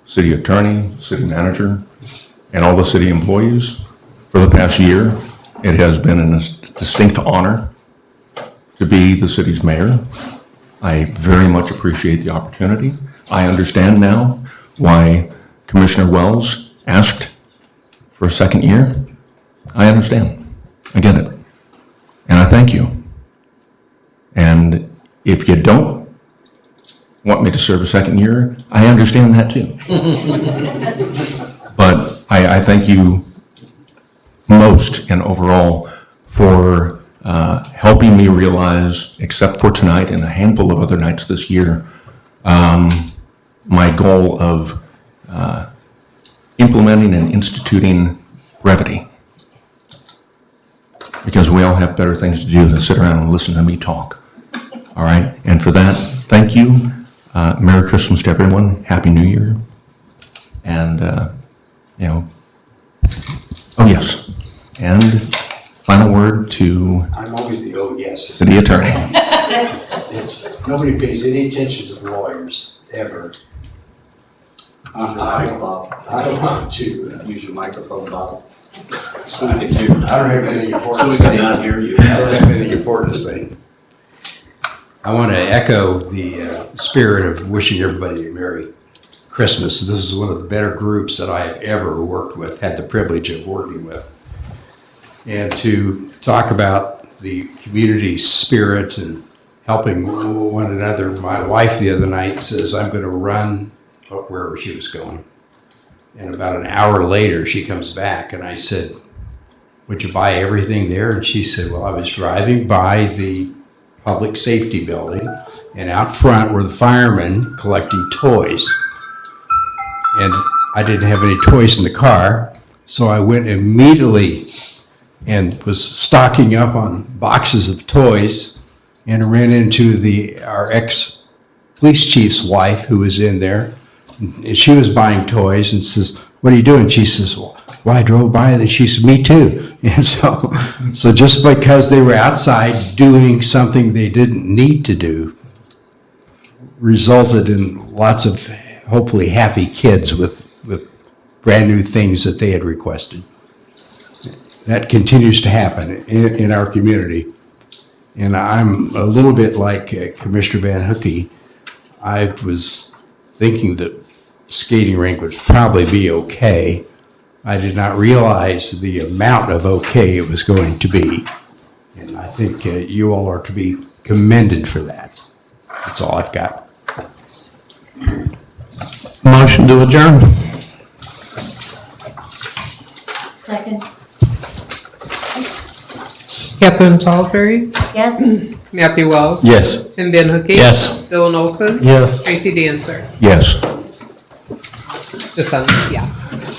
city attorney, city manager, and all the city employees for the past year. It has been a distinct honor to be the city's mayor. I very much appreciate the opportunity. I understand now why Commissioner Wells asked for a second year. I understand. I get it. And I thank you. And if you don't want me to serve a second year, I understand that too. But I thank you most and overall for helping me realize, except for tonight and a handful of other nights this year, my goal of implementing and instituting brevity. Because we all have better things to do than sit around and listen to me talk. All right? And for that, thank you. Merry Christmas to everyone. Happy New Year. And, you know, oh yes. And final word to I'm always the oh yes. city attorney. Nobody pays any attention to the lawyers, ever. I don't want to. Use your microphone, Bob. I don't have anything important So to we say. cannot hear you. I don't have anything important to say. I want to echo the spirit of wishing everybody a Merry Christmas. This is one of the better groups that I have ever worked with, had the privilege of working with. And to talk about the community spirit and helping one another. My wife the other night says, I'm going to run wherever she was going. And about an hour later, she comes back and I said, would you buy everything there? And she said, well, I was driving by the public safety building and out front were the firemen collecting toys. And I didn't have any toys in the car, so I went immediately and was stocking up on boxes of toys and ran into our ex-police chief's wife who was in there. And she was buying toys and says, what are you doing? She says, well, I drove by and she said, me too. And so just because they were outside doing something they didn't need to do resulted in lots of hopefully happy kids with brand-new things that they had requested. That continues to happen in our community. And I'm a little bit like Commissioner Van Hookey. I was thinking that skating rink would probably be okay. I did not realize the amount of okay it was going to be. And I think you all are to be commended for that. That's all I've got. Motion to adjourn. Second. Catherine Salisbury, Yes? Matthew Wells. Yes. And Ben Hookey. Yes. Dylan Olson. Yes. Tracy Dancer. Yes. Just on, yeah.